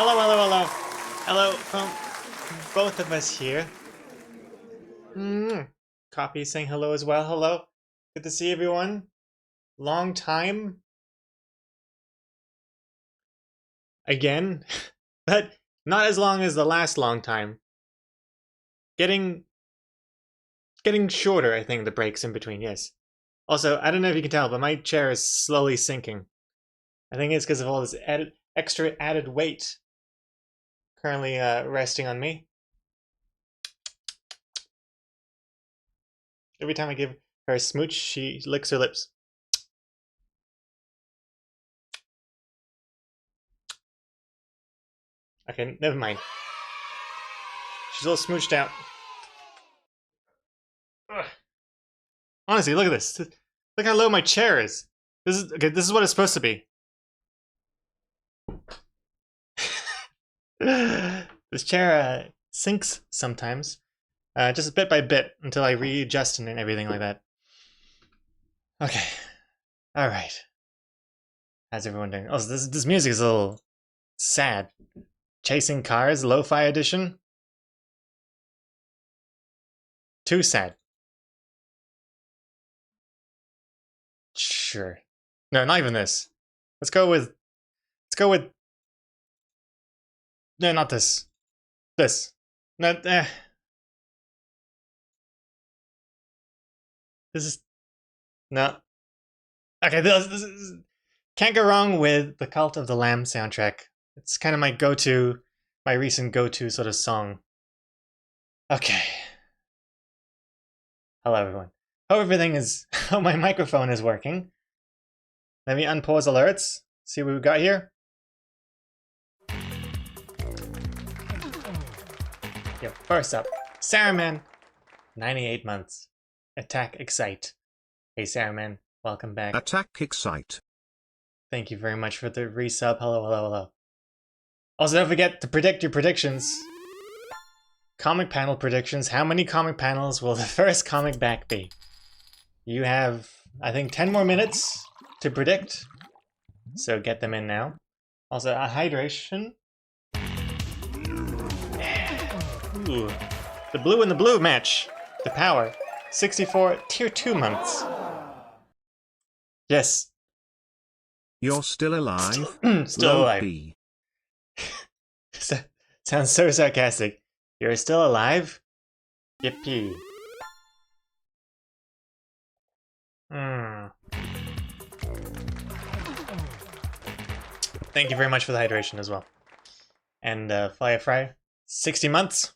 Hello, hello, hello. Hello from both of us here. Copy saying hello as well. Hello. Good to see everyone. Long time. Again. But not as long as the last long time. Getting shorter, I think, the breaks in between, yes. Also, I don't know if you can tell, but my chair is slowly sinking. I think it's because of all this extra added weight currently resting on me. Every time I give her a smooch, she licks her lips. Okay, never mind. She's all smooched out. Ugh. Honestly, look at this. Look how low my chair is. This is what it's supposed to be. This chair sinks sometimes. Just bit by bit until I readjust and everything like that. Okay. Alright. How's everyone doing? Oh, this music is a little sad. Chasing Cars, Lo-Fi Edition. Too sad. Sure. No, not even this. Let's go with... No, not this. This. No, This is... No. Okay, this is... Can't go wrong with the Cult of the Lamb soundtrack. It's kind of my go-to, my recent go-to sort of song. Okay. Hello, everyone. Hope everything is... Hope my microphone is working. Let me unpause alerts. See what we got here. Yep, first up, Saruman, 98 months. Attack Excite. Hey Saruman, welcome back. Attack Excite. Thank you very much for the resub. Hello, hello, hello. Also, don't forget to predict your predictions. Comic panel predictions. How many comic panels will the first comic back be? You have, I think, 10 more minutes to predict. So get them in now. Also, a hydration. Ooh. The blue and the blue match. The power. 64 tier 2 months. Yes. You're still alive? Still Low alive. B. Sounds so sarcastic. You're still alive? Yippee. Thank you very much for the hydration as well. And Fly Fry, 60 months.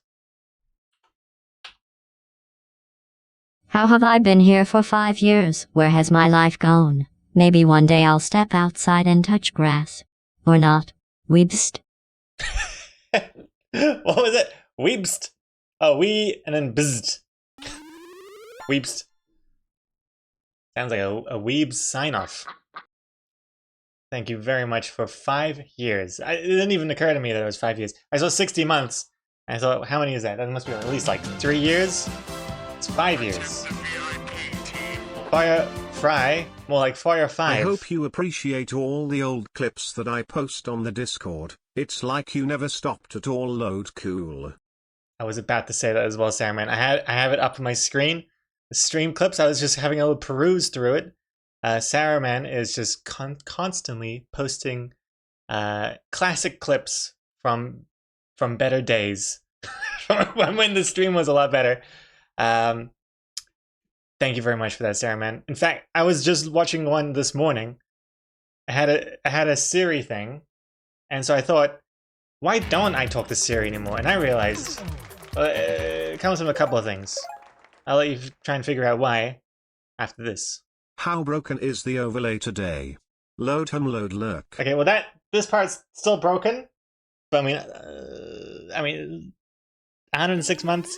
How have I been here for 5 years? Where has my life gone? Maybe one day I'll step outside and touch grass. Or not. Weebst. What was it? Weebst. Oh, we and then bzzzt. Weebst. Sounds like a weeb's sign-off. Thank you very much for 5 years. It didn't even occur to me that it was 5 years. I saw 60 months. And I thought, how many is that? That must be at least like 3 years? It's 5 years. Fire Fry, more like Fire 5. I hope you appreciate all the old clips that I post on the Discord. It's like you never stopped at all. Load cool. I was about to say that as well, Saruman. I have it up on my screen. The stream clips, I was just having a little peruse through it. Saruman is just constantly posting classic clips from better days. From when the stream was a lot better. Thank you very much for that, Saruman. In fact, I was just watching one this morning. I had a Siri thing, and so I thought, why don't I talk to Siri anymore? And I realized it comes from a couple of things. I'll let you try and figure out why after this. How broken is the overlay today? Load home, load lurk. Okay, well this part's still broken, but I mean, 106 months.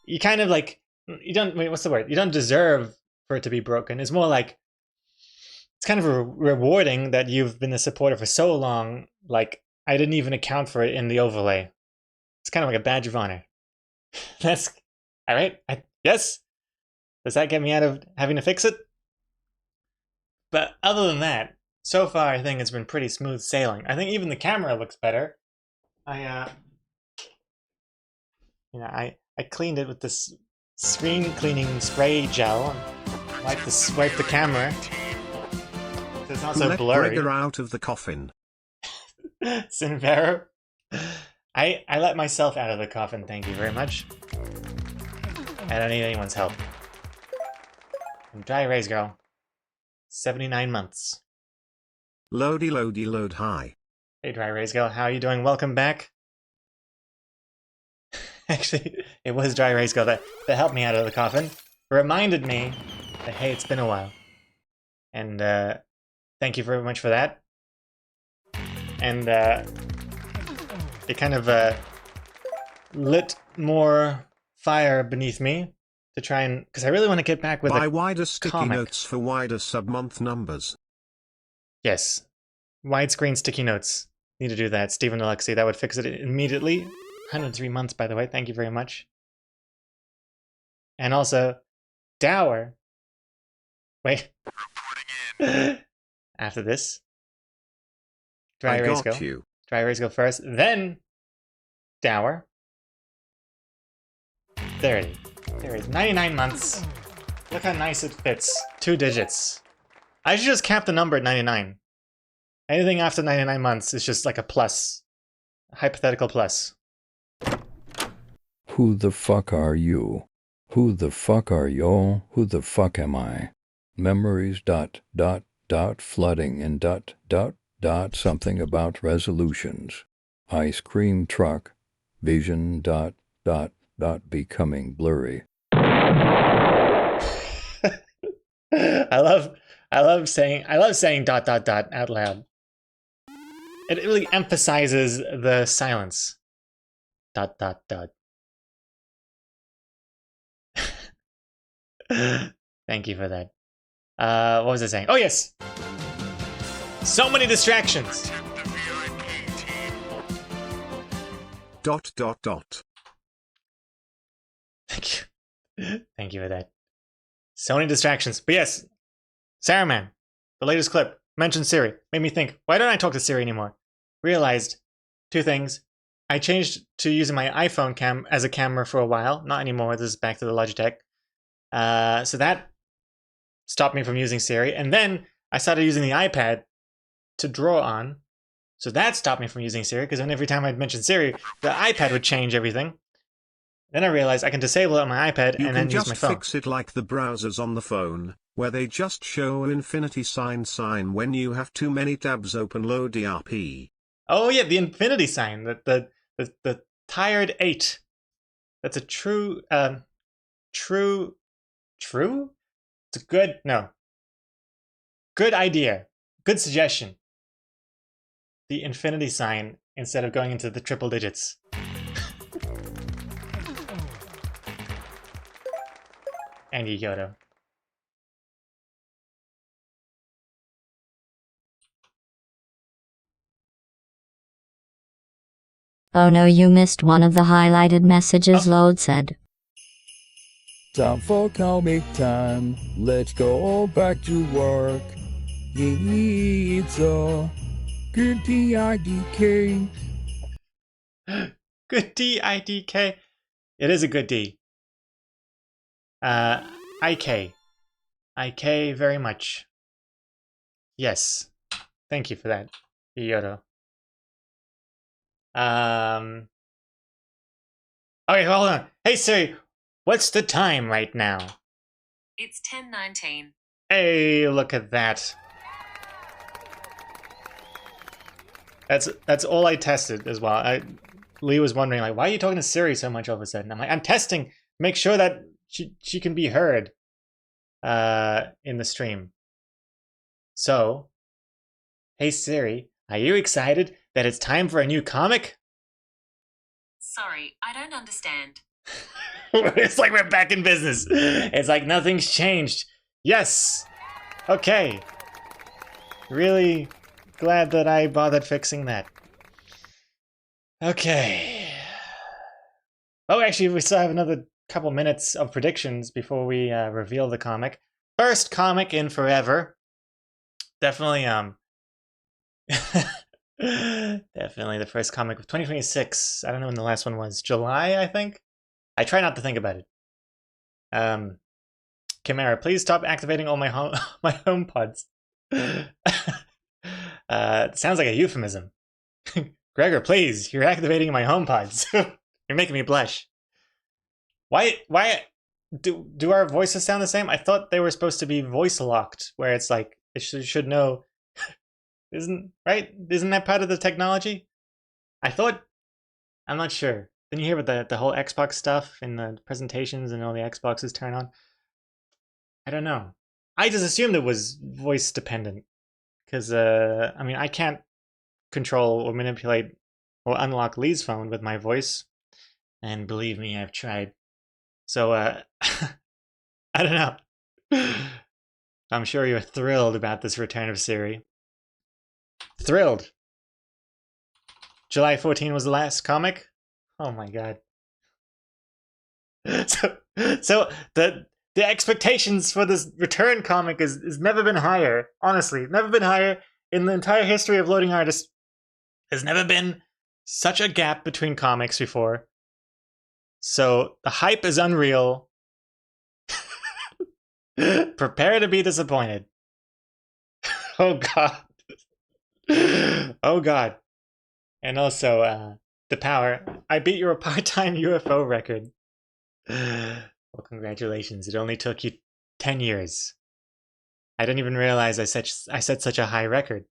You kind of like you don't. Wait, what's the word? You don't deserve for it to be broken. It's more like it's kind of rewarding that you've been a supporter for so long. Like I didn't even account for it in the overlay. It's kind of like a badge of honor. That's all right. Yes. Does that get me out of having to fix it? But other than that, so far I think it's been pretty smooth sailing. I think even the camera looks better. I I cleaned it with this screen cleaning spray gel and wipe the camera. So it's not so Let blurry. Gregor out of the coffin. Sinvero. I let myself out of the coffin, thank you very much. I don't need anyone's help. And Dry Erase Girl. 79 months. Loady loady load high. Hey Dry Erase Girl, how are you doing? Welcome back. Actually, it was Dry Erase Girl that helped me out of the coffin. Reminded me that, hey, it's been a while. And thank you very much for that. And it kind of lit more fire beneath me to try and, because I really want to get back with Buy a wider sticky comic. notes for wider sub-month numbers. Yes, widescreen sticky notes. Need to do that. Stephen Alexi, that would fix it immediately. 103 months, by the way. Thank you very much. And also, Dower. Wait. After this. Dry I Erase got Girl. you. Dry Erase Girl first, then Dower. There it is. There it is. 99 months. Look how nice it fits. 2 digits. I should just cap the number at 99. Anything after 99 months is just like a plus. A hypothetical plus. Who the fuck are you? Who the fuck are you? Who the fuck am I? Memories ... flooding and ... something about resolutions. Ice cream truck. Vision ... becoming blurry. I love saying out loud. It really emphasizes the silence. ... Thank you for that. What was I saying? Oh yes! So many distractions! ... Thank you. Thank you for that. So many distractions. But yes, Saruman, the latest clip, mentioned Siri. Made me think, why don't I talk to Siri anymore? Realized 2 things. I changed to using my iPhone cam as a camera for a while. Not anymore. This is back to the Logitech. So that stopped me from using Siri. And then I started using the iPad to draw on. So that stopped me from using Siri, because then every time I'd mention Siri, the iPad would change everything. Then I realized I can disable it on my iPad You and can then use my just phone. fix it like the browsers on the phone, where they just show an infinity sign when you have too many tabs open. Load DRP. Oh yeah, the infinity sign, the tired 8. That's a true. It's a good idea, good suggestion. The infinity sign instead of going into the triple digits. Andy Yodo. Oh no, you missed one of the highlighted messages, Load said. Time for comic time. Let's go back to work. It's a good DIDK. Good DIDK. It is a good D. IK. IK very much. Yes. Thank you for that, Yodo. Okay, hold on. Hey Siri, what's the time right now? It's 10:19. Hey, look at that. That's all I tested as well. Lee was wondering, like, why are you talking to Siri so much all of a sudden? I'm like, I'm testing, make sure that she can be heard in the stream. So, hey Siri, are you excited that it's time for a new comic? Sorry, I don't understand. It's like we're back in business. It's like nothing's changed. Yes. Okay. Really glad that I bothered fixing that. Okay. Oh, actually, we still have another couple minutes of predictions before we reveal the comic. First comic in forever. Definitely, Definitely the first comic of 2026. I don't know when the last one was. July, I think? I try not to think about it. Chimera, please stop activating all my my home pods. Sounds like a euphemism. Gregor, please, you're activating my home pods. You're making me blush. Why do our voices sound the same? I thought they were supposed to be voice locked, where it's like it should know. Isn't that part of the technology? I thought. I'm not sure. Didn't you hear about the whole Xbox stuff in the presentations and all the Xboxes turn on? I don't know. I just assumed it was voice dependent because I mean I can't control or manipulate or unlock Lee's phone with my voice, and believe me, I've tried. So I don't know. I'm sure you're thrilled about this return of Siri. Thrilled. July 14 was the last comic. Oh my god. So the expectations for this return comic is never been higher. Honestly, never been higher in the entire history of Loading Artists. There's never been such a gap between comics before. So the hype is unreal. Prepare to be disappointed. Oh god. Oh god. And also, the power. I beat your part-time UFO record. Well, congratulations. It only took you 10 years. I didn't even realize I set such a high record.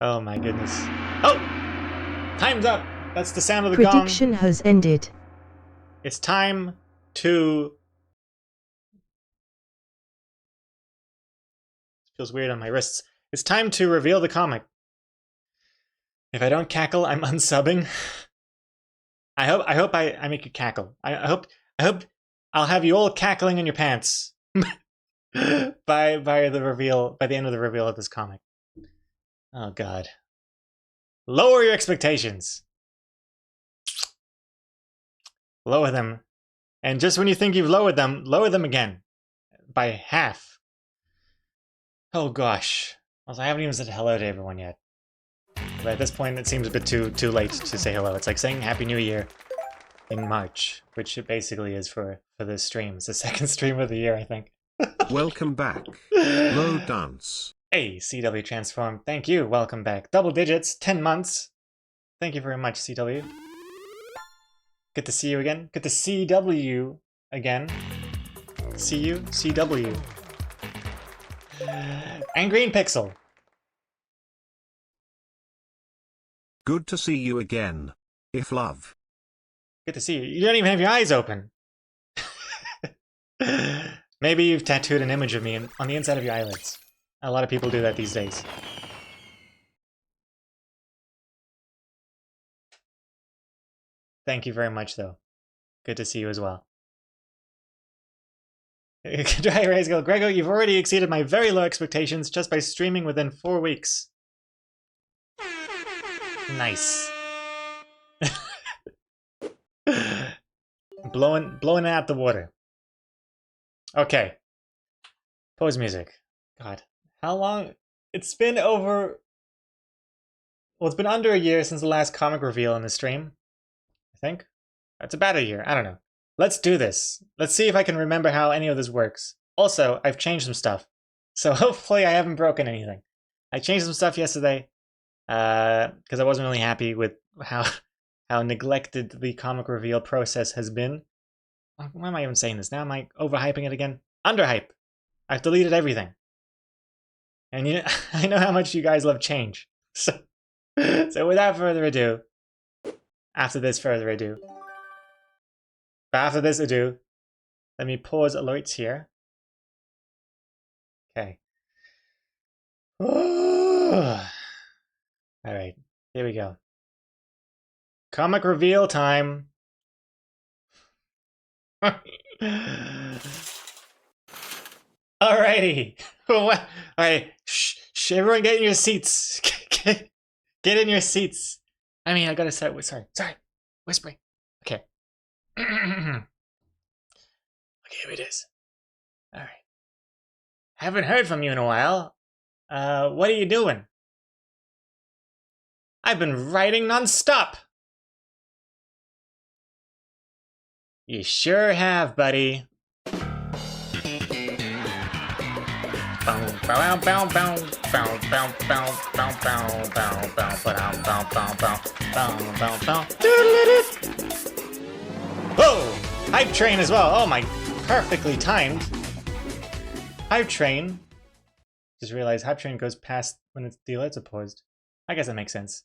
Oh my goodness. Oh! Time's up! That's the sound of the gong. Prediction has ended. It's time to... It feels weird on my wrists. It's time to reveal the comic. If I don't cackle, I'm unsubbing. I hope I make you cackle. I hope I'll have you all cackling in your pants by the end of the reveal of this comic. Oh god. Lower your expectations. Lower them. And just when you think you've lowered them, lower them again. By half. Oh gosh. Also, I haven't even said hello to everyone yet. But at this point, it seems a bit too late to say hello. It's like saying Happy New Year in March, which it basically is for this stream. It's the second stream of the year, I think. Welcome back. Load Dance. Hey, CW Transform. Thank you. Welcome back. Double digits, 10 months. Thank you very much, CW. Good to see you again. Good to CW again. See you, CW. And Green Pixel. Good to see you again. If love. Good to see you. You don't even have your eyes open. Maybe you've tattooed an image of me on the inside of your eyelids. A lot of people do that these days. Thank you very much, though. Good to see you as well. Dry Rays go, Grego, you've already exceeded my very low expectations just by streaming within 4 weeks. Nice. blowing out the water. Okay. Pose music. God. How long? It's been over... Well, it's been under a year since the last comic reveal in the stream. I think. It's about a year. I don't know. Let's do this. Let's see if I can remember how any of this works. Also, I've changed some stuff. So hopefully I haven't broken anything. I changed some stuff yesterday. Because I wasn't really happy with how neglected the comic reveal process has been. Why am I even saying this? Now am I overhyping it again? Underhype. I've deleted everything. And you know, I know how much you guys love change. So without further ado, after this ado, let me pause alerts here. Okay. Alright, here we go. Comic reveal time. Alrighty. Alright, shh, everyone get in your seats. Get in your seats. I mean, I gotta say, sorry, whispering. Okay. Okay, here it is. Alright. Haven't heard from you in a while. What are you doing? I've been writing non-stop. You sure have, buddy. Whoa! Hype train as well. Oh my, perfectly timed. Hype train. Just realized hype train goes past when the alerts are paused. I guess that makes sense.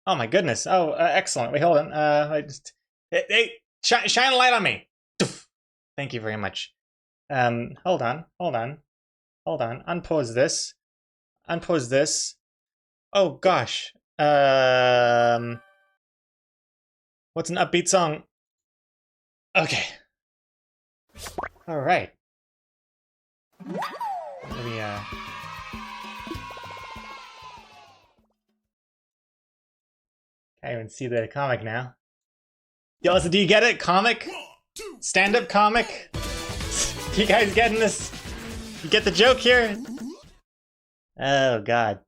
Oh my goodness. Oh, excellent. Wait, hold on. Hey, shine a light on me. Thank you very much. Hold on. Unpause this. Unpause this. Oh gosh. What's an upbeat song? Okay. All right. Maybe, can't even see the comic now. Yo, so do you get it? Comic? Stand-up comic? You guys getting this? You get the joke here? Oh god.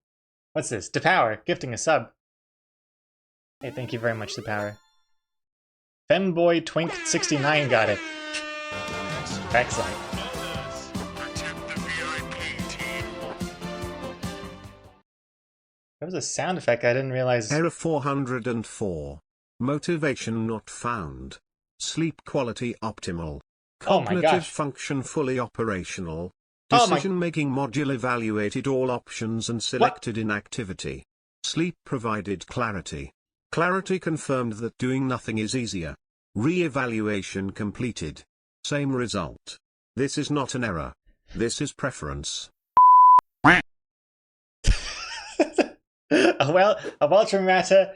What's this? DePower, gifting a sub. Hey, thank you very much, DePower. Femboy Twink 69 got it. Excellent. There was a sound effect I didn't realize. Error 404. Motivation not found. Sleep quality optimal. Oh my Cognitive gosh. function fully operational. Oh my- Decision-making module evaluated all options and selected inactivity. Sleep provided clarity. Clarity confirmed that doing nothing is easier. Re-evaluation completed. Same result. This is not an error. This is preference. Well, a Ultramata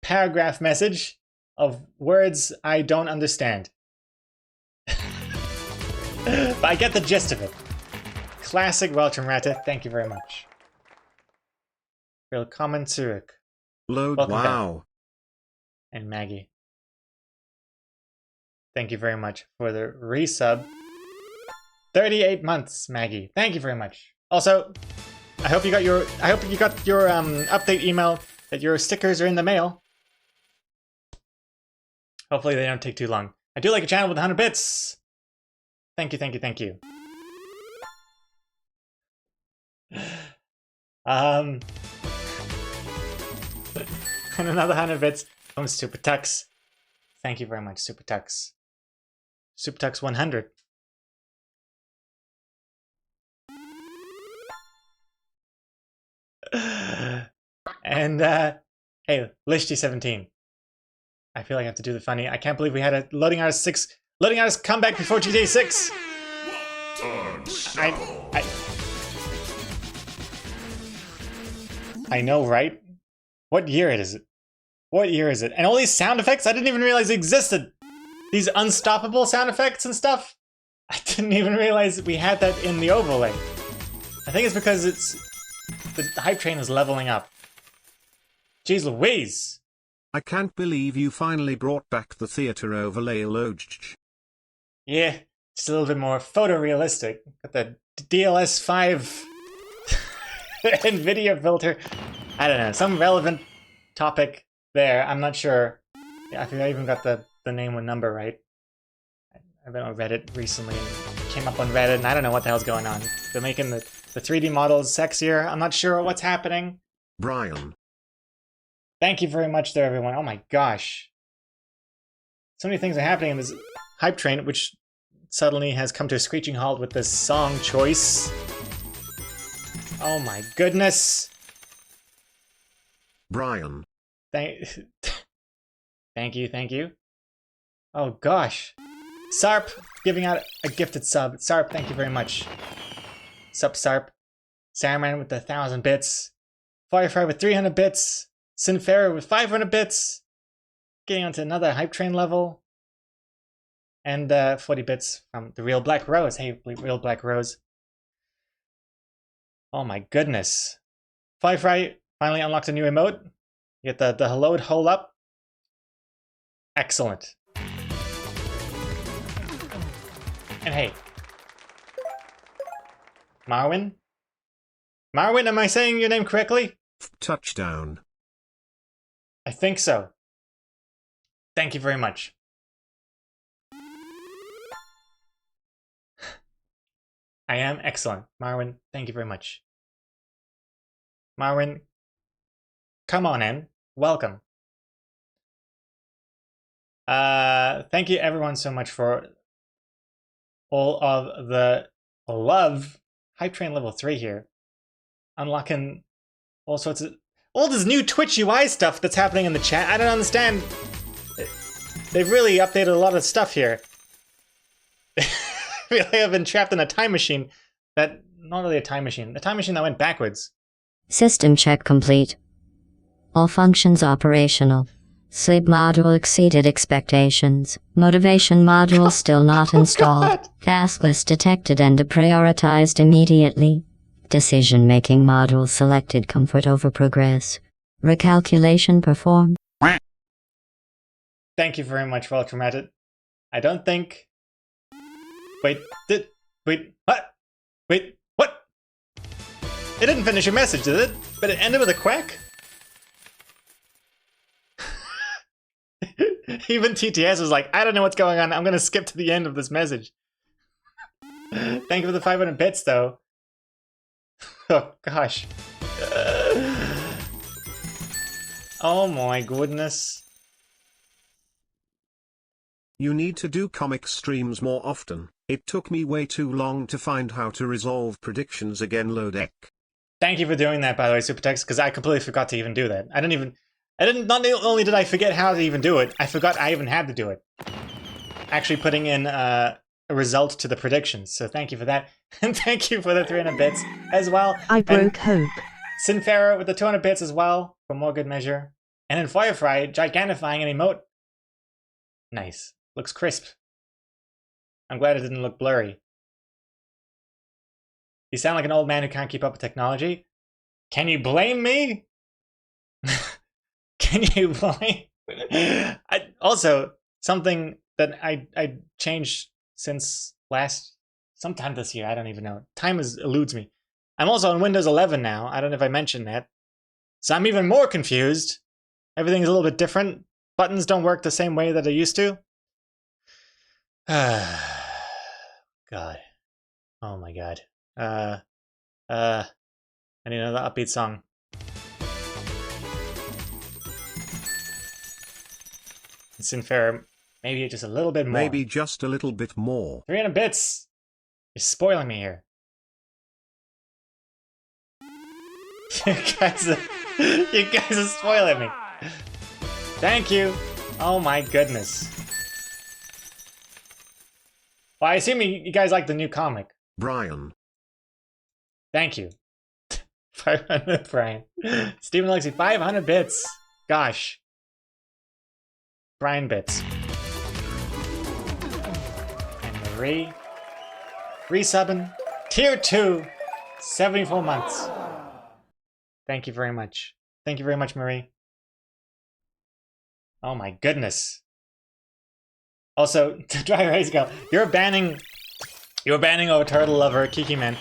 paragraph message of words I don't understand. But I get the gist of it. Classic Weltramata, thank you very much. Willkommen zurück. Load. Welcome Wow. And Maggie. Thank you very much for the resub. 38 months, Maggie. Thank you very much. Also, I hope you got your update email that your stickers are in the mail. Hopefully they don't take too long. I do like a channel with 100 bits. Thank you, thank you, thank you. And another 100 bits from Super Tux. Thank you very much, Super Tux. Super Tux 100. And hey, Lishty17. I feel like I have to do the funny. I can't believe we had a loading artist comeback before GTA 6. I know, right? What year is it? What year is it? And all these sound effects, I didn't even realize existed. These unstoppable sound effects and stuff. I didn't even realize we had that in the overlay. I think it's because the hype train is leveling up. Jeez Louise! I can't believe you finally brought back the theater overlay load. Yeah, just a little bit more photorealistic. Got the DLS5 NVIDIA filter. I don't know, some relevant topic there. I'm not sure. Yeah, I think I even got the name and number right. I've been on Reddit recently and came up on Reddit and I don't know what the hell's going on. They're making the 3D models sexier. I'm not sure what's happening. Brian. Thank you very much there, everyone. Oh my gosh. So many things are happening in this hype train, which suddenly has come to a screeching halt with this song choice. Oh my goodness. Brian. Thank you. Oh gosh. Sarp giving out a gifted sub. Sarp, thank you very much. Sup, Sarp. Saruman with 1,000 bits. Firefly with 300 bits. Sinfera with 500 bits. Getting onto another hype train level. And 40 bits from the Real Black Rose. Hey, Real Black Rose. Oh my goodness. Firefly finally unlocked a new emote. You get the hello hole up. Excellent. And hey, Marwin? Marwin, am I saying your name correctly? Touchdown. I think so. Thank you very much. I am excellent. Marwin, thank you very much. Marwin, come on in. Welcome. Thank you everyone so much for all of the love. Hype Train level 3 here. Unlocking all sorts of... all this new Twitch UI stuff that's happening in the chat. I don't understand. They've really updated a lot of stuff here. I feel like I've been trapped in a time machine that... not really a time machine. A time machine that went backwards. System check complete. All functions operational. Sleep module exceeded expectations. Motivation module still not installed. Task list detected and deprioritized immediately. Decision-making module selected comfort over progress. Recalculation performed. Thank you very much, welcome at it. I don't think... Wait, what? Wait, what? It didn't finish your message, did it? But it ended with a quack? Even TTS was like, I don't know what's going on, I'm gonna skip to the end of this message. Thank you for the 500 bits, though. Oh, gosh. Oh my goodness. You need to do comic streams more often. It took me way too long to find how to resolve predictions again, Lodec. Thank you for doing that, by the way, Supertext, because I completely forgot to even do that. Not only did I forget how to even do it, I forgot I even had to do it. Actually putting in a result to the predictions, so thank you for that. And thank you for the 300 bits as well. I broke hope. Sinfera with the 200 bits as well, for more good measure. And then Firefly, gigantifying an emote. Nice. Looks crisp. I'm glad it didn't look blurry. You sound like an old man who can't keep up with technology. Can you blame me? Can you blame? Also, something that I changed since sometime this year. I don't even know. Time eludes me. I'm also on Windows 11 now. I don't know if I mentioned that. So I'm even more confused. Everything's a little bit different. Buttons don't work the same way that they used to. God. Oh my God. I need another upbeat song. Sinfair, maybe just a little bit more. Maybe just a little bit more. 300 bits! You're spoiling me here. You guys are spoiling me. Thank you. Oh my goodness. Well, I assume you guys like the new comic. Brian. Thank you. 500, Brian. Stephen Lexi, 500 bits. Gosh. Brian bits. And Marie. Resubbing. Tier 2. 74 months. Thank you very much. Thank you very much, Marie. Oh my goodness. Also, to Dry Race Girl, you're banning over Turtle Lover Kiki Man.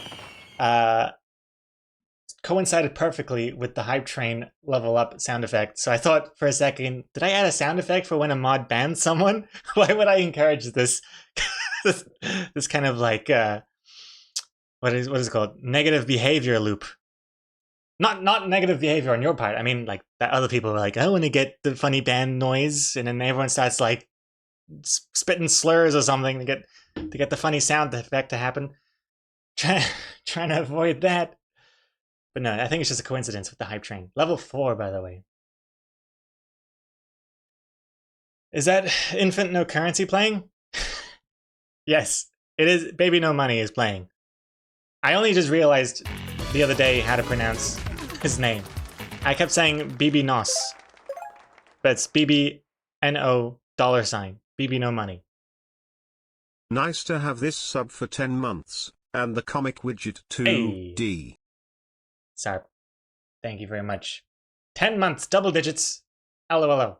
Coincided perfectly with the Hype Train level up sound effect. So I thought for a second, did I add a sound effect for when a mod bans someone? Why would I encourage this? this kind of like what is it called? Negative behavior loop. Not negative behavior on your part. I mean, like that other people are like, I want to get the funny band noise, and then everyone starts like spitting slurs or something to get the funny sound effect to happen. Trying to avoid that. But no, I think it's just a coincidence with the Hype Train. Level 4, by the way. Is that Infant No Currency playing? Yes, it is. Baby No Money is playing. I only just realized the other day how to pronounce his name. I kept saying BB Nos, but it's BBNO $. BB No Money. Nice to have this sub for 10 months, and the comic widget 2D. Hey. Sarp, thank you very much. 10 months, double digits. LOLO.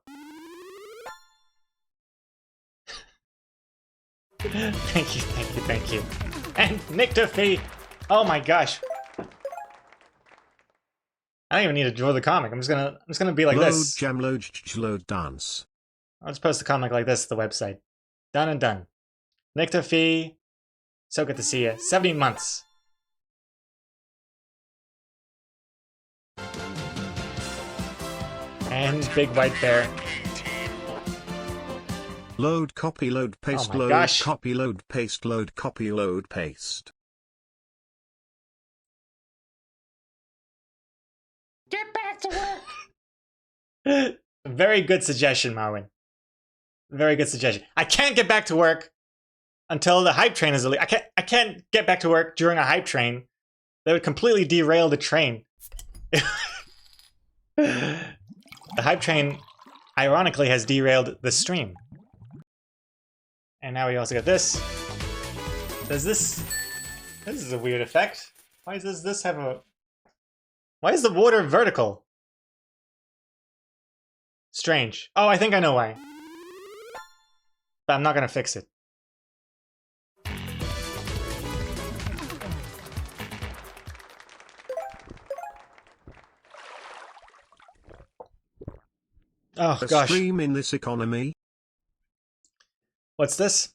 Thank you. And Nick Duffy, Oh my gosh. I don't even need to draw the comic. I'm just gonna be like load this. Jam load load dance. I'll just post the comic like this to the website. Done and done. Nectar Fee. So good to see you. 70 months. And Big White Bear. Load copy load paste my load gosh. copy load paste load copy load paste. Get back to work! Very good suggestion, Marwin. Very good suggestion. I can't get back to work until the hype train is illegal. I can't get back to work during a hype train. That would completely derail the train. The hype train, ironically, has derailed the stream. And now we also get this. Does this... This is a weird effect. Why does this have a... Why is the water vertical? Strange. Oh, I think I know why. But I'm not gonna fix it. Oh A gosh. stream in this economy. What's this?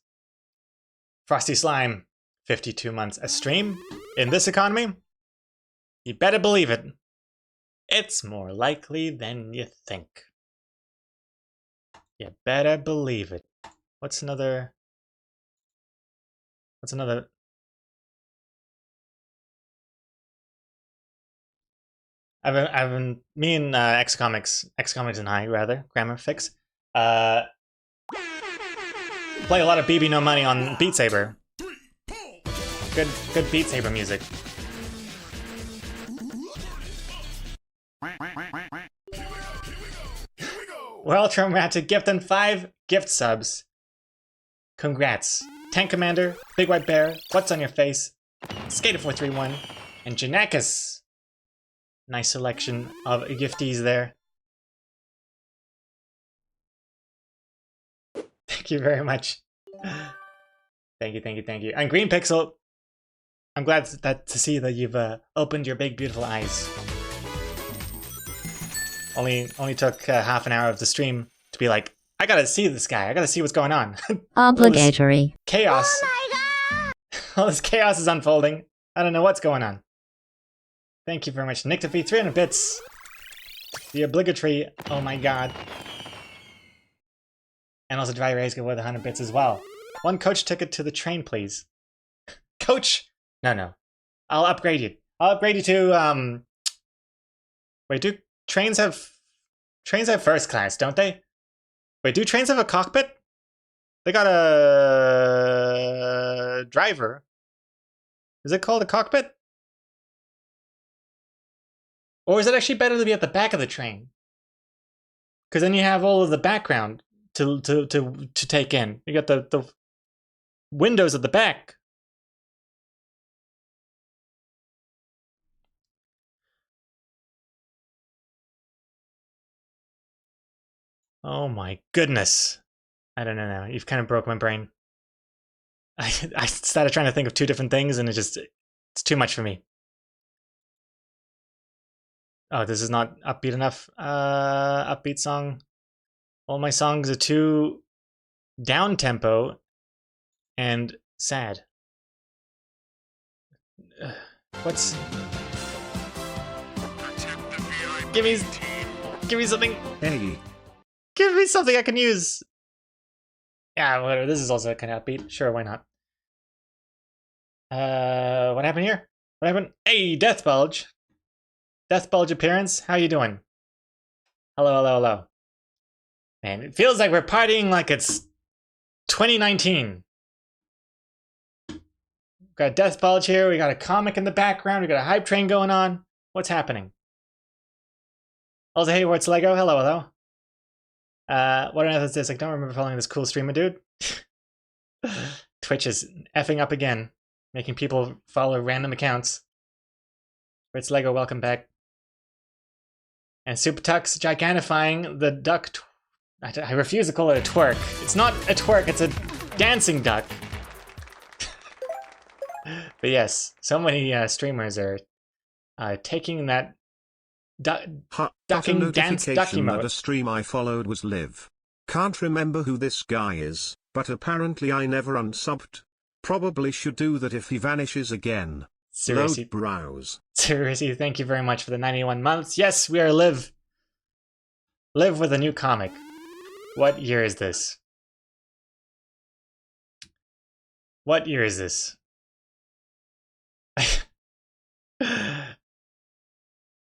Frosty Slime. 52 months. A stream? In this economy? You better believe it. It's more likely than you think. You better believe it. What's another... me and X-Comics and I, rather, Grammar Fix, play a lot of BB No Money on Beat Saber. Good Beat Saber music. Well, Traumatic gift and 5 gift subs. Congrats. Tank Commander, Big White Bear, What's on Your Face, Skater431, and Janakis. Nice selection of gifties there. Thank you very much. Thank you. And Green Pixel, I'm glad to see that you've opened your big, beautiful eyes. Only took half an hour of the stream to be like, I gotta see this guy. I gotta see what's going on. Obligatory. Chaos. Oh my god! All this chaos is unfolding. I don't know what's going on. Thank you very much. Nictafee, 300 bits. The obligatory, oh my god. And also Dry Rays give away the 100 bits as well. 1 coach ticket to the train, please. Coach? No. I'll upgrade you. I'll upgrade you to, Wait, do trains have first class, don't they? Wait, do trains have a cockpit? They got a driver. Is it called a cockpit? Or is it actually better to be at the back of the train? Because then you have all of the background to take in. You got the windows at the back. Oh my goodness. I don't know now. You've kind of broke my brain. I started trying to think of 2 different things and it's too much for me. Oh, this is not upbeat enough. Upbeat song. All my songs are too down tempo and sad. What's... Give me something. Hey. Give me something I can use. Yeah, whatever. This is also kind of upbeat. Sure, why not? What happened here? What happened? Hey, Death Bulge. Death Bulge appearance. How you doing? Hello. Man, it feels like we're partying like it's 2019. We've got Death Bulge here. We got a comic in the background. We got a hype train going on. What's happening? Also, hey, what's Lego? Hello. What on earth is this? I don't remember following this cool streamer dude. Twitch is effing up again, making people follow random accounts. It's Lego, welcome back. And Super Tux gigantifying the duck. I refuse to call it a twerk. It's not a twerk, it's a dancing duck. But yes, so many streamers are taking that Got a ducking dance ducky notification that mode. a stream I followed was live. Can't remember who this guy is, but apparently I never unsubbed. Probably should do that if he vanishes again. Seriously, Load browse. seriously, thank you very much for the 91 months. Yes, we are live. Live with a new comic. What year is this? What year is this?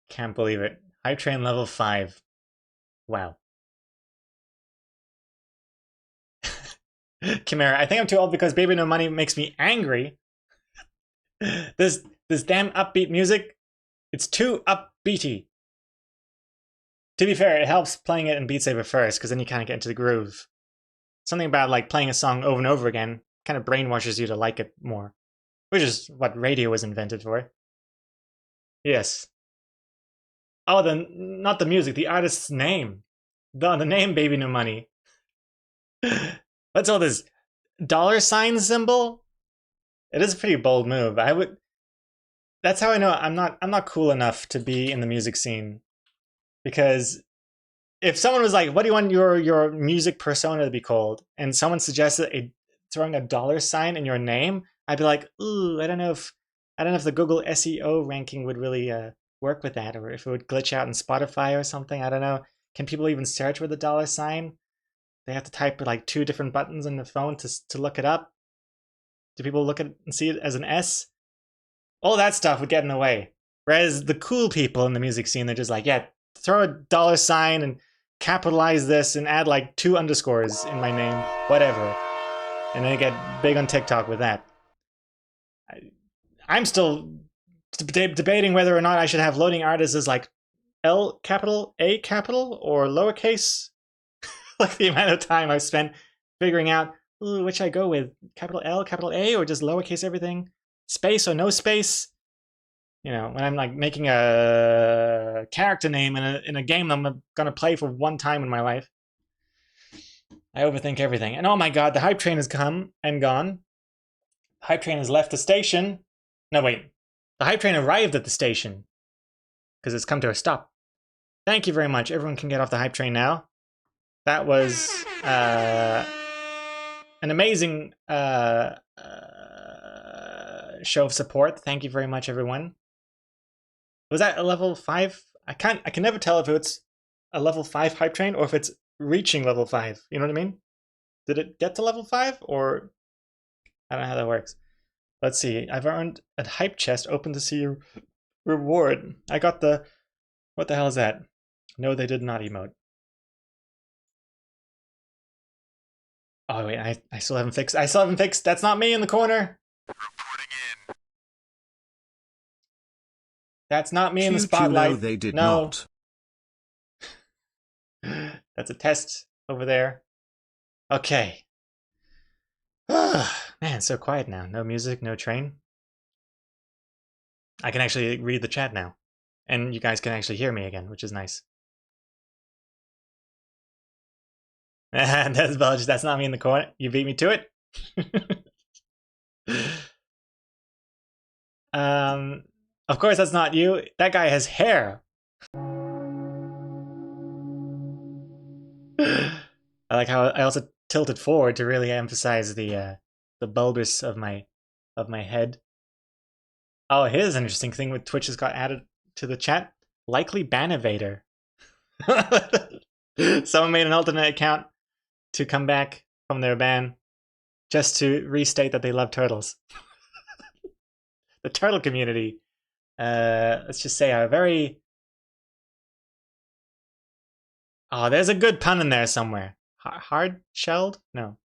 Can't believe it. Hype Train level 5. Wow. Chimera, I think I'm too old because Baby No Money makes me angry. This damn upbeat music, it's too upbeaty. To be fair, it helps playing it in Beat Saber first, because then you kind of get into the groove. Something about like playing a song over and over again kind of brainwashes you to like it more. Which is what radio was invented for. Yes. Oh, not the music, the artist's name. The name Baby No Money. What's all this $sign symbol? It is a pretty bold move. That's how I know I'm not cool enough to be in the music scene. Because if someone was like, what do you want your music persona to be called? And someone suggested throwing a $sign in your name, I'd be like, ooh, I don't know if the Google SEO ranking would really work with that, or if it would glitch out in Spotify or something. I don't know. Can people even search with a $sign? They have to type like 2 different buttons on the phone to look it up. Do people look at it and see it as an S? All that stuff would get in the way. Whereas the cool people in the music scene, they're just like, yeah, throw a $sign and capitalize this and add like 2 underscores in my name, whatever. And then I get big on TikTok with that. I'm still debating whether or not I should have loading artists as like L capital, A capital, or lowercase. Like the amount of time I've spent figuring out, ooh, which I go with, capital L, capital A, or just lowercase everything, space or no space. You know, when I'm like making a character name in a game I'm gonna play for one time in my life, I overthink everything. And oh my god, the hype train has come and gone. The hype train has left the station. No, wait. The hype train arrived at the station because it's come to a stop. Thank you very much. Everyone can get off the hype train now. That was an amazing show of support. Thank you very much, everyone. Was that a level 5? I can never tell if it's a level 5 hype train or if it's reaching level 5. You know what I mean? Did it get to level 5 or I don't know how that works. Let's see. I've earned a hype chest. Open to see your reward. I got the... What the hell is that? No, they did not emote. Oh wait, I still haven't fixed. That's not me in the corner. Reporting in. That's not me in the Cute, spotlight. you know they did no. not. That's a test over there. Okay. Man, so quiet now. No music, no train. I can actually read the chat now. And you guys can actually hear me again, which is nice. That's Belgium. That's not me in the corner. You beat me to it. Of course that's not you. That guy has hair. I like how I also tilted forward to really emphasize the bulbous of my head. Oh, here's an interesting thing with Twitch has got added to the chat. Likely ban evader. Someone made an alternate account to come back from their ban just to restate that they love turtles. The turtle community, let's just say, are very... Oh, there's a good pun in there somewhere. Hard-shelled? No.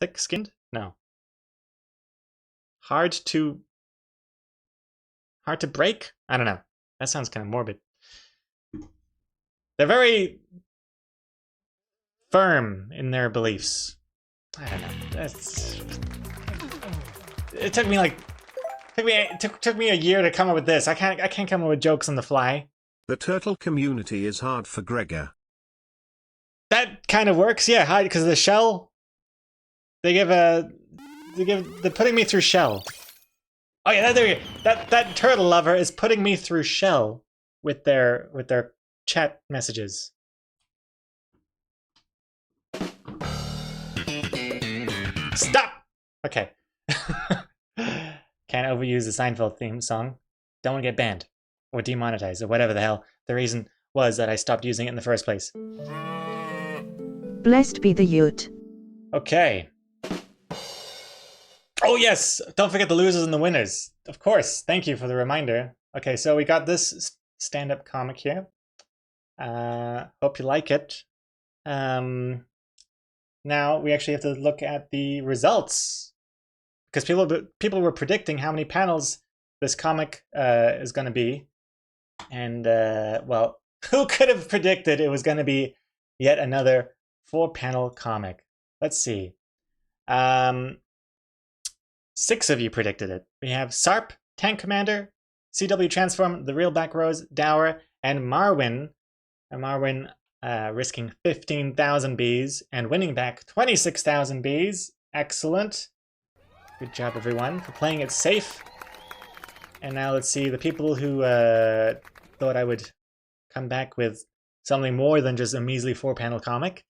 Thick-skinned? No. Hard to break? I don't know. That sounds kind of morbid. They're very firm in their beliefs. I don't know. It took me like took me a year to come up with this. I can't come up with jokes on the fly. The turtle community is hard for Gregor. That kind of works, yeah. Because of the shell. They're putting me through shell. Oh yeah, there you go. That turtle lover is putting me through Shell with their chat messages. Stop! Okay. Can't overuse the Seinfeld theme song. Don't want to get banned. Or demonetized, or whatever the hell the reason was that I stopped using it in the first place. Blessed be the Ute. Okay. Oh yes! Don't forget the losers and the winners. Of course. Thank you for the reminder. Okay, so we got this stand-up comic here. Hope you like it. Now we actually have to look at the results, because people were predicting how many panels this comic is going to be, and well, who could have predicted it was going to be yet another 4-panel comic? Let's see. 6 of you predicted it. We have Sarp, Tank Commander, CW Transform, The Real Black Rose, Dower, and Marwin. And Marwin risking 15,000 bees and winning back 26,000 bees. Excellent. Good job, everyone, for playing it safe. And now let's see the people who thought I would come back with something more than just a measly 4-panel comic.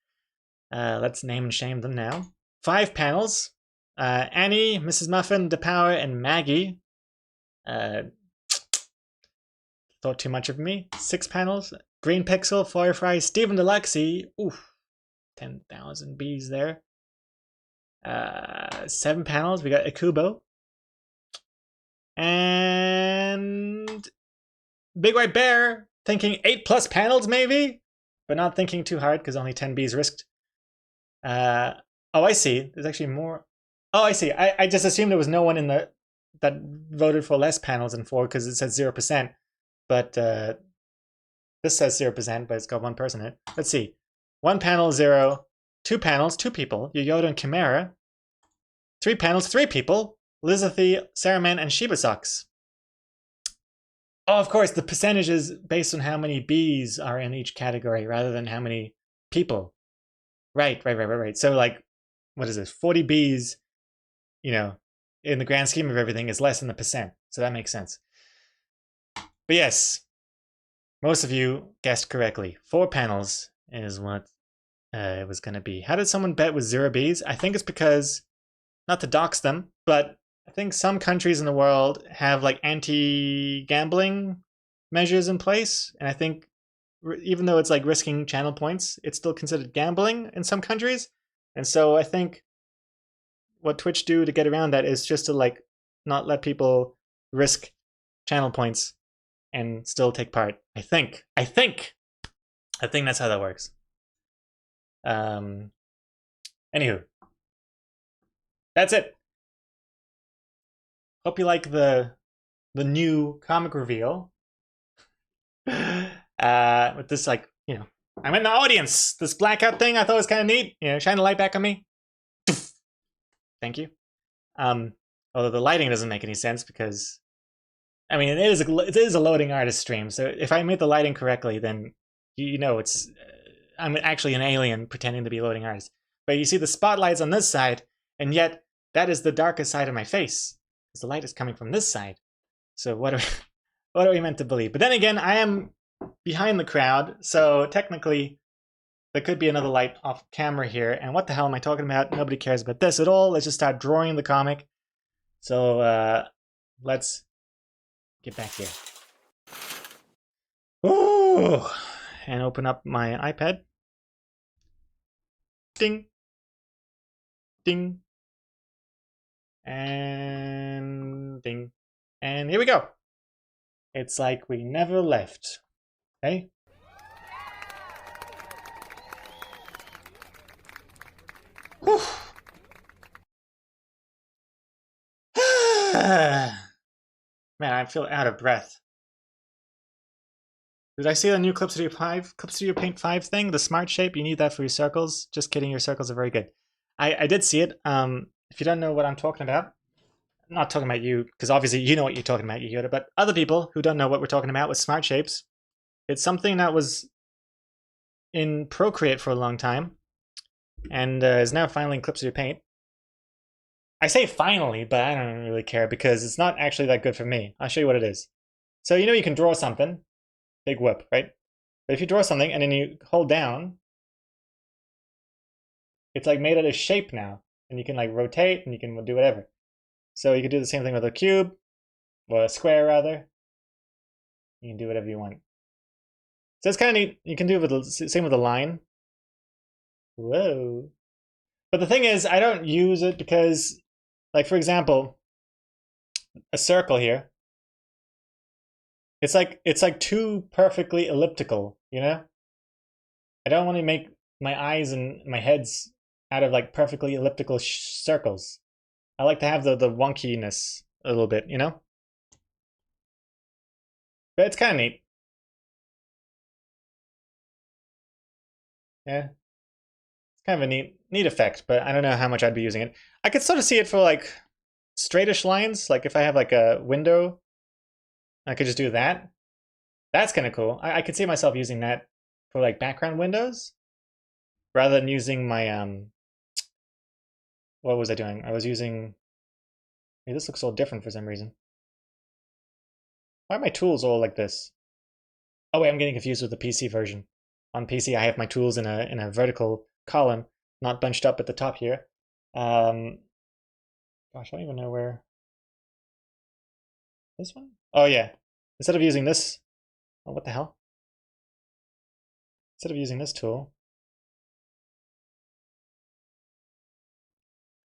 Let's name and shame them now. 5 panels. Annie, Mrs. Muffin, DePower, and Maggie. Thought too much of me. 6 panels. Green Pixel, Firefly, Stephen Deluxe. Oof. 10,000 bees there. 7 panels. We got Ikubo. And Big White Bear, thinking 8+ panels maybe, but not thinking too hard because only 10 bees risked. Oh, I see. There's actually more. Oh, I see. I just assumed there was no one in the that voted for less panels than 4 because it says 0%. But this says 0%, but it's got 1 person in it. Let's see. 1 panel, 0. 2 panels, 2 people. Yoyoda and Chimera. 3 panels, 3 people. Lizathy, Saruman, and Shiba Socks. Oh, of course, the percentage is based on how many bees are in each category rather than how many people. Right. So, like, what is this? 40 bees, you know, in the grand scheme of everything is less than the percent. So that makes sense. But yes, most of you guessed correctly. 4 panels is what it was going to be. How did someone bet with 0 bees? I think it's because, not to dox them, but I think some countries in the world have like anti-gambling measures in place. And I think even though it's like risking channel points, it's still considered gambling in some countries. And so I think what Twitch do to get around that is just to like not let people risk channel points and still take part. I think that's how that works. Anywho, that's it. Hope you like the new comic reveal. With this, like, you know, I'm in the audience. This blackout thing I thought was kind of neat. You know, shine the light back on me. Thank you. Although the lighting doesn't make any sense because, I mean, it is a loading artist stream. So if I made the lighting correctly, then you know it's I'm actually an alien pretending to be a loading artist. But you see the spotlights on this side, and yet that is the darkest side of my face. Because the light is coming from this side. So what are we meant to believe? But then again, I am behind the crowd, so technically there could be another light off camera here. And what the hell am I talking about? Nobody cares about this at all. Let's just start drawing the comic. So let's get back here. Ooh, and open up my iPad. Ding. Ding. And ding. And here we go. It's like we never left. Okay? Whew. Man, I feel out of breath. Did I see the new Clip Studio Paint 5 thing? The smart shape, you need that for your circles. Just kidding, your circles are very good. I did see it. If you don't know what I'm talking about, I'm not talking about you, because obviously you know what you're talking about, Yoda, but other people who don't know what we're talking about with smart shapes, it's something that was in Procreate for a long time, and is now finally in Clip Studio Paint. I say finally, but I don't really care because it's not actually that good for me. I'll show you what it is. So you know you can draw something, big whoop, right? But if you draw something and then you hold down, it's like made out of shape now, and you can like rotate and you can do whatever. So you can do the same thing with a cube, or a square rather. You can do whatever you want. So it's kind of neat. You can do it with the same with a line. Whoa. But the thing is, I don't use it because, like for example, a circle here. It's like too perfectly elliptical, you know? I don't want to make my eyes and my heads out of like perfectly elliptical circles. I like to have the wonkiness a little bit, you know? But it's kind of neat. Yeah. It's kind of a neat effect, but I don't know how much I'd be using it. I could sort of see it for like straightish lines, like if I have like a window, I could just do that. That's kind of cool. I could see myself using that for like background windows rather than using my what was I doing? I was using, hey, this looks all different for some reason. Why are my tools all like this? Oh wait, I'm getting confused with the PC version. On PC, I have my tools in a vertical column, not bunched up at the top here. Gosh, I don't even know where. This one? Oh yeah. Instead of using this, oh what the hell? Instead of using this tool.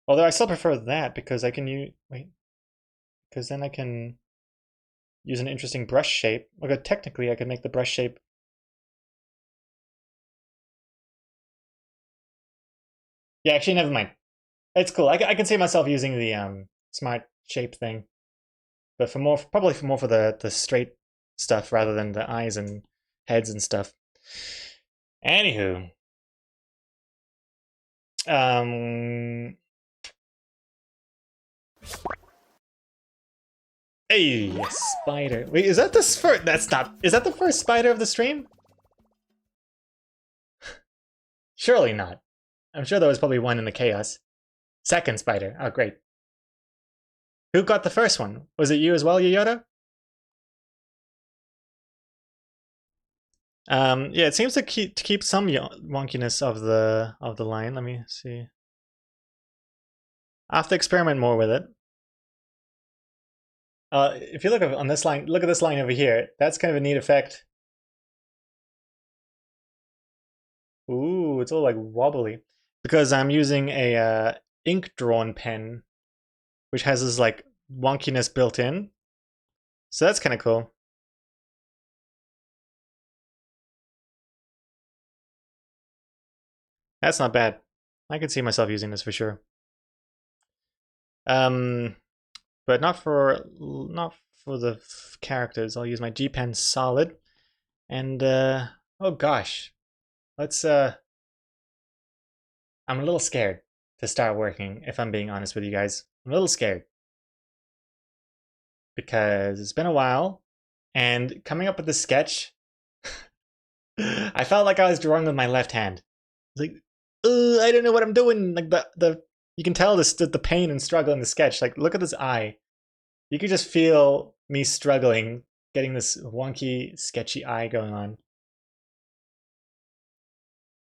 Although I still prefer that because I can use, wait, because then I can use an interesting brush shape. Okay, technically I could make the brush shape. Yeah, actually, never mind. It's cool. I can see myself using the smart shape thing, but for more, probably for more for the straight stuff rather than the eyes and heads and stuff. Anywho, hey, spider. Wait, is that the first? That's not. Is that the first spider of the stream? Surely not. I'm sure there was probably one in the chaos. Second spider. Oh, great. Who got the first one? Was it you as well, Yoyoda? Yeah, it seems to keep some wonkiness of the line. Let me see. I have to experiment more with it. If you look on this line, look at this line over here. That's kind of a neat effect. Ooh, it's all like wobbly because I'm using a ink drawn pen, which has this like wonkiness built in. So that's kind of cool. That's not bad. I could see myself using this for sure. But not for the characters. I'll use my G Pen Solid, and oh gosh, let's. I'm a little scared to start working. If I'm being honest with you guys, I'm a little scared because it's been a while, and coming up with this sketch, I felt like I was drawing with my left hand. Like, I don't know what I'm doing. Like the you can tell the pain and struggle in the sketch. Like, look at this eye. You could just feel me struggling, getting this wonky, sketchy eye going on.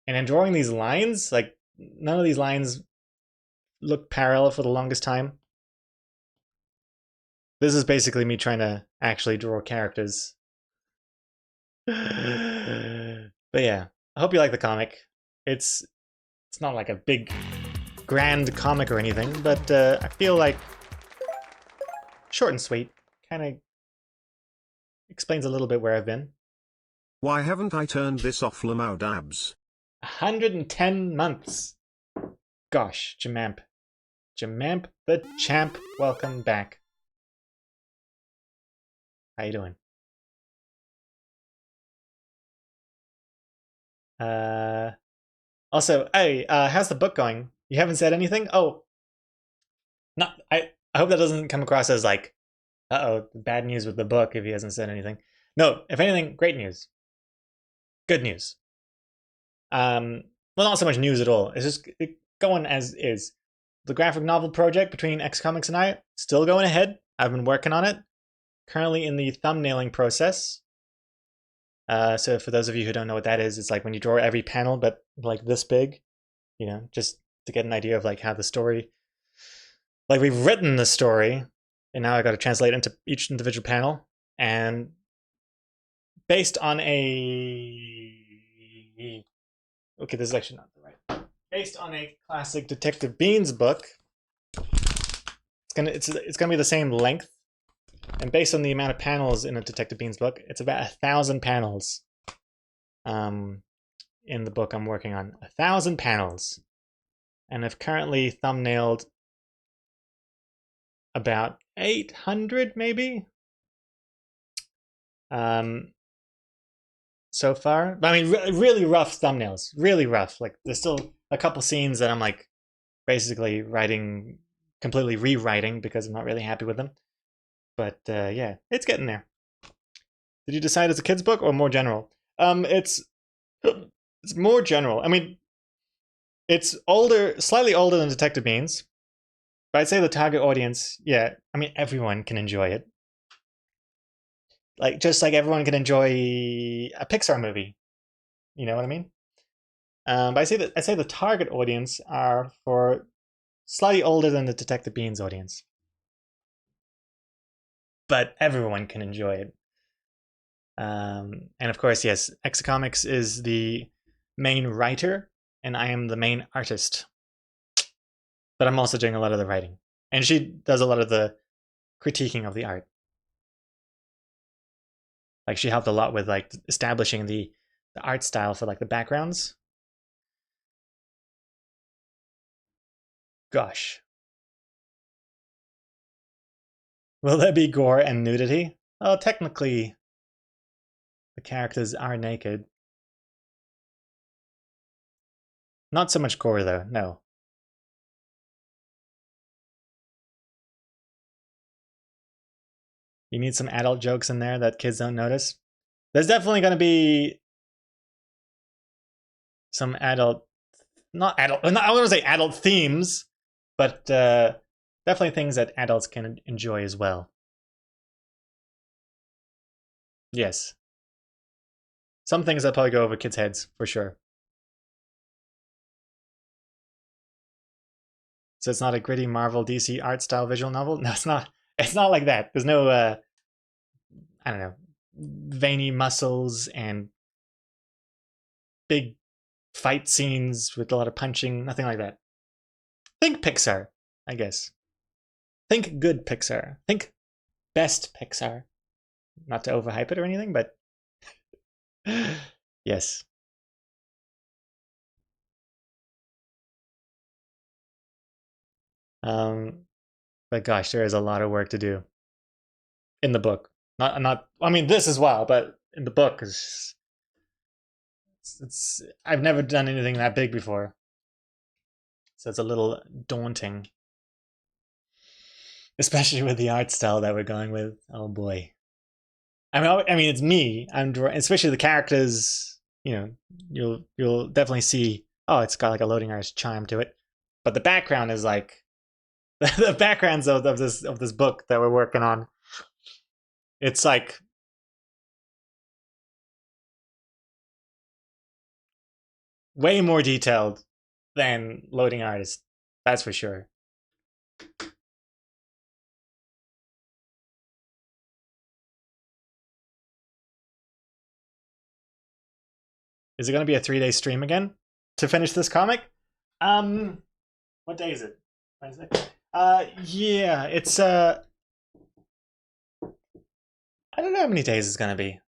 And then drawing these lines, like, none of these lines look parallel for the longest time. This is basically me trying to actually draw characters. But yeah, I hope you like the comic. It's not like a big, grand comic or anything, but I feel like short and sweet, kind of explains a little bit where I've been. Why haven't I turned this off, Lamau Dabs? 110 months. Gosh, Jamamp. Jamamp the champ, welcome back. How you doing? Also, hey, how's the book going? You haven't said anything? Oh. Not I hope that doesn't come across as like, uh-oh, bad news with the book if he hasn't said anything. No, if anything, great news. Good news. Well, not so much news at all. It's just going as is. the graphic novel project between X Comics and I, still going ahead. I've been working on it. Currently in the thumbnailing process. So for those of you who don't know what that is, it's like when you draw every panel, but like this big, you know, just to get an idea of like how the story, like we've written the story, and now I got to translate into each individual panel, and based on a, okay, this is actually not the right, based on a classic Detective Beans book, it's gonna be the same length. And based on the amount of panels in a Detective Beans book, it's about 1,000 panels. In the book I'm working on, 1,000 panels, and I've currently thumbnailed about 800, maybe. So far, but I mean, really rough thumbnails, really rough. Like, there's still a couple scenes that I'm like, basically completely rewriting because I'm not really happy with them. But yeah, it's getting there. Did you decide it's a kid's book or more general? It's more general. I mean, it's older, slightly older than Detective Beans, but I'd say the target audience, yeah, I mean, everyone can enjoy it. Like, just like everyone can enjoy a Pixar movie. You know what I mean? But I'd say the target audience are for slightly older than the Detective Beans audience. But everyone can enjoy it. And of course, yes, X Comics is the main writer, and I am the main artist. But I'm also doing a lot of the writing. And she does a lot of the critiquing of the art. Like, she helped a lot with like establishing the art style for like the backgrounds. Gosh. Will there be gore and nudity? Well, technically, the characters are naked. Not so much gore, though, no. You need some adult jokes in there that kids don't notice. There's definitely going to be some adult, I want to say adult themes, but definitely things that adults can enjoy as well. Yes. Some things that probably go over kids' heads, for sure. So it's not a gritty Marvel DC art style visual novel? No, it's not. It's not like that. There's no, I don't know, veiny muscles and big fight scenes with a lot of punching. Nothing like that. Think Pixar, I guess. Think good Pixar. Think best Pixar. Not to overhype it or anything, but yes. But gosh, there is a lot of work to do in the book. Not. I mean, this as well, but in the book is. I've never done anything that big before, so it's a little daunting, especially with the art style that we're going with. Oh boy. I mean, it's me. I'm drawing, especially the characters. You know, you'll definitely see. Oh, it's got like a loading artist charm to it, but the background is like the backgrounds of this book that we're working on. It's like way more detailed than loading artist. That's for sure. Is it going to be a 3-day stream again to finish this comic? What day is it? Wednesday. Yeah, it's I don't know how many days it's going to be.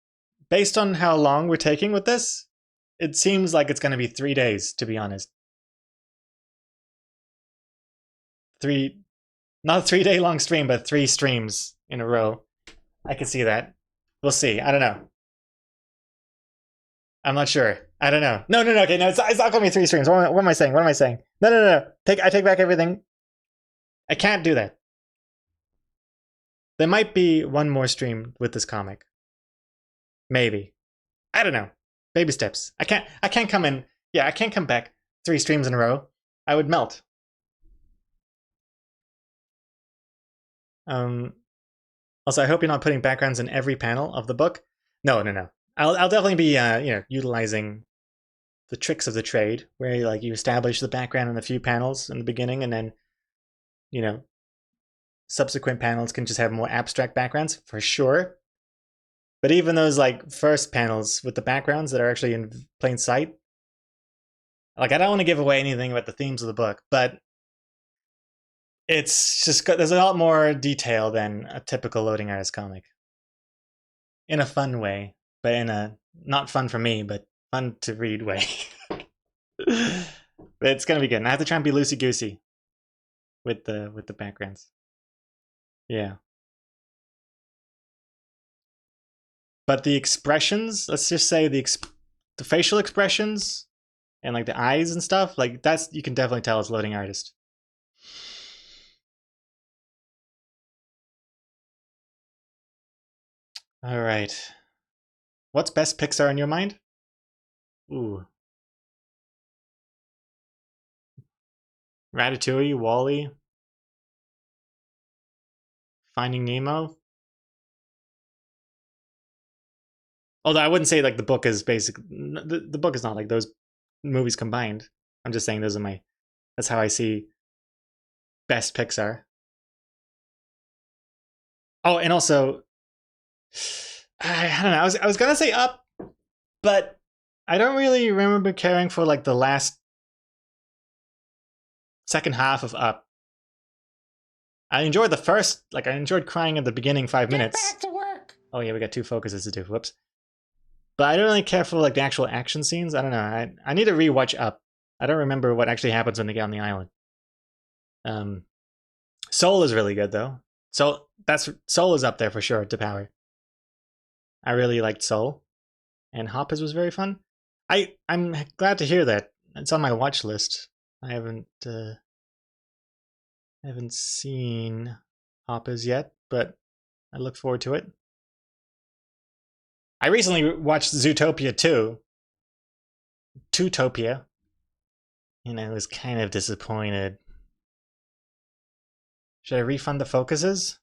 Based on how long we're taking with this, it seems like it's going to be 3 days, to be honest. Not a 3-day long stream, but 3 streams in a row. I can see that. We'll see. I don't know. I'm not sure. I don't know. No. Okay, no, it's not going to be 3 streams. What am I saying? No. I take back everything. I can't do that. There might be one more stream with this comic. Maybe. I don't know. Baby steps. I can't come in. Yeah, I can't come back 3 streams in a row. I would melt. Also, I hope you're not putting backgrounds in every panel of the book. No. I'll definitely be utilizing the tricks of the trade, where you establish the background in a few panels in the beginning, and then subsequent panels can just have more abstract backgrounds for sure. But even those first panels with the backgrounds that are actually in plain sight, I don't want to give away anything about the themes of the book, but it's just there's a lot more detail than a typical Loading Artist comic. In a fun way, but in a not fun for me, but fun to read way. But it's gonna be good. And I have to try and be loosey goosey with the backgrounds. Yeah. But the expressions, let's just say the facial expressions and the eyes and stuff, that's, you can definitely tell it's Loading Artist. All right. What's best Pixar in your mind? Ooh. Ratatouille, WALL-E, Finding Nemo. Although I wouldn't say the book is basic. The book is not like those movies combined. I'm just saying that's how I see best Pixar. Oh, and also, I don't know. I was gonna say Up, but I don't really remember caring for the last second half of Up. I enjoyed the first, I enjoyed crying at the beginning 5 minutes. Get back to work. Oh yeah, we got 2 focuses to do. Whoops. But I don't really care for the actual action scenes. I don't know. I need to rewatch Up. I don't remember what actually happens when they get on the island. Soul is really good though. So Soul is up there for sure to Power. I really liked Soul, and Hoppers was very fun. I'm glad to hear that. It's on my watch list. I haven't seen Hoppers yet, but I look forward to it. I recently watched Zootopia 2, Tootopia, and I was kind of disappointed. Should I refund the focuses?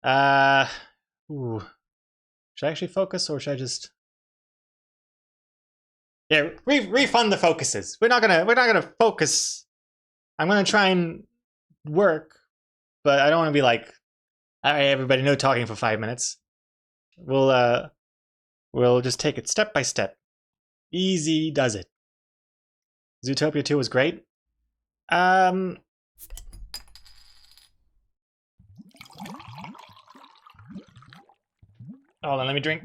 Ooh. Should I actually focus, or should I just? Yeah, refund the focuses. We're not gonna focus. I'm gonna try and work, but I don't want to be all right, everybody, no talking for 5 minutes. We'll just take it step by step. Easy does it. Zootopia 2 was great. Hold on, let me drink.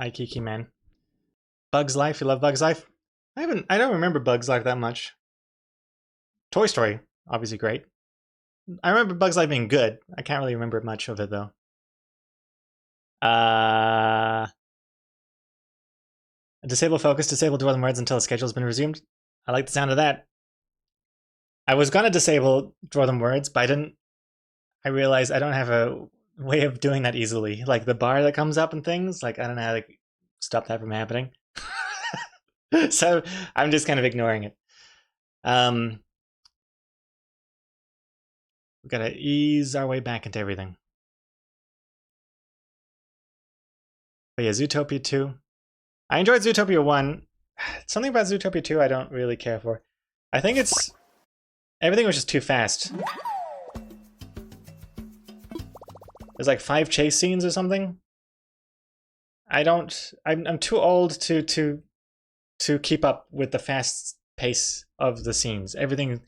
Hi, Kiki Man. Bug's Life, you love Bug's Life? I don't remember Bug's Life that much. Toy Story, obviously great. I remember Bug's Life being good. I can't really remember much of it though. Disable focus, disable dwelling words until the schedule has been resumed. I like the sound of that. I was gonna disable draw them words, but I realized I don't have a way of doing that easily. The bar that comes up and things, I don't know how to stop that from happening. So I'm just kind of ignoring it. We gotta ease our way back into everything. But yeah, Zootopia 2. I enjoyed Zootopia 1. Something about Zootopia 2 I don't really care for. I think everything was just too fast. There's 5 chase scenes or something. I'm too old to keep up with the fast pace of the scenes. Everything.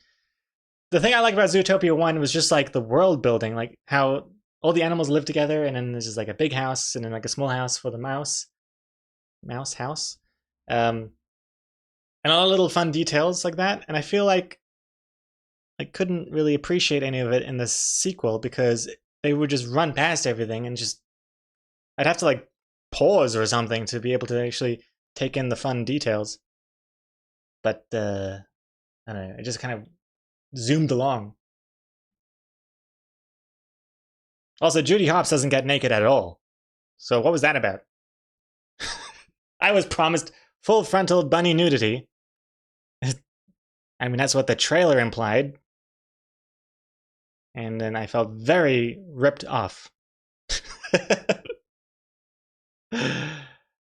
The thing I like about Zootopia 1 was just the world building, how all the animals live together, and then there's just a big house and then a small house for the mouse house, and all the little fun details like that. And I feel like I couldn't really appreciate any of it in the sequel because they would just run past everything and I'd have to pause or something to be able to actually take in the fun details. But I don't know, it just kind of zoomed along. Also, Judy Hopps doesn't get naked at all. So what was that about? I was promised full frontal bunny nudity, I mean, that's what the trailer implied. And then I felt very ripped off.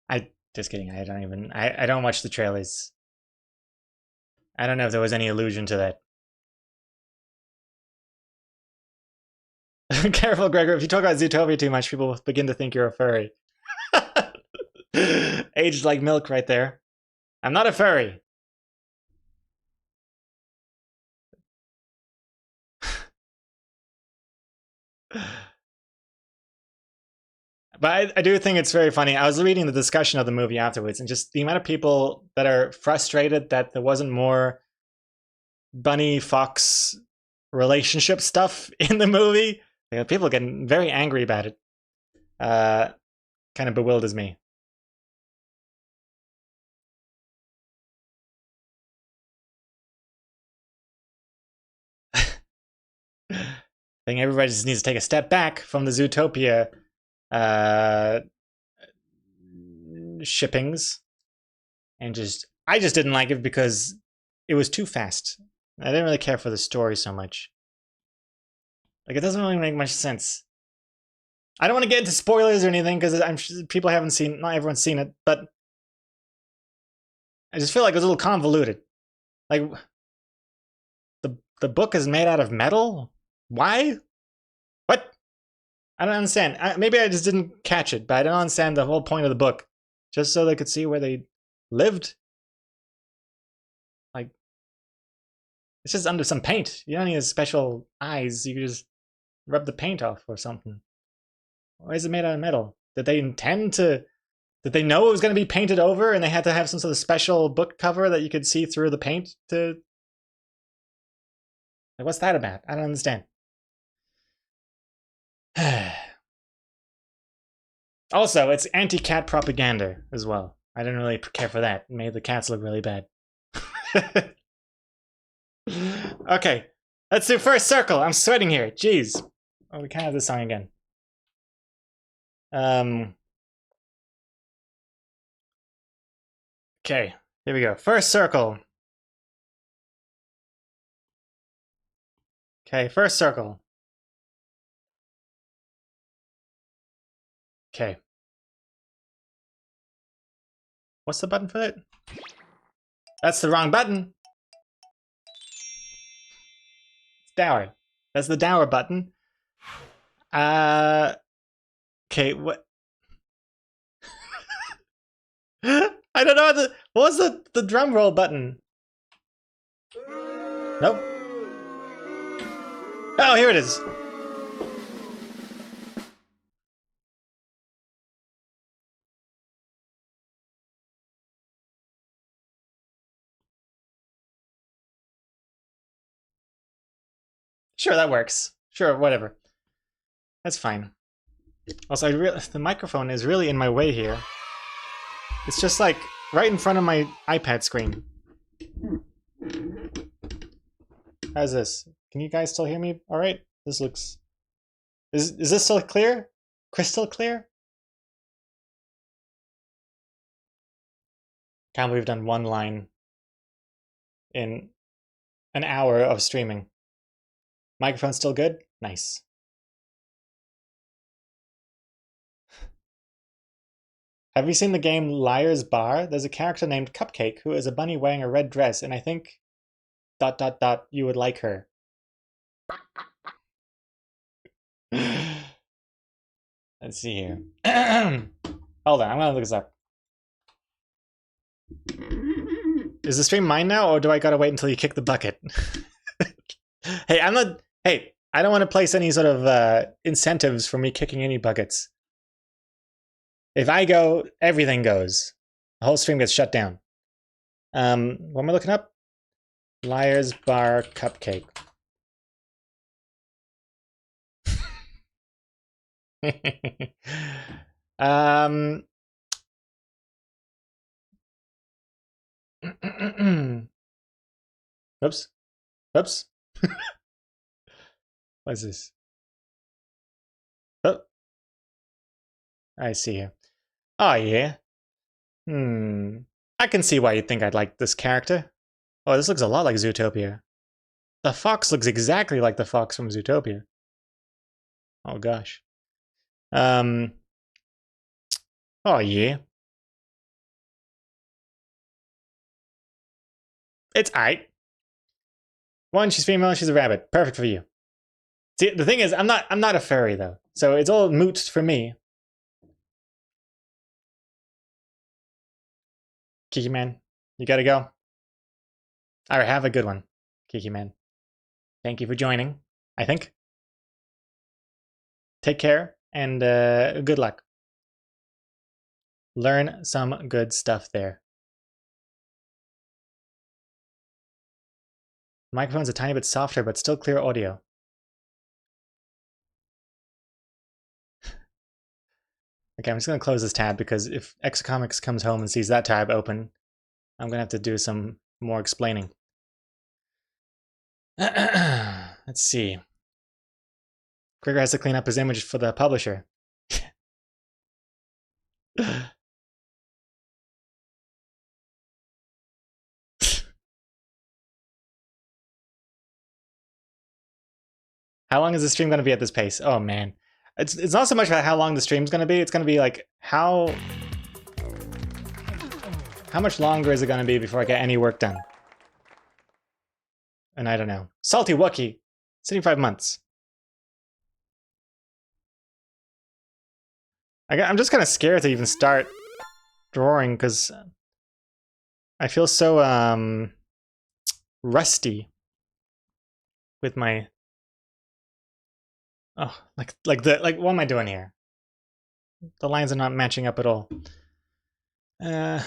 I just kidding. I don't watch the trailers. I don't know if there was any allusion to that. Careful, Gregor. If you talk about Zootopia too much, people will begin to think you're a furry. Aged like milk right there. I'm not a furry. But I do think it's very funny. I was reading the discussion of the movie afterwards, and just the amount of people that are frustrated that there wasn't more Bunny Fox relationship stuff in the movie. You know, people getting very angry about it. Kind of bewilders me. I think everybody just needs to take a step back from the Zootopia shippings, and I just didn't like it because it was too fast. I didn't really care for the story so much. Like, it doesn't really make much sense. I don't want to get into spoilers or anything because I'm sure people haven't seen, not everyone's seen it, but I just feel like it was a little convoluted. Like, the book is made out of metal? Why? What? I don't understand. Maybe I just didn't catch it, but I don't understand the whole point of the book. Just so they could see where they lived? Like, it's just under some paint. You don't need special eyes. You can just rub the paint off or something. Why is it made out of metal? Did they intend to... Did they know it was going to be painted over and they had to have some sort of special book cover that you could see through the paint to... Like, what's that about? I don't understand. Also, it's anti-cat propaganda as well. I didn't really care for that. It made the cats look really bad. Okay, let's do first circle. I'm sweating here. Jeez. Oh, we can't have this song again. Okay, here we go. First circle. Okay, first circle. Okay. What's the button for that? That's the wrong button. It's dower. That's the dower button. Okay, what? I don't know. What was the drum roll button? Nope. Oh, here it is. Sure, that works. Sure, whatever. That's fine. Also, the microphone is really in my way here. It's just like right in front of my iPad screen. How's this? Can you guys still hear me all right? This looks... Is this still clear? Crystal clear? Can't believe we've done one line in an hour of streaming. Microphone still good? Nice. Have you seen the game Liar's Bar? There's a character named Cupcake who is a bunny wearing a red dress, and I think... ... you would like her. Let's see here. Hold on, I'm gonna look this up. Is the stream mine now, or do I gotta wait until you kick the bucket? Hey, I'm not... Hey, I don't want to place any sort of incentives for me kicking any buckets. If I go, everything goes. The whole stream gets shut down. What am I looking up? Liar's Bar Cupcake. Oops. Oops. What is this? Oh. I see here. Oh, yeah. I can see why you'd think I'd like this character. Oh, this looks a lot like Zootopia. The fox looks exactly like the fox from Zootopia. Oh gosh. Oh yeah. It's aight. One, she's female, she's a rabbit. Perfect for you. See, the thing is, I'm not a furry though, so it's all moot for me. Kiki Man, you gotta go. Alright, have a good one, Kiki Man. Thank you for joining, I think. Take care, and good luck. Learn some good stuff there. The microphone's a tiny bit softer, but still clear audio. Okay, I'm just gonna close this tab because if Exocomics comes home and sees that tab open, I'm gonna have to do some more explaining. Let's see. Gregor has to clean up his image for the publisher. How long is the stream going to be at this pace? Oh man, it's not so much about how long the stream's going to be. It's going to be like how much longer is it going to be before I get any work done? And I don't know. Salty Wookie, 75 months. I'm just kind of scared to even start drawing because I feel so rusty with my like what am I doing here? The lines are not matching up at all. I'm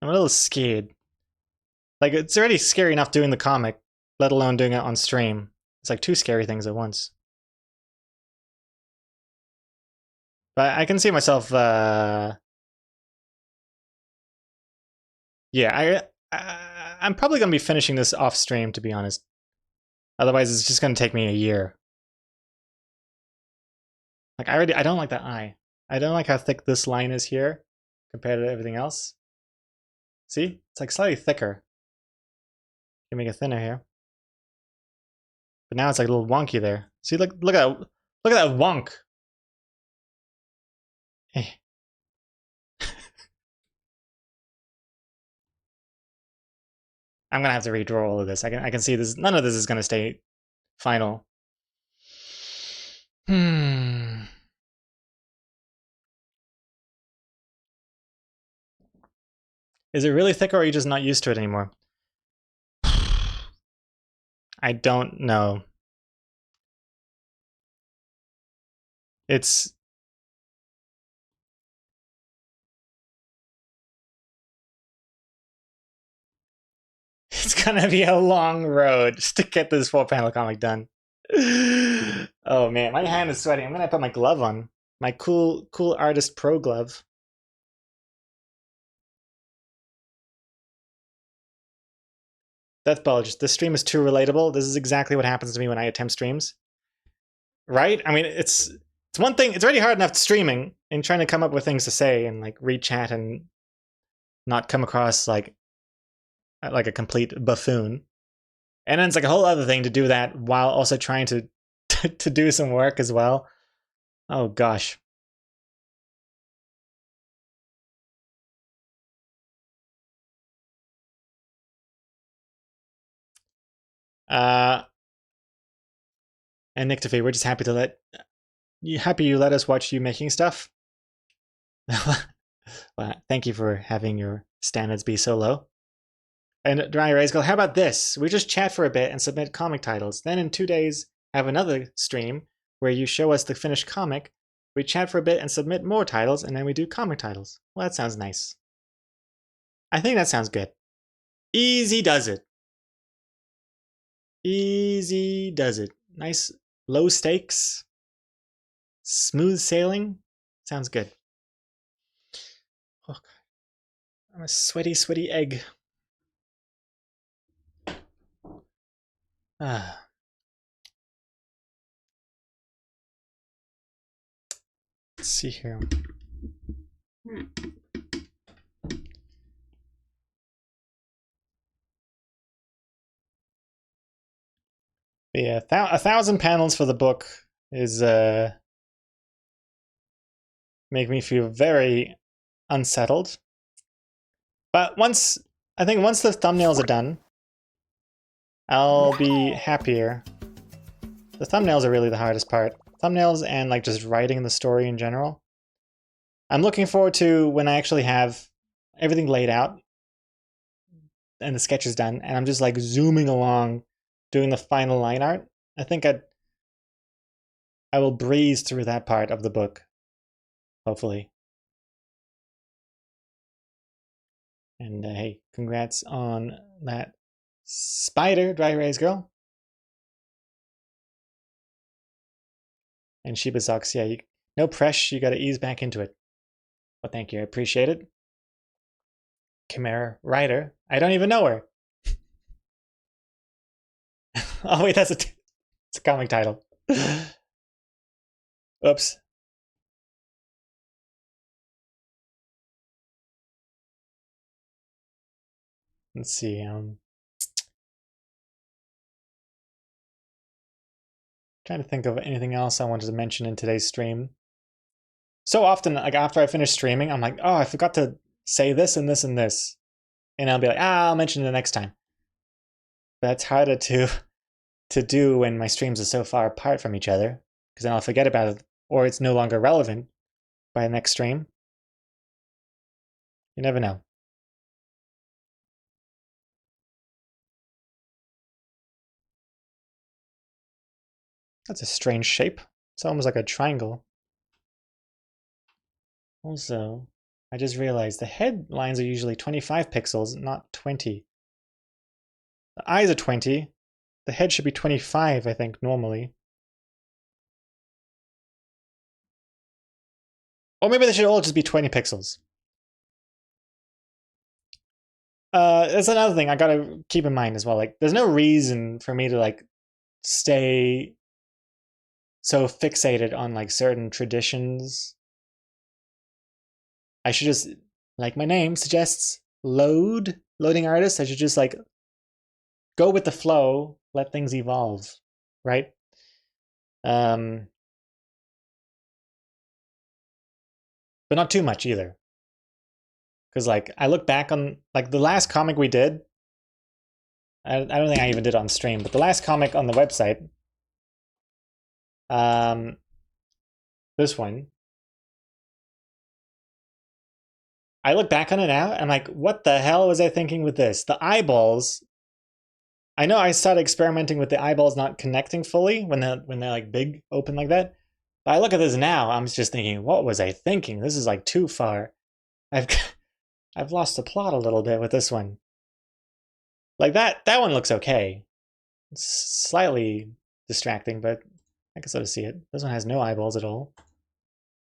a little scared. Like, it's already scary enough doing the comic, let alone doing it on stream. It's like two scary things at once. But I can see myself, yeah, I'm probably going to be finishing this off stream, to be honest. Otherwise, it's just going to take me a year. Like, I don't like that eye. I don't like how thick this line is here compared to everything else. See? It's like slightly thicker. You can make it thinner here. But now it's like a little wonky there. See, look at that wonk. Hey. I'm gonna have to redraw all of this. I can see this. None of this is gonna stay final. Is it really thick, or are you just not used to it anymore? I don't know. It's gonna be a long road just to get this 4-panel comic done. Oh man, my hand is sweating. I'm gonna put my glove on. My cool artist pro glove. Death Bulge, this stream is too relatable. This is exactly what happens to me when I attempt streams. Right? I mean, it's one thing, it's already hard enough streaming and trying to come up with things to say and like read chat and not come across like a complete buffoon. And then it's like a whole other thing to do that while also trying to to do some work as well. Oh gosh. And Nick Tefee, we're just happy to let you let us watch you making stuff. Well, thank you for having your standards be so low. And Dry Rays go, how about this? We just chat for a bit and submit comic titles. Then in 2 days, have another stream where you show us the finished comic. We chat for a bit and submit more titles, and then we do comic titles. Well, that sounds nice. I think that sounds good. Easy does it. Easy does it. Nice low stakes. Smooth sailing. Sounds good. Oh, God. I'm a sweaty, sweaty egg. Ah. Let's see here. Yeah, 1,000 panels for the book is make me feel very unsettled. But I think once the thumbnails are done, I'll be happier. The thumbnails are really the hardest part. Thumbnails and like just writing the story in general. I'm looking forward to when I actually have everything laid out and the sketch is done, and I'm just like zooming along doing the final line art. I think I will breeze through that part of the book, hopefully. And hey, congrats on that spider, Dry Erase Girl. And Shiba Socks, yeah, no pressure, you gotta ease back into it. Well, thank you, I appreciate it. Chimera Rider, I don't even know her. Oh wait, it's a comic title. Oops. Let's see, trying to think of anything else I wanted to mention in today's stream. So often, like after I finish streaming, I'm like, oh, I forgot to say this and this and this. And I'll be like, I'll mention it next time. But that's harder to do when my streams are so far apart from each other, because then I'll forget about it, or it's no longer relevant by the next stream. You never know. That's a strange shape. It's almost like a triangle. Also, I just realized the headlines are usually 25 pixels, not 20. The eyes are 20. The head should be 25, I think, normally. Or maybe they should all just be 20 pixels. That's another thing I gotta keep in mind as well. Like, there's no reason for me to like stay so fixated on like certain traditions. I should just, like my name suggests, loading artist. I should just like go with the flow, let things evolve, right? But not too much either. Because like I look back on like the last comic we did. I don't think I even did it on stream, but the last comic on the website, this one, I look back on it now and I'm like, what the hell was I thinking with this? The eyeballs. I know I started experimenting with the eyeballs not connecting fully when they're like big, open like that. But I look at this now, I'm just thinking, what was I thinking? This is like too far. I've lost the plot a little bit with this one. Like that one looks okay. It's slightly distracting, but I can sort of see it. This one has no eyeballs at all.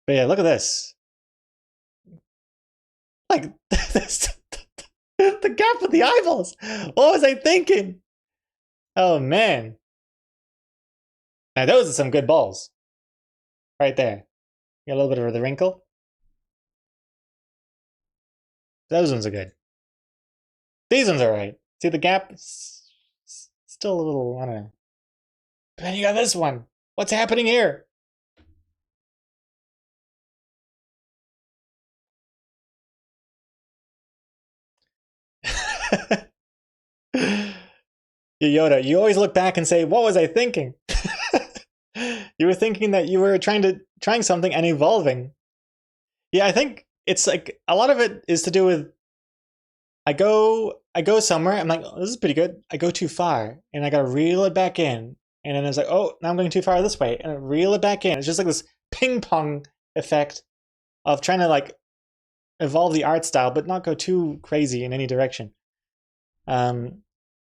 But yeah, look at this. Like this, the gap with the eyeballs. What was I thinking? Oh man. Now those are some good balls. Right there. Got a little bit of the wrinkle. Those ones are good. These ones are right. See the gap? Still a little, I don't know. But then you got this one. What's happening here? Yoda, you always look back and say, what was I thinking? You were thinking that you were trying something and evolving. Yeah, I think it's like a lot of it is to do with I go somewhere, I'm like, oh, this is pretty good. I go too far and I gotta reel it back in. And then it's like, oh, now I'm going too far this way, and I reel it back in. It's just like this ping pong effect of trying to like evolve the art style, but not go too crazy in any direction.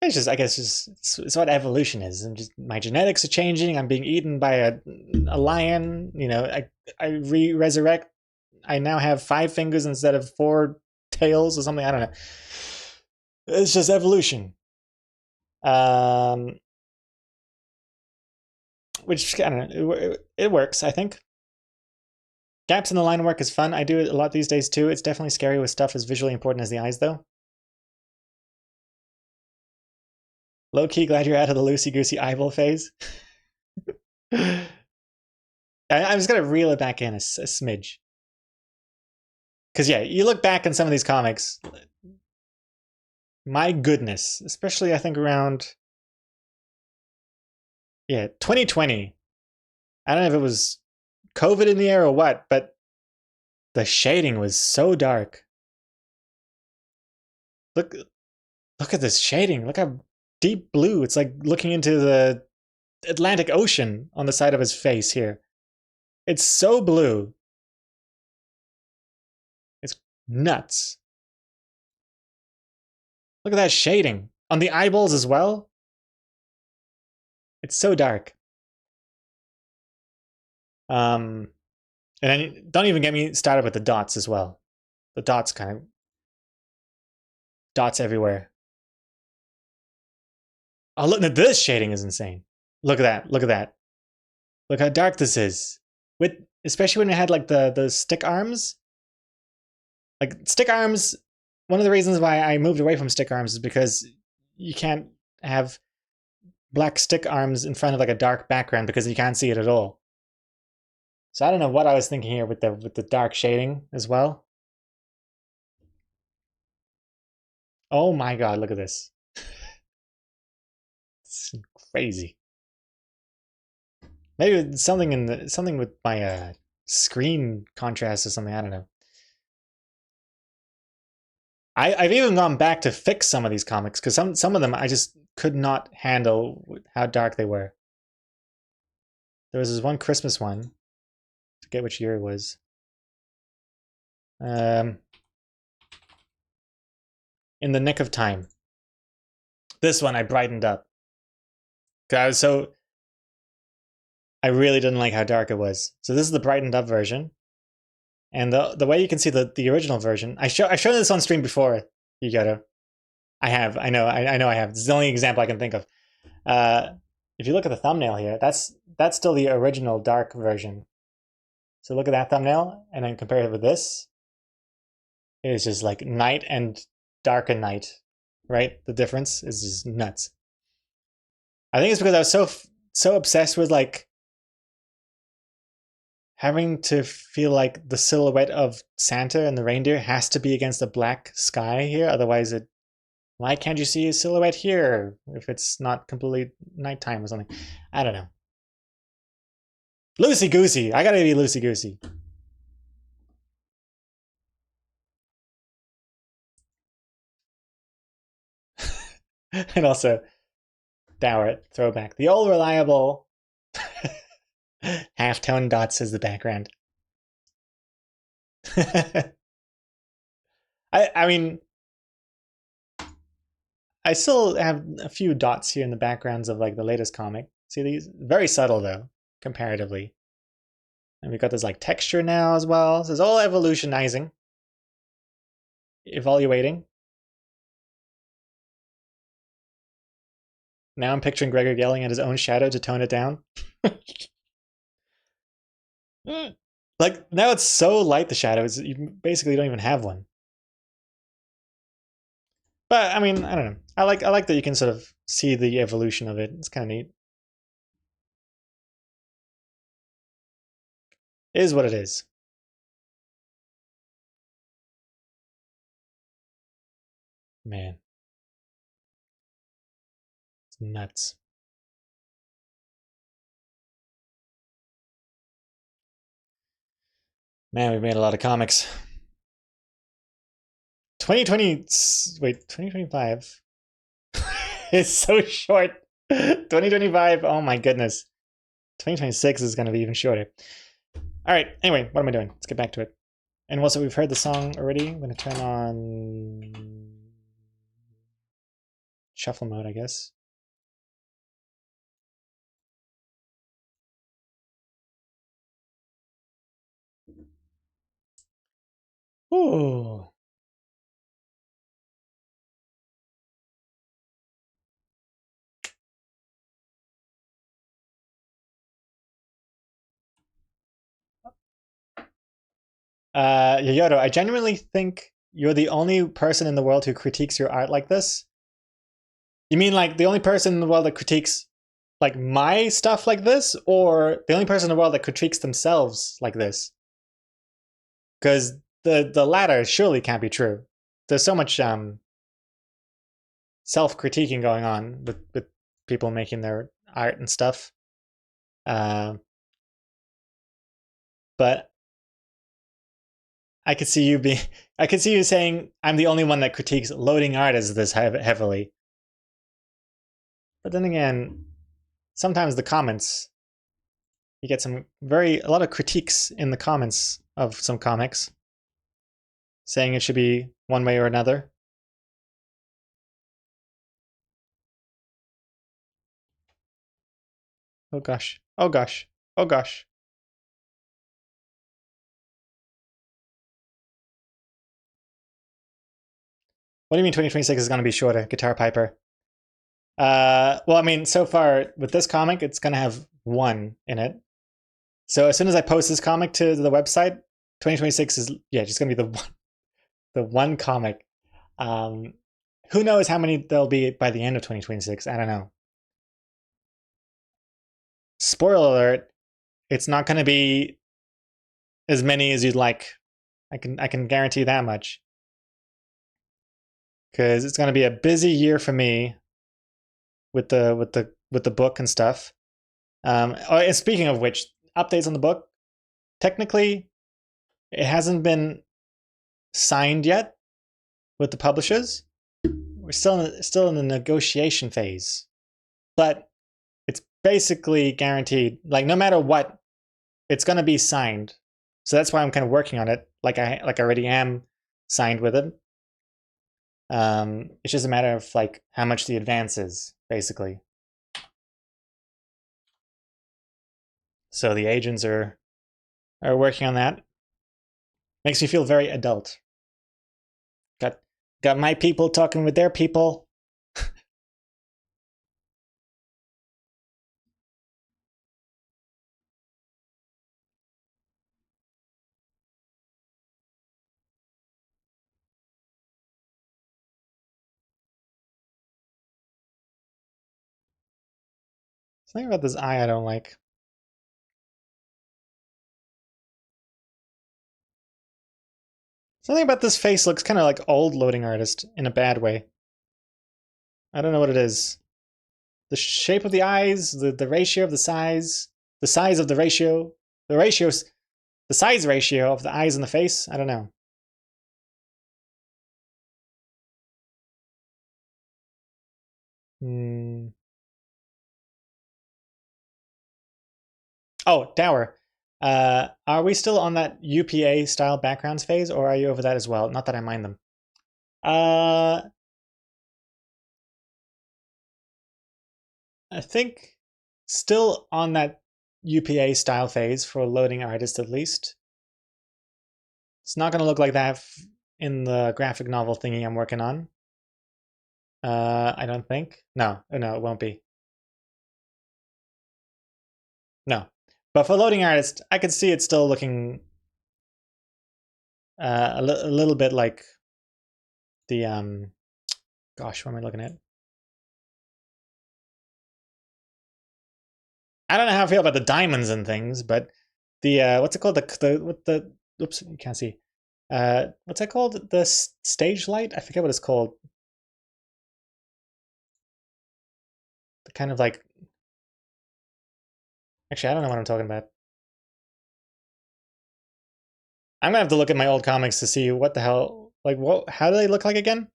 It's just, I guess, it's what evolution is. My genetics are changing. I'm being eaten by a lion. You know, I resurrect. I now have 5 fingers instead of 4 tails or something. I don't know. It's just evolution. Which I don't know. It works, I think. Gaps in the line work is fun. I do it a lot these days too. It's definitely scary with stuff as visually important as the eyes, though. Low-key glad you're out of the loosey-goosey eyeball phase. I'm just gonna reel it back in a smidge. Because yeah, you look back on some of these comics, my goodness, especially I think around 2020. I don't know if it was COVID in the air or what, but the shading was so dark. Look at this shading. Look how deep blue. It's like looking into the Atlantic Ocean on the side of his face here. It's so blue. It's nuts. Look at that shading. On the eyeballs as well. It's so dark. And then don't even get me started with the dots as well. The dots kind of... dots everywhere. Oh, look at this shading is insane. Look at that. Look at that. Look how dark this is. With especially when it had like the stick arms. Like stick arms, one of the reasons why I moved away from stick arms is because you can't have black stick arms in front of like a dark background because you can't see it at all. So I don't know what I was thinking here with the dark shading as well. Oh my god, look at this. It's crazy. Maybe it's something with my screen contrast or something, I don't know. I've even gone back to fix some of these comics because some of them I just could not handle how dark they were. There was this one Christmas one. I forget which year it was. In the Nick of Time. This one I brightened up. I really didn't like how dark it was. So this is the brightened up version. And the way you can see the original version, I've shown this on stream before, Yugoto. I have, I know I have. This is the only example I can think of. If you look at the thumbnail here, that's still the original dark version. So look at that thumbnail, and then compare it with this. It's just like night and dark and night, right? The difference is just nuts. I think it's because I was so obsessed with like having to feel like the silhouette of Santa and the reindeer has to be against the black sky here. Otherwise, why can't you see a silhouette here if it's not completely nighttime or something? I don't know. Loosey-goosey. I gotta be loosey-goosey. And also, Dower, throwback. The old reliable half-tone dots as the background. I mean, I still have a few dots here in the backgrounds of like the latest comic. See these? Very subtle though, comparatively. And we've got this like texture now as well. So it's all evolutionizing. Evaluating. Now I'm picturing Gregor yelling at his own shadow to tone it down. Like, now it's so light, the shadows, you basically don't even have one. But, I mean, I don't know. I like that you can sort of see the evolution of it. It's kind of neat. It is what it is. Man. It's nuts. Man, we've made a lot of comics. 2020, wait, 2025 is so short. 2025, oh my goodness. 2026 is going to be even shorter. All right, anyway, what am I doing? Let's get back to it. And also, we've heard the song already. I'm going to turn on shuffle mode, I guess. Ooh. Yoyoto, I genuinely think you're the only person in the world who critiques your art like this. You mean like the only person in the world that critiques like my stuff like this, or the only person in the world that critiques themselves like this? Because the latter surely can't be true. There's so much self-critiquing going on with people making their art and stuff. But I could see you saying I'm the only one that critiques loading art as this heavily. But then again, sometimes the comments, you get a lot of critiques in the comments of some comics saying it should be one way or another. Oh gosh. Oh gosh. Oh gosh. What do you mean 2026 is going to be shorter, Guitar Piper? Well, I mean, so far with this comic, it's going to have 1 in it. So as soon as I post this comic to the website, 2026 is just going to be the one comic. Who knows how many there'll be by the end of 2026? I don't know. Spoiler alert, it's not going to be as many as you'd like. I can guarantee that much. Because it's going to be a busy year for me with the book and stuff. And speaking of which, updates on the book. Technically, it hasn't been signed yet with the publishers. We're still in the negotiation phase, but it's basically guaranteed. Like no matter what, it's going to be signed. So that's why I'm kind of working on it. Like I already am signed with it. It's just a matter of like how much the advance is, basically. So the agents are working on that. Makes me feel very adult. Got my people talking with their people. Something about this eye I don't like. Something about this face looks kind of like old loading artist in a bad way. I don't know what it is. The shape of the eyes, the ratio of the size of the ratio, the size ratio of the eyes and the face. I don't know. Oh, Dower. Are we still on that UPA style backgrounds phase, or are you over that as well? Not that I mind them. I think still on that UPA style phase for loading artists at least. It's not going to look like that in the graphic novel thingy I'm working on. I don't think. No, it won't be. No. But for loading artist, I could see it still looking a little bit like the gosh, what am I looking at? I don't know how I feel about the diamonds and things, but the what's it called? The oops, you can't see. What's that called? The stage light? I forget what it's called. The kind of like. Actually, I don't know what I'm talking about. I'm gonna have to look at my old comics to see what the hell, like, how do they look like again?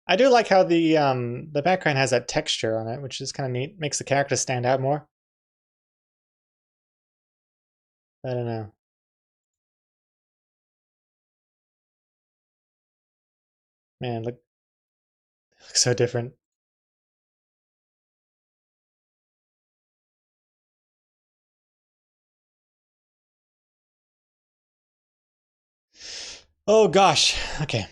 I do like how the background has that texture on it, which is kind of neat. Makes the character stand out more. I don't know. Man, look, it looks so different. Oh gosh. Okay.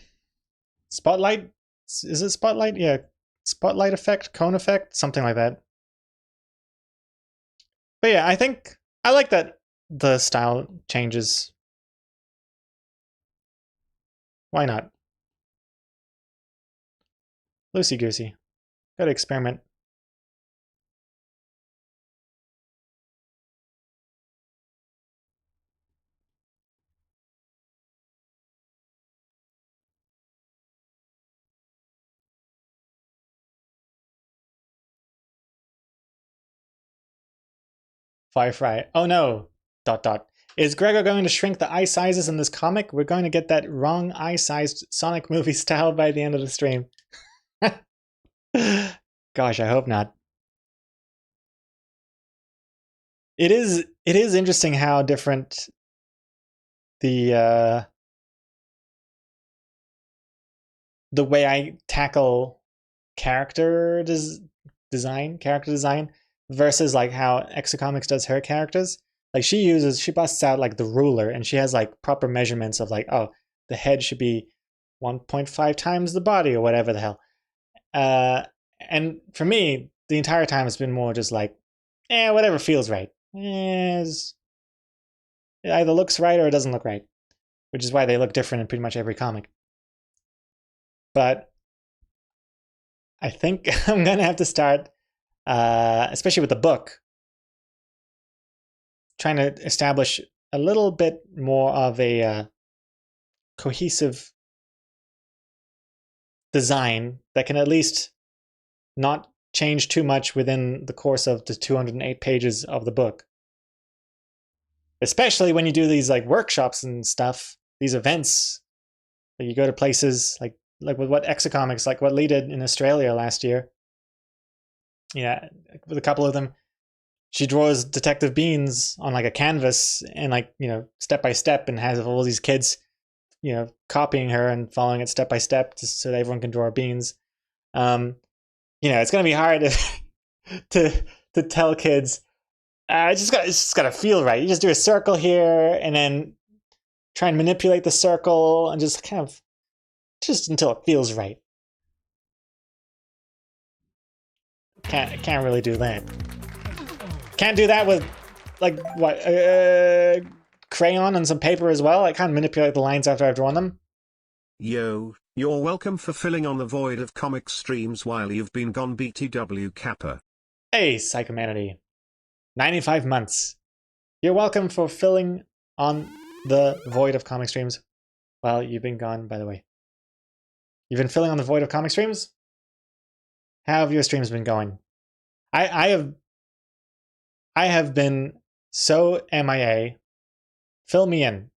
Spotlight? Is it spotlight? Yeah. Spotlight effect, cone effect, something like that. But yeah, I think I like that the style changes Why not? Loosey goosey. Good experiment. Firefly. Oh no! ... Is Gregor going to shrink the eye sizes in this comic? We're going to get that wrong eye-sized Sonic movie style by the end of the stream. Gosh, I hope not. It is interesting how different the way I tackle character design versus like how Exocomics does her characters. Like she busts out like the ruler and she has like proper measurements of like, oh, the head should be 1.5 times the body or whatever the hell. And for me, the entire time it's been more just like, whatever feels right. It either looks right or it doesn't look right, which is why they look different in pretty much every comic. But I think I'm gonna have to start, especially with the book, trying to establish a little bit more of a cohesive design that can at least not change too much within the course of the 208 pages of the book. Especially when you do these like workshops and stuff, these events, that you go to places like with what Exocomics, like what Lee did in Australia last year. Yeah, with a couple of them. She draws Detective Beans on like a canvas and like, step by step, and has all these kids, copying her and following it step by step just so that everyone can draw Beans. It's gonna be hard to tell kids. It's just gotta feel right. You just do a circle here and then try and manipulate the circle and just kind of just until it feels right. Can't really do that. Can't do that with like what crayon and some paper as well. I can't manipulate the lines after I've drawn them. Yo, you're welcome for filling on the void of comic streams while you've been gone, BTW Kappa. Hey, Psychomanity. 95 months. You're welcome for filling on the void of comic streams while you've been gone, by the way. You've been filling on the void of comic streams? How have your streams been going? I have been so MIA. Fill me in.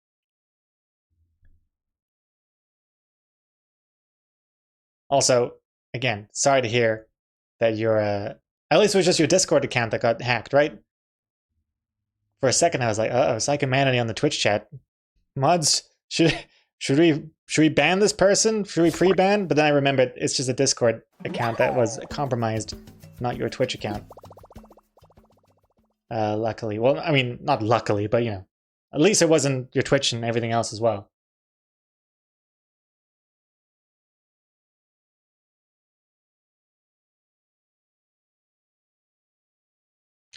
Also, again, sorry to hear that your at least it was just your Discord account that got hacked, right? For a second, I was like, "Uh-oh, Psychomanity on the Twitch chat. Mods, should we ban this person? Should we pre-ban?" But then I remembered it's just a Discord account that was compromised, not your Twitch account. Luckily, well, I mean, not luckily, but at least it wasn't your Twitch and everything else as well.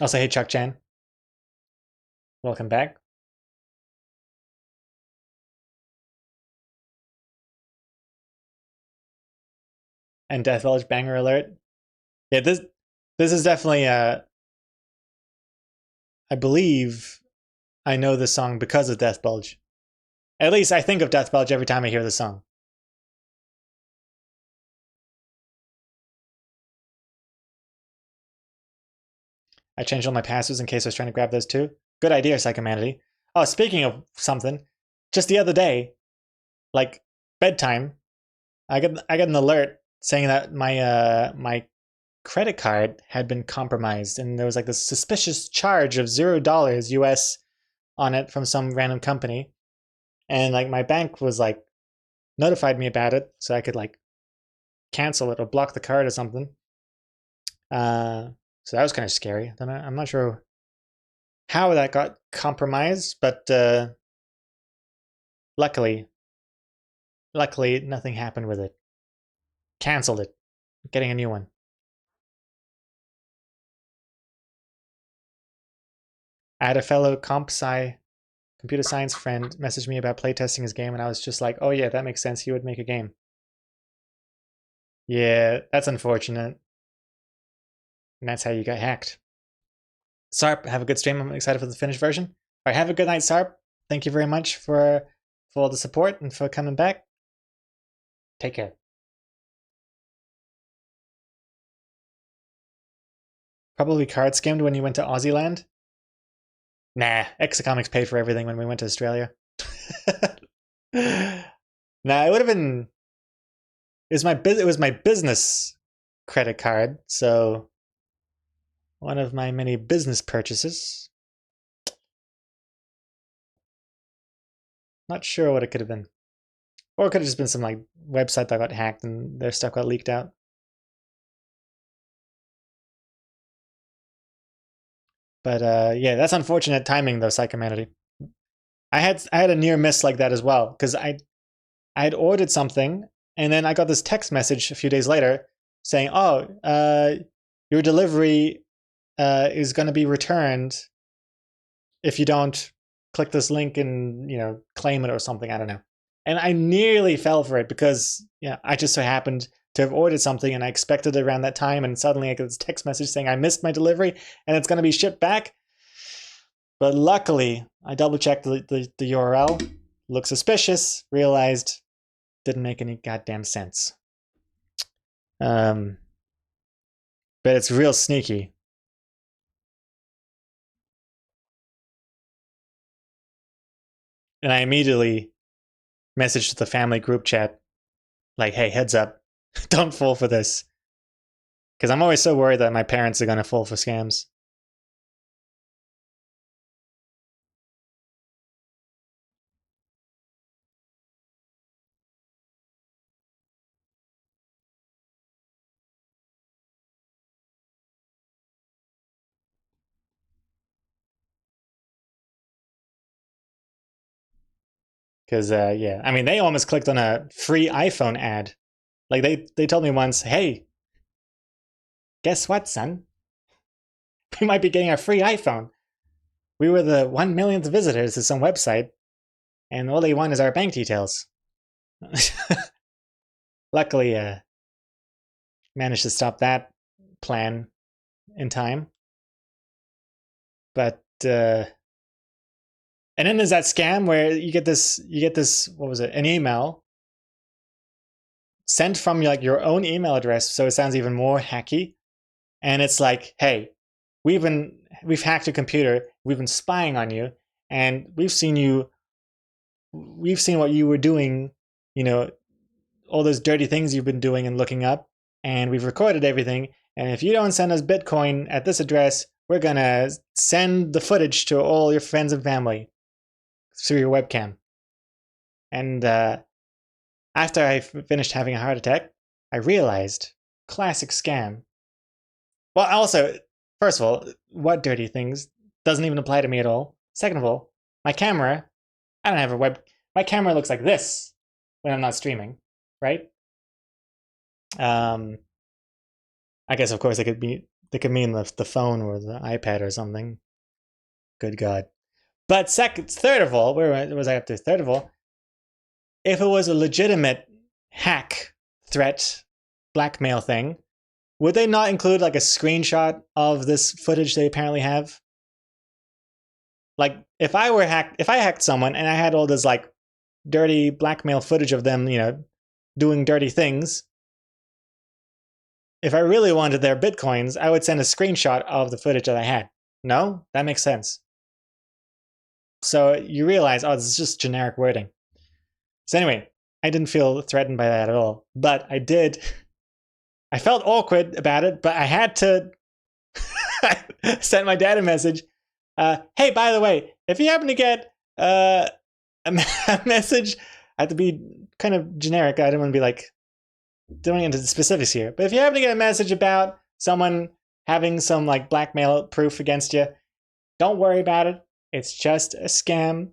Also, hey, Chuck Chan. Welcome back. And Death Village banger alert. Yeah, this is definitely I believe I know this song because of Death Bulge. At least I think of Death Bulge every time I hear the song. I changed all my passwords in case I was trying to grab those too. Good idea, Psychomanity. Oh, speaking of something, just the other day, like bedtime, I got an alert saying that my credit card had been compromised, and there was like this suspicious charge of $0 US on it from some random company, and like my bank was like notified me about it so I could like cancel it or block the card or something. So that was kind of scary. I'm not sure how that got compromised, but luckily nothing happened with it. Cancelled it. Getting a new one. I had a fellow comp sci computer science friend messaged me about playtesting his game, and I was just like, oh yeah, that makes sense. He would make a game. Yeah, that's unfortunate. And that's how you got hacked. Sarp, have a good stream. I'm excited for the finished version. All right, have a good night, Sarp. Thank you very much for all the support and for coming back. Take care. Probably card skimmed when you went to Aussie land. Nah, Exacomics paid for everything when we went to Australia. Nah, it would have been. It was my business credit card, so one of my many business purchases. Not sure what it could have been, or it could have just been some like website that got hacked and their stuff got leaked out. But yeah, that's unfortunate timing though, Psychomanity. I had a near miss like that as well, because I had ordered something and then I got this text message a few days later saying, "Oh, your delivery is going to be returned if you don't click this link and claim it or something." I don't know. And I nearly fell for it because I just so happened to have ordered something and I expected it around that time, and suddenly I get this text message saying I missed my delivery and it's going to be shipped back. But luckily, I double checked the URL, looked suspicious, realized didn't make any goddamn sense. But it's real sneaky. And I immediately messaged the family group chat, like, hey, heads up, don't fall for this. Because I'm always so worried that my parents are going to fall for scams. Because, yeah, I mean, they almost clicked on a free iPhone ad. Like, they told me once, hey, guess what, son? We might be getting a free iPhone. We were the 1 millionth visitors to some website, and all they want is our bank details. Luckily, managed to stop that plan in time. But and then there's that scam where you get this what was it, an email sent from like your own email address, so it sounds even more hacky, and it's like, hey, we've hacked your computer, we've been spying on you, and we've seen what you were doing, all those dirty things you've been doing and looking up, and we've recorded everything, and if you don't send us Bitcoin at this address, we're gonna send the footage to all your friends and family through your webcam. And after I finished having a heart attack, I realized, classic scam. Well, also, first of all, what dirty things? Doesn't even apply to me at all. Second of all, my camera, I don't have a my camera looks like this when I'm not streaming, right? I guess, of course, they could mean the phone or the iPad or something. Good God. But third of all, where was I up to? Third of all, if it was a legitimate hack, threat, blackmail thing, would they not include like a screenshot of this footage they apparently have? Like, if I hacked someone and I had all this like dirty blackmail footage of them, doing dirty things, if I really wanted their Bitcoins, I would send a screenshot of the footage that I had. No? That makes sense. So you realize, oh, this is just generic wording. So anyway, I didn't feel threatened by that at all. But I did. I felt awkward about it, but I had to send my dad a message. Hey, by the way, if you happen to get a message, I have to be kind of generic. I don't want to be like going into the specifics here. But if you happen to get a message about someone having some like blackmail proof against you, don't worry about it. It's just a scam,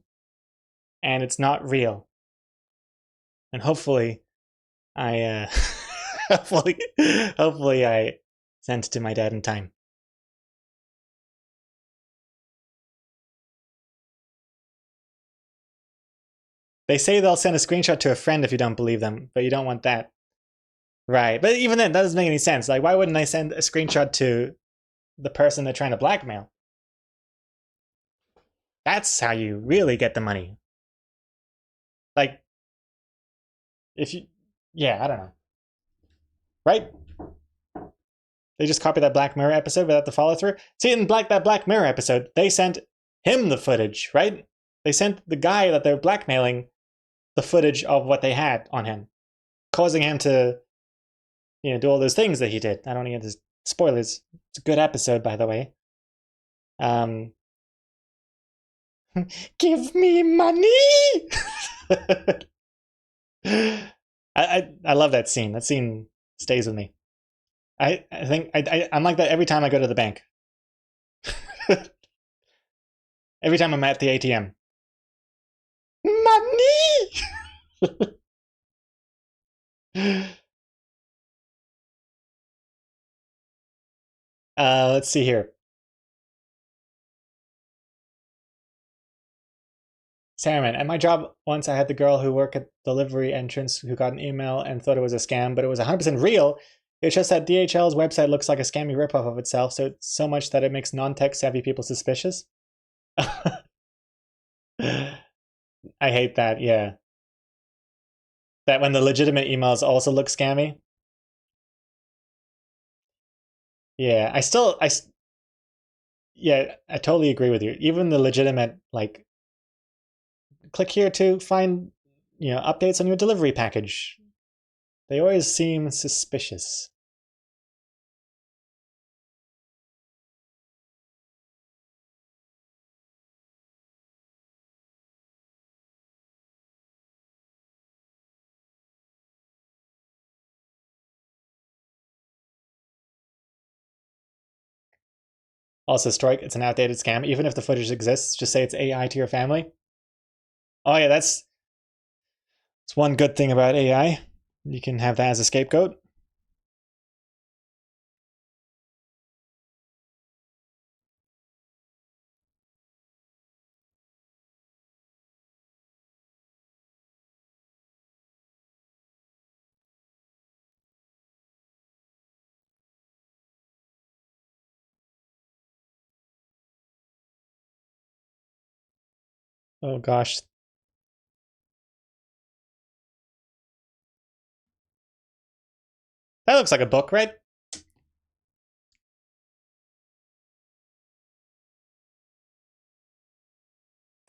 and it's not real. And hopefully, I hopefully I sent it to my dad in time. They say they'll send a screenshot to a friend if you don't believe them, but you don't want that. Right, but even then, that doesn't make any sense. Like, why wouldn't I send a screenshot to the person they're trying to blackmail? That's how you really get the money. Like, if you... Yeah, I don't know. Right? They just copied that Black Mirror episode without the follow-through. See, in that Black Mirror episode, they sent him the footage, right? They sent the guy that they're blackmailing the footage of what they had on him, causing him to, you know, do all those things that he did. I don't want to get into spoilers. It's a good episode, by the way. Give me money! I love that scene. That scene stays with me. I think I'm like that every time I go to the bank. Every time I'm at the ATM. Money! Let's see here. Sarahman, at my job once I had the girl who worked at delivery entrance who got an email and thought it was a scam, but it was 100% real. It's just that DHL's website looks like a scammy ripoff of itself, so much that it makes non-tech savvy people suspicious. I hate that, yeah. That when the legitimate emails also look scammy. Yeah, yeah, I totally agree with you. Even the legitimate, like, click here to find, you know, updates on your delivery package. They always seem suspicious. Also, Strike, it's an outdated scam. Even if the footage exists, just say it's AI to your family. Oh yeah, that's one good thing about AI. You can have that as a scapegoat. Oh gosh. That looks like a book, right?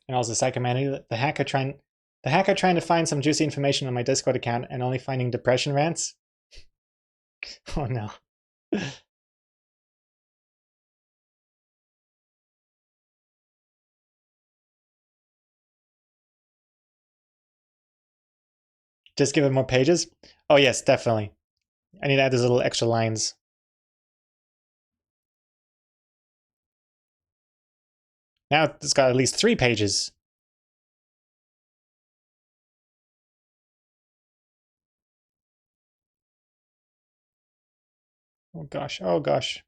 And also Psychomanity, the hacker trying to find some juicy information on my Discord account and only finding depression rants. Oh no. Just give it more pages? Oh yes, definitely. I need to add those little extra lines. Now it's got at least 3 pages. Oh gosh, oh gosh.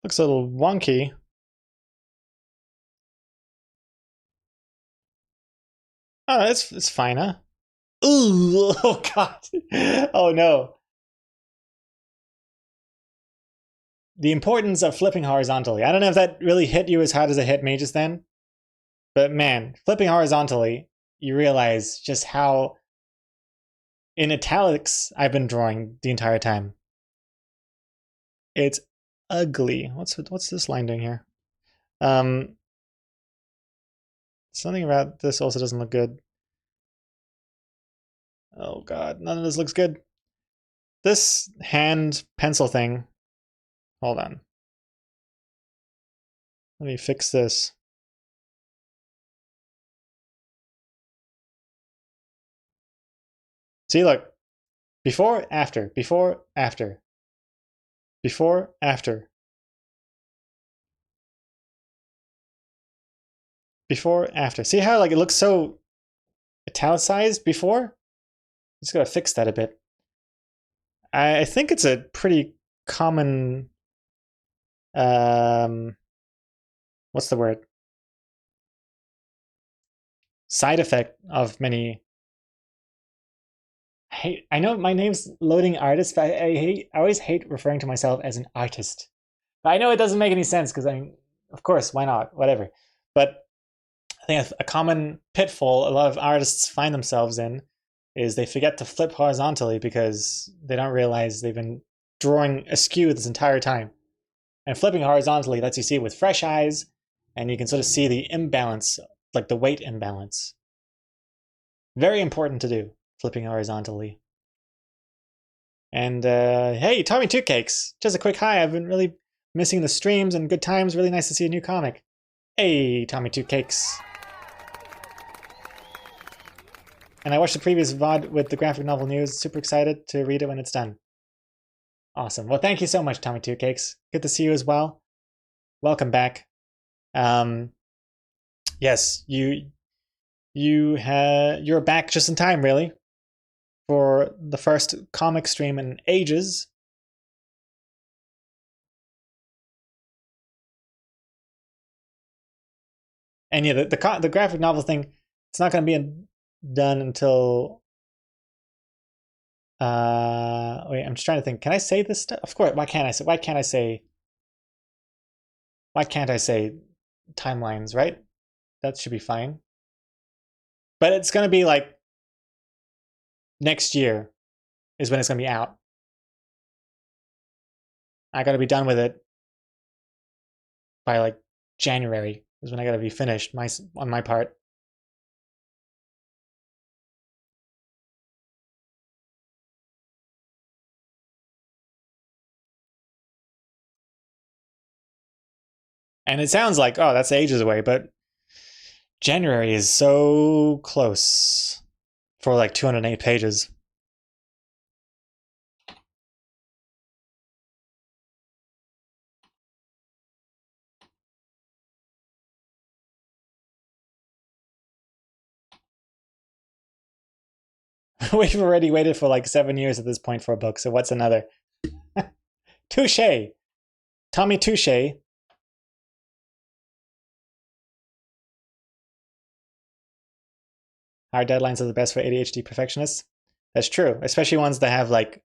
Looks a little wonky. Oh, it's fine, huh? Ooh, oh god. Oh no. The importance of flipping horizontally. I don't know if that really hit you as hard as it hit me just then. But man, flipping horizontally, you realize just how in italics I've been drawing the entire time. It's ugly. What's this line doing here? Something about this also doesn't look good. Oh god, none of this looks good. This hand pencil thing. Hold on. Let me fix this. See, look. Before, after, before, after. Before, after. Before, after. See how like it looks so italicized before? Just gotta fix that a bit. I think it's a pretty common what's the word? Side effect of many. I know my name's Loading Artist, but I always hate referring to myself as an artist. But I know it doesn't make any sense because I mean, of course, why not? Whatever. But I think a common pitfall a lot of artists find themselves in is they forget to flip horizontally because they don't realize they've been drawing askew this entire time. And flipping horizontally lets you see it with fresh eyes, and you can sort of see the imbalance, like the weight imbalance. Very important to do, flipping horizontally. And hey, Tommy Two Cakes, just a quick hi. I've been really missing the streams and good times. Really nice to see a new comic. Hey, Tommy Two Cakes. And I watched the previous VOD with the graphic novel news. Super excited to read it when it's done. Awesome. Well, thank you so much, Tommy Two Cakes. Good to see you as well. Welcome back. Yes, you're back just in time, really, for the first comic stream in ages. And yeah, the graphic novel thing, it's not going to be done until wait, I'm just trying to think. Can I say this stuff? Of course. Why can't I say timelines, right? That should be fine. But it's going to be like next year is when it's going to be out. I got to be done with it by like January is when I got to be finished on my part. And it sounds like, oh, that's ages away, but January is so close for like 208 pages. We've already waited for like 7 years at this point for a book, so what's another? Touche! Tommy Touche. Our deadlines are the best for ADHD perfectionists. That's true, especially ones that have like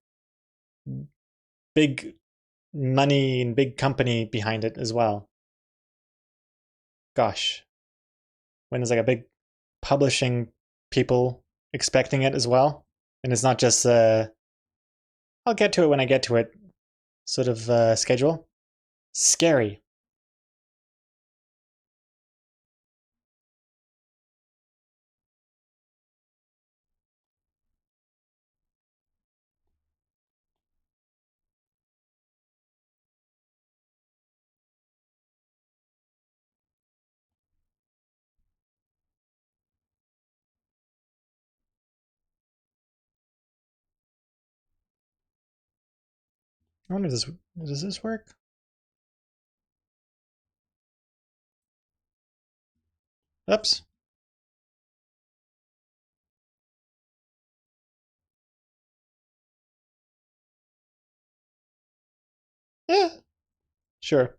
big money and big company behind it as well. Gosh. When there's like a big publishing people expecting it as well. And it's not just I'll get to it when I get to it sort of schedule. Scary. I wonder, does this work? Oops. Yeah. Sure.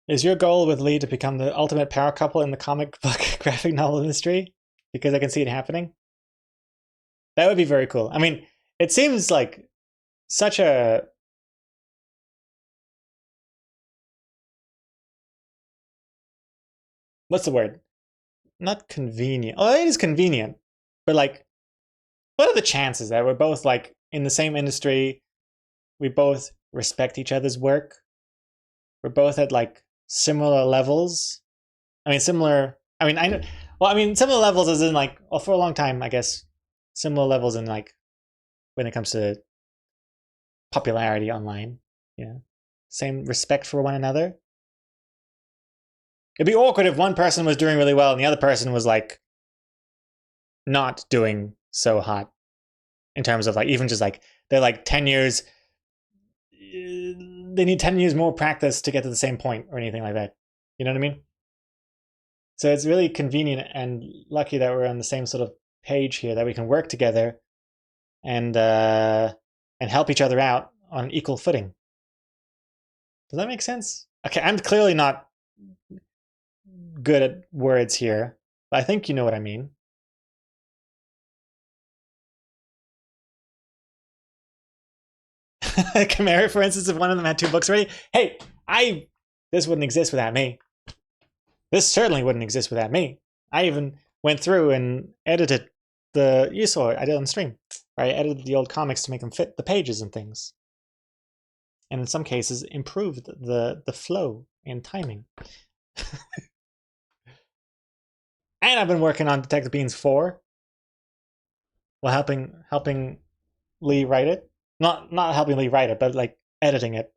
Is your goal with Lee to become the ultimate power couple in the comic book graphic novel industry? Because I can see it happening. That would be very cool. I mean, it seems like such a what's the word? Not convenient. Oh, it is convenient. But like, what are the chances that we're both like in the same industry? We both respect each other's work. We're both at like similar levels. I mean, similar. I mean, I know. Well, I mean, similar levels as in like, well, for a long time, I guess, similar levels in like when it comes to popularity online. Yeah, same respect for one another. It'd be awkward if one person was doing really well and the other person was like not doing so hot in terms of like even just like they're like 10 years. They need 10 years more practice to get to the same point or anything like that. You know what I mean? So it's really convenient and lucky that we're on the same sort of page here, that we can work together and help each other out on an equal footing. Does that make sense? Okay, I'm clearly not good at words here, but I think you know what I mean. Chimera, for instance, if one of them had 2 books already, hey, this wouldn't exist without me. This certainly wouldn't exist without me. I even went through and edited you saw it, I did on stream. I edited the old comics to make them fit the pages and things. And in some cases, improved the flow and timing. And I've been working on Detective Beans 4 while helping Lee write it. Not helping Lee write it, but like editing it.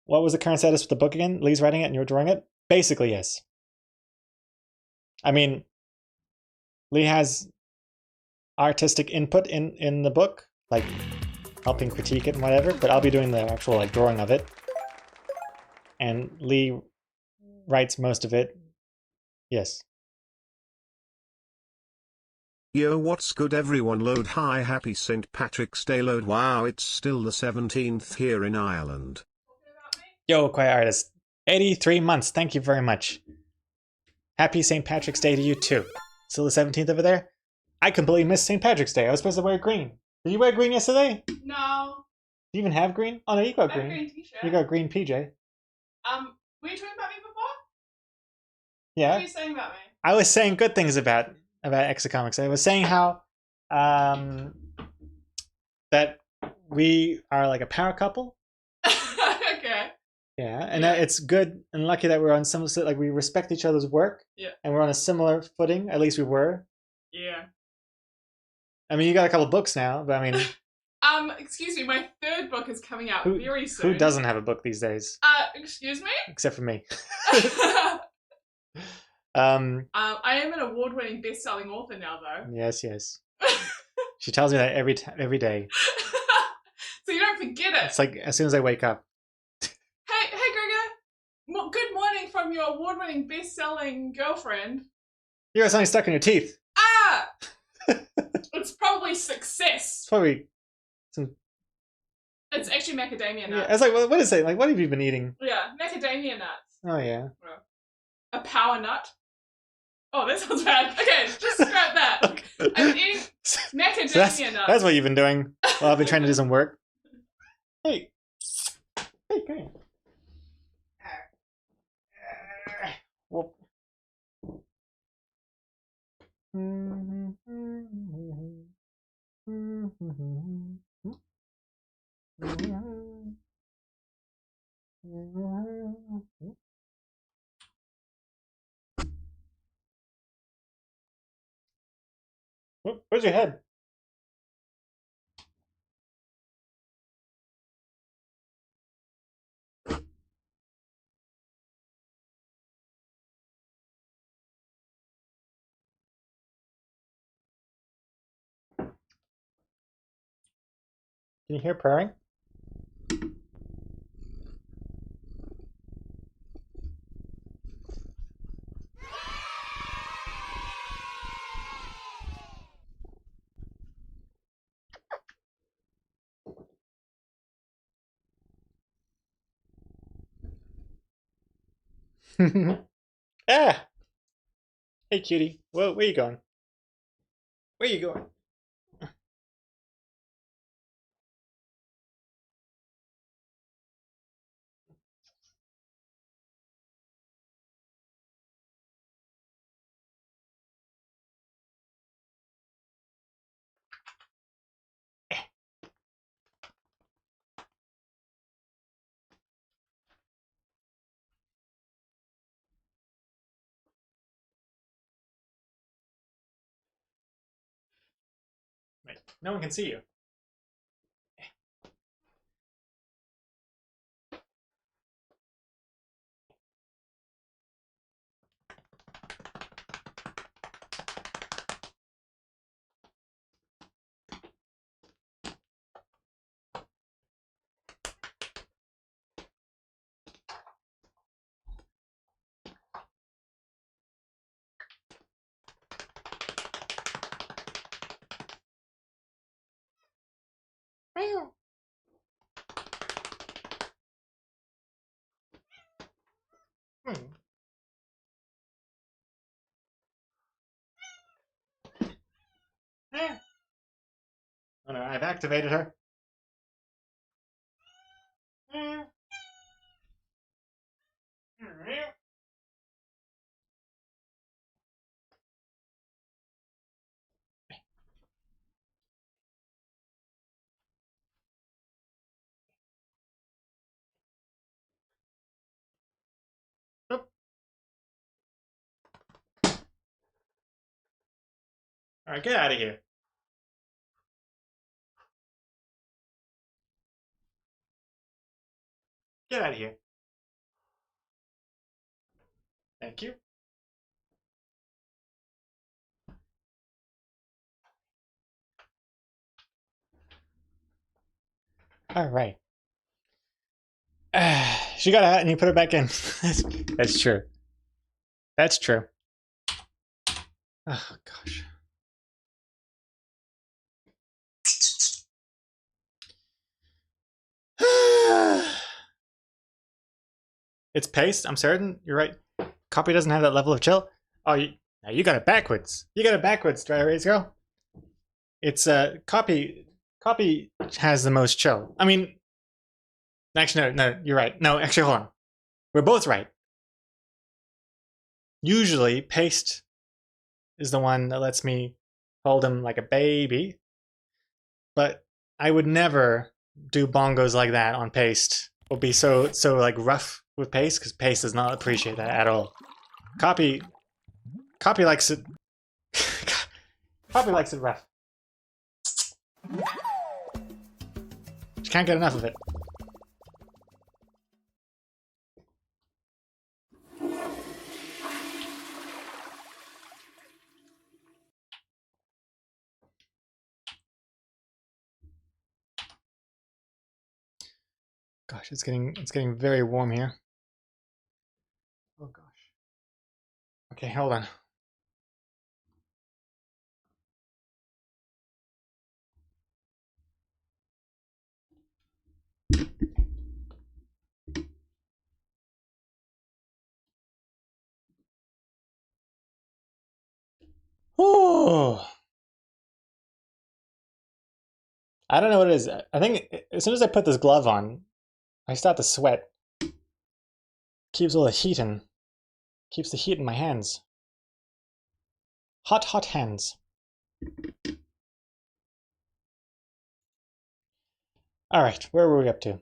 What was the current status with the book again? Lee's writing it and you're drawing it? Basically, yes. I mean, Lee has artistic input in the book, like helping critique it and whatever, but I'll be doing the actual like drawing of it. And Lee writes most of it. Yes. Yo, what's good everyone? Load hi, happy St. Patrick's Day load. Wow, it's still the 17th here in Ireland. Yo, Quiet Artist. 83 months, thank you very much. Happy St. Patrick's Day to you too. Still the 17th over there? I completely missed St. Patrick's Day. I was supposed to wear green. Did you wear green yesterday? Do No. you even have green? Oh no, you got I have a green. green t-shirt. You got green PJ. Were you talking about me before? What Yeah. were you saying about me? I was saying good things about Exacomics. I was saying how that we are like a power couple. Okay. Yeah, and Yeah. that it's good and lucky that we're on some like we respect each other's work. Yeah. And we're on a similar footing. At least we were. Yeah. I mean, you got a couple books now, but I mean, Excuse me, my 3rd book is coming out who very soon. who doesn't have a book these days? Excuse me? Except for me. I am an award-winning best-selling author now, though. Yes. She tells me that every day. So you don't forget it. It's like as soon as I wake up. Hey, Gregor. Good morning from your award-winning best-selling girlfriend. You got something stuck in your teeth. Ah! It's probably success. It's probably some. It's actually macadamia Yeah, nuts. I was like, what is it? Like, what have you been eating? Yeah, macadamia nuts. Oh yeah. A power nut. Oh, that sounds bad. Okay, just scrap that. Okay. I've been eating So macadamia nuts. that's what you've been doing. Well, I've been trying to do some work. Hey, come here. Whoop. Where's your head? Can you hear purring? Ah! Hey, cutie. Whoa, where you going? Where you going? No one can see you. Hmm. Eh. Oh no, I've activated her. Eh. Oop. Alright, get out of here. Get out of here. Thank you. Alright. She got out and you put her back in. That's true. That's true. Oh gosh. It's paste, I'm certain. You're right. Copy doesn't have that level of chill. Oh, now you got it backwards. You got it backwards, Dry Erase Girl. It's copy. Copy has the most chill. I mean, actually, no, you're right. No, actually, hold on. We're both right. Usually, paste is the one that lets me hold him like a baby. But I would never do bongos like that on paste. It would be so like rough with paste because paste does not appreciate that at all. Copy likes it. Copy likes it rough. She can't get enough of it. Gosh, it's getting very warm here. Oh gosh. Okay, hold on. Oh, I don't know what it is. I think as soon as I put this glove on, I start to sweat. Keeps all the heat in. Keeps the heat in my hands. Hot, hot hands. All right, where were we up to?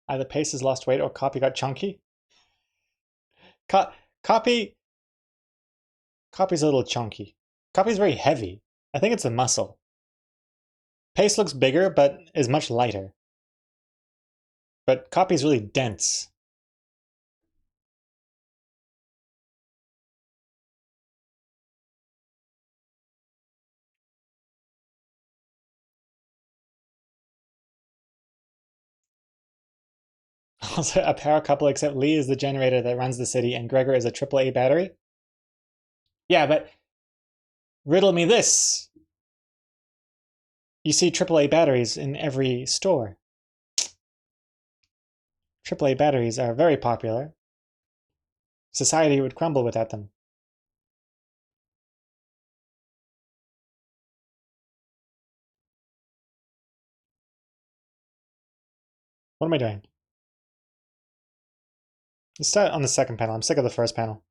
Either Pace has lost weight or Copy got chunky. Copy's a little chunky. Copy's very heavy. I think it's a muscle. Pace looks bigger, but is much lighter. But Copy's really dense. Also, a power couple, except Lee is the generator that runs the city and Gregor is a AAA battery. Yeah, but riddle me this. You see AAA batteries in every store. AAA batteries are very popular. Society would crumble without them. What am I doing? Let's start on the second panel. I'm sick of the first panel.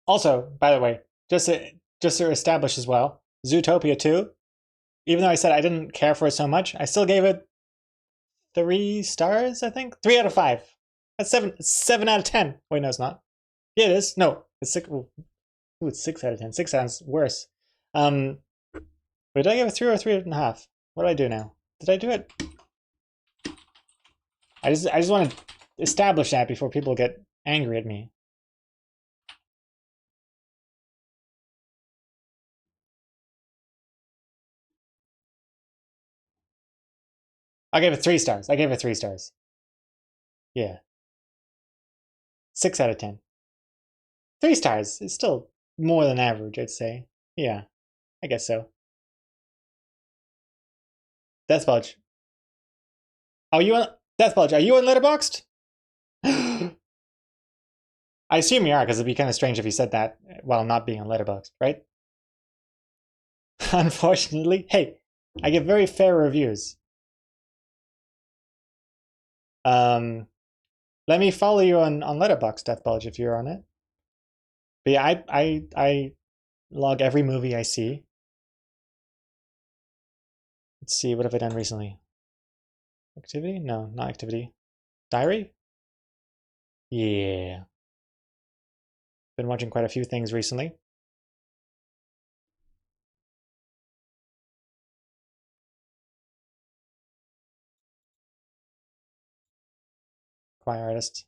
Also, by the way, just to establish as well, Zootopia 2, even though I said I didn't care for it so much, I still gave it 3 stars, I think? 3 out of 5. That's 7 out of 10. Wait, no, it's not. Yeah, it is. No, it's 6. Ooh, it's 6 out of 10. 6 sounds worse. Wait, did I give it 3 or 3.5? What do I do now? Did I do it? I just want to establish that before people get angry at me. I gave it 3 stars. I gave it 3 stars. Yeah. 6 out of 10. 3 stars is still more than average, I'd say. Yeah, I guess so. Death Bulge. Oh, you on Death Bulge? Are you on Letterboxd? I assume you are, because it'd be kind of strange if you said that while not being on Letterboxd, right? Unfortunately, hey, I give very fair reviews. Let me follow you on Letterboxd, Death Bulge, if you're on it. But yeah, I log every movie I see. Let's see, what have I done recently? Activity? No, not activity. Diary? Yeah. Been watching quite a few things recently. Choir artist.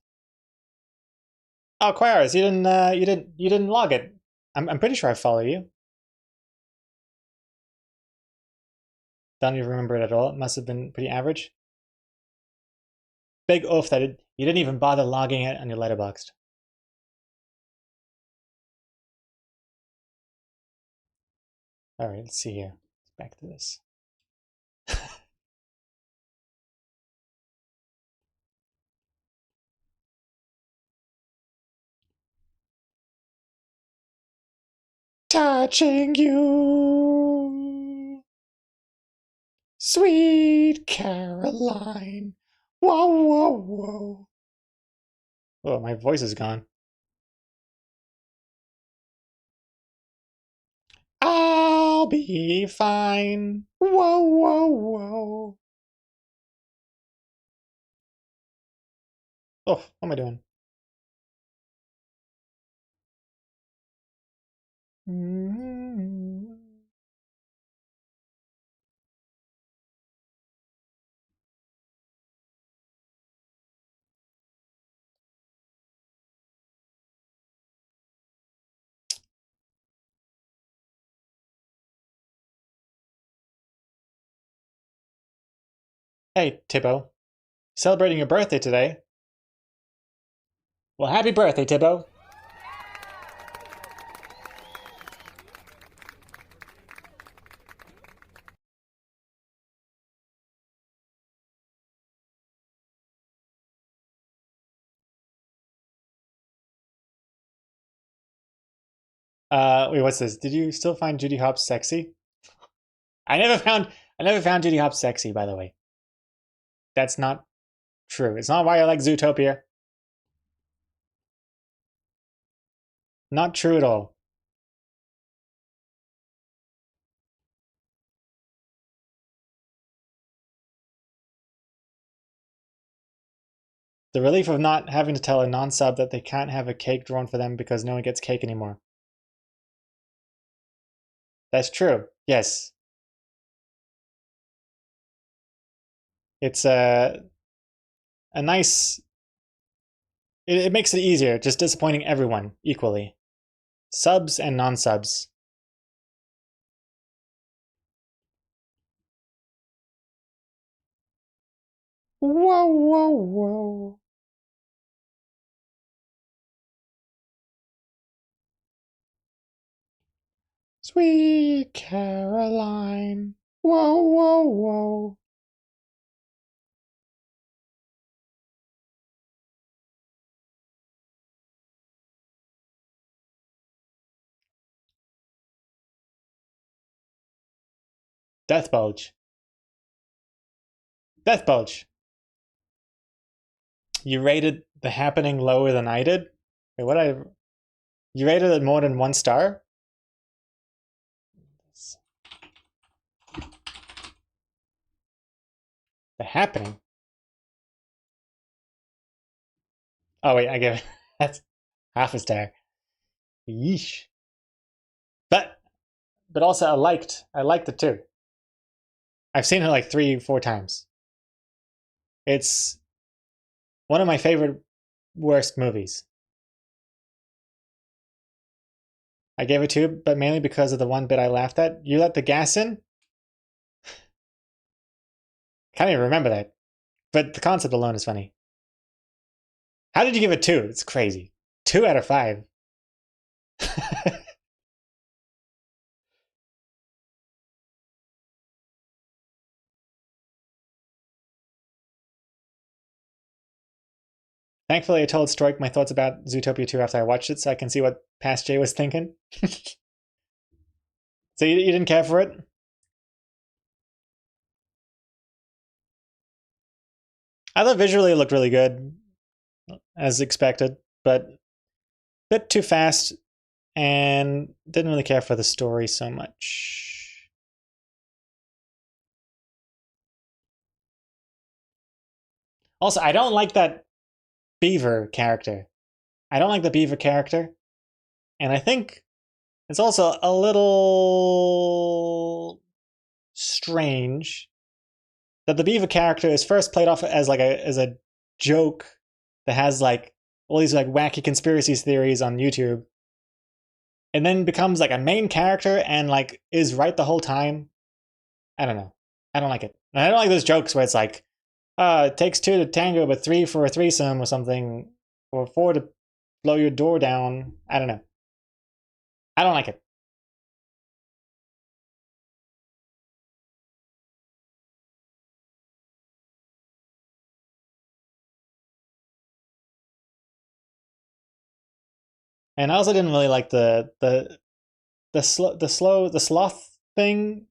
Oh, choir artist, you didn't log it. I'm pretty sure I follow you. Don't even remember it at all. It must have been pretty average. Big oof that you didn't even bother logging it on your Letterboxd. All right, let's see here. Back to this. Touching you, sweet Caroline. Whoa, whoa, whoa. Oh, my voice is gone. I'll be fine. Whoa, whoa, whoa. Oh, what am I doing? Hey, Tibbo. Celebrating your birthday today. Well, happy birthday, Tibbo. Wait, what's this? Did you still find Judy Hopps sexy? I never found Judy Hopps sexy, by the way. That's not true. It's not why I like Zootopia. Not true at all. The relief of not having to tell a non-sub that they can't have a cake drawn for them because no one gets cake anymore. That's true. Yes. It's a nice... It makes it easier, just disappointing everyone equally. Subs and non-subs. Whoa, whoa, whoa. Sweet Caroline. Whoa, whoa, whoa. Death Bulge. Death Bulge. You rated The Happening lower than I did? Wait, what I... You rated it more than 1 star? The Happening. Oh wait, I give it that's half a star. Yeesh. But also I liked it too. I've seen it like 3-4 times. It's one of my favorite worst movies. I gave it 2, but mainly because of the one bit I laughed at. You let the gas in? Can't even remember that. But the concept alone is funny. How did you give it 2? It's crazy. 2 out of 5. Thankfully, I told Stroik my thoughts about Zootopia 2 after I watched it, so I can see what Past Jay was thinking. So you didn't care for it? I thought visually it looked really good, as expected, but a bit too fast, and didn't really care for the story so much. Also, I don't like that Beaver character. I don't like the Beaver character, and I think it's also a little strange that the Beaver character is first played off as like as a joke that has like all these like wacky conspiracy theories on YouTube, and then becomes like a main character and like is right the whole time. I don't know. I don't like it. And I don't like those jokes where it's like, it takes 2 to tango, but 3 for a threesome or something, or 4 to blow your door down. I don't know. I don't like it. And I also didn't really like the sloth thing.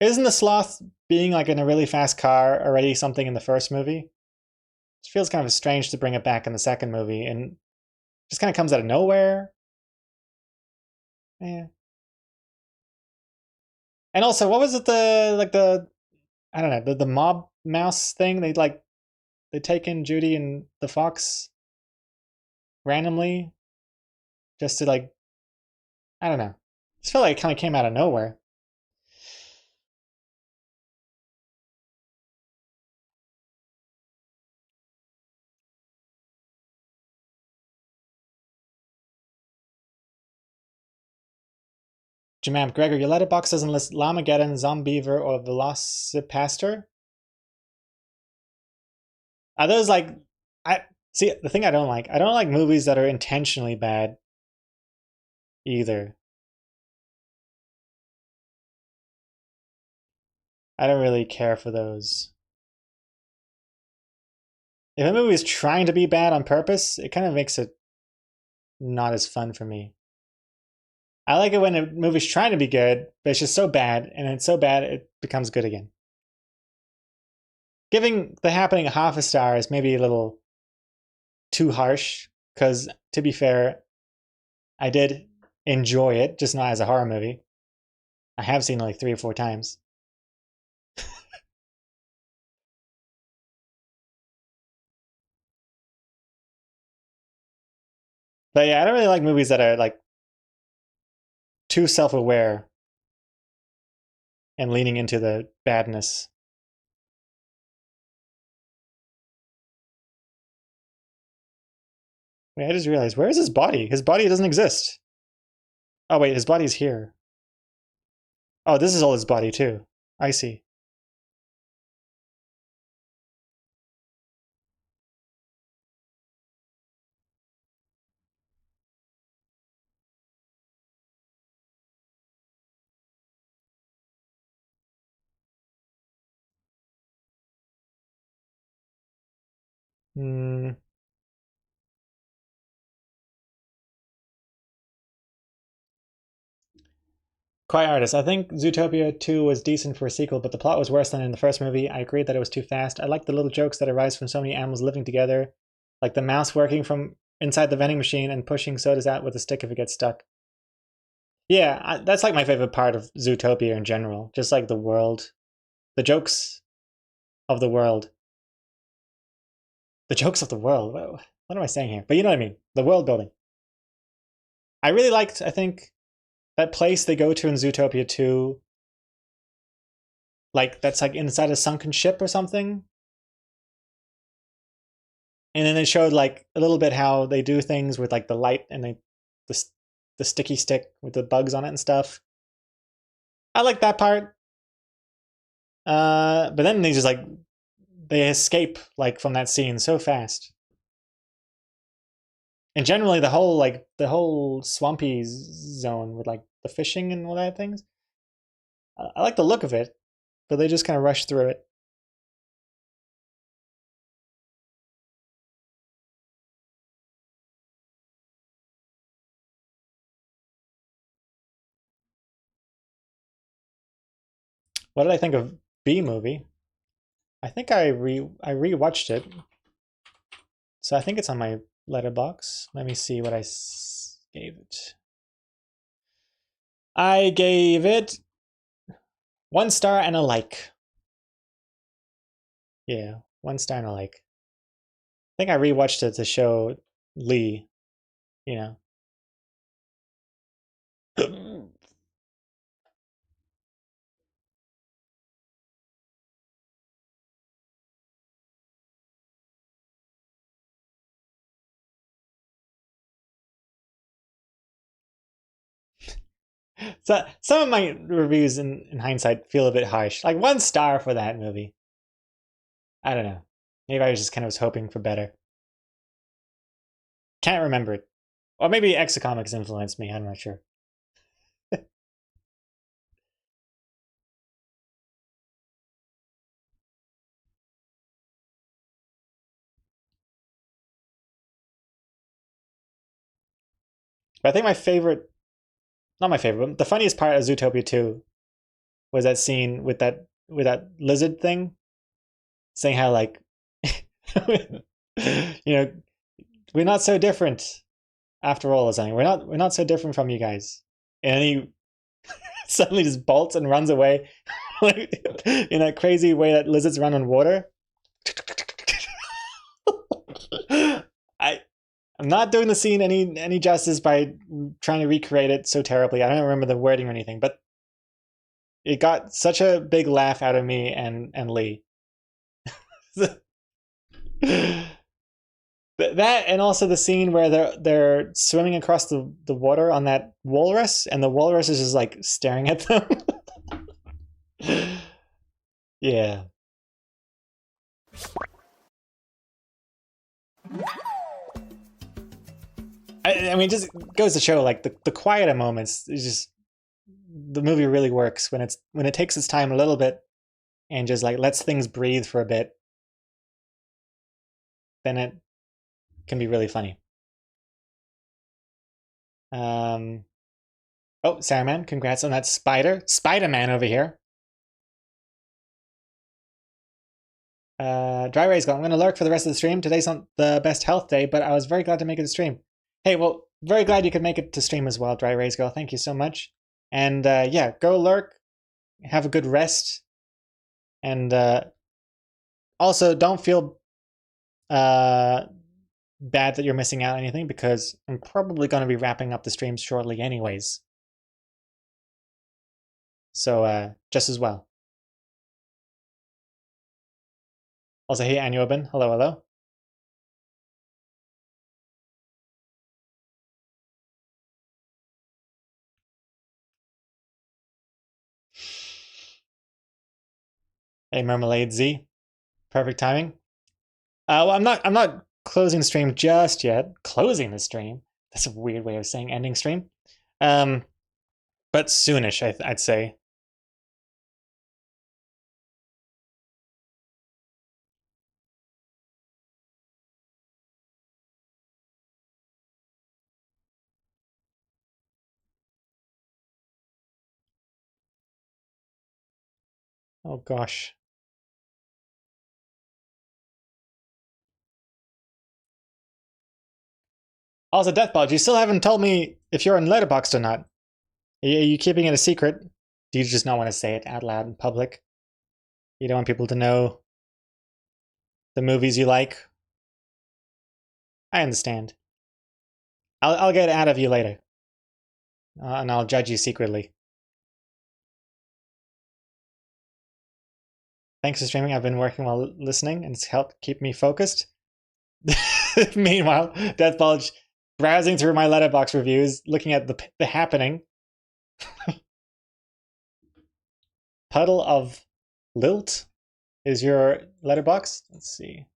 Isn't the sloth being like in a really fast car already something in the first movie? It feels kind of strange to bring it back in the second movie, and just kind of comes out of nowhere. Yeah. And also, what was it? I don't know, the mob mouse thing. They take in Judy and the fox randomly, just to like, I don't know. Just felt like it kind of came out of nowhere. Jamam, Gregor, your letterbox doesn't list Llamageddon, Zombeaver, or Velocipastor. Are those like, I see the thing I don't like movies that are intentionally bad either. I don't really care for those. If a movie is trying to be bad on purpose, it kind of makes it not as fun for me. I like it when a movie's trying to be good, but it's just so bad, and it's so bad it becomes good again. Giving The Happening a half a star is maybe a little too harsh, because to be fair, I did enjoy it, just not as a horror movie. I have seen it like 3 or 4 times. But yeah, I don't really like movies that are like too self-aware and leaning into the badness. Wait, I just realized, where is his body? His body doesn't exist. Oh wait, his body's here. Oh, this is all his body too. I see. Hmm. Quiet Artist. I think Zootopia 2 was decent for a sequel, but the plot was worse than in the first movie. I agreed that it was too fast. I like the little jokes that arise from so many animals living together, like the mouse working from inside the vending machine and pushing sodas out with a stick if it gets stuck. Yeah, that's like my favorite part of Zootopia in general. Just like the world, the jokes of the world. The jokes of the world. What am I saying here? But you know what I mean. The world building. I really liked, I think, that place they go to in Zootopia 2. Like, that's like inside a sunken ship or something. And then they showed like a little bit how they do things with like the light and the sticky stick with the bugs on it and stuff. I like that part. But then they just like they escape like from that scene so fast. And generally the whole swampy zone with like the fishing and all that things. I like the look of it, but they just kind of rush through it. What did I think of Bee Movie? I think I rewatched it, so I think it's on my letterbox. Let me see what I gave it. I gave it 1 star and a like. Yeah, 1 star and a like. I think I rewatched it to show Lee, you know. So some of my reviews in hindsight feel a bit harsh. Like 1 star for that movie. I don't know. Maybe I was just kind of was hoping for better. Can't remember it. Or maybe Exocomics influenced me, I'm not sure. But I think my favorite, not my favorite, but the funniest part of Zootopia 2 was that scene with that lizard thing saying how like you know, we're not so different after all or something. We're not so different from you guys. And he suddenly just bolts and runs away like, in that crazy way that lizards run on water. I'm not doing the scene any justice by trying to recreate it so terribly. I don't remember the wording or anything, but it got such a big laugh out of me and Lee. That and also the scene where they're swimming across the water on that walrus, and the walrus is just like staring at them. Yeah. I mean, it just goes to show like the quieter moments is just the movie really works when it takes its time a little bit and just like lets things breathe for a bit. Then it can be really funny. Oh, Saruman, congrats on that Spider-Man over here. Dry Rays go, I'm going to lurk for the rest of the stream. Today's not the best health day, but I was very glad to make it to stream. Hey, well, very glad you could make it to stream as well, Dry Rays Girl. Thank you so much. And yeah, go lurk, have a good rest, and also don't feel bad that you're missing out on anything, because I'm probably going to be wrapping up the streams shortly anyways. So just as well. Also, hey, Anuobin. Hello, hello. Hey, Marmalade Z. Perfect timing. Well, I'm not closing the stream just yet. Closing the stream. That's a weird way of saying ending stream. But soonish, I'd say. Oh gosh. Also, Deathbulge, you still haven't told me if you're on Letterboxd or not. Are you keeping it a secret? Do you just not want to say it out loud in public? You don't want people to know the movies you like? I understand. I'll get out of you later. And I'll judge you secretly. Thanks for streaming. I've been working while listening, and it's helped keep me focused. Meanwhile, Deathbulge browsing through my Letterboxd reviews, looking at the happening. Puddle of Lilt is your Letterboxd. Let's see.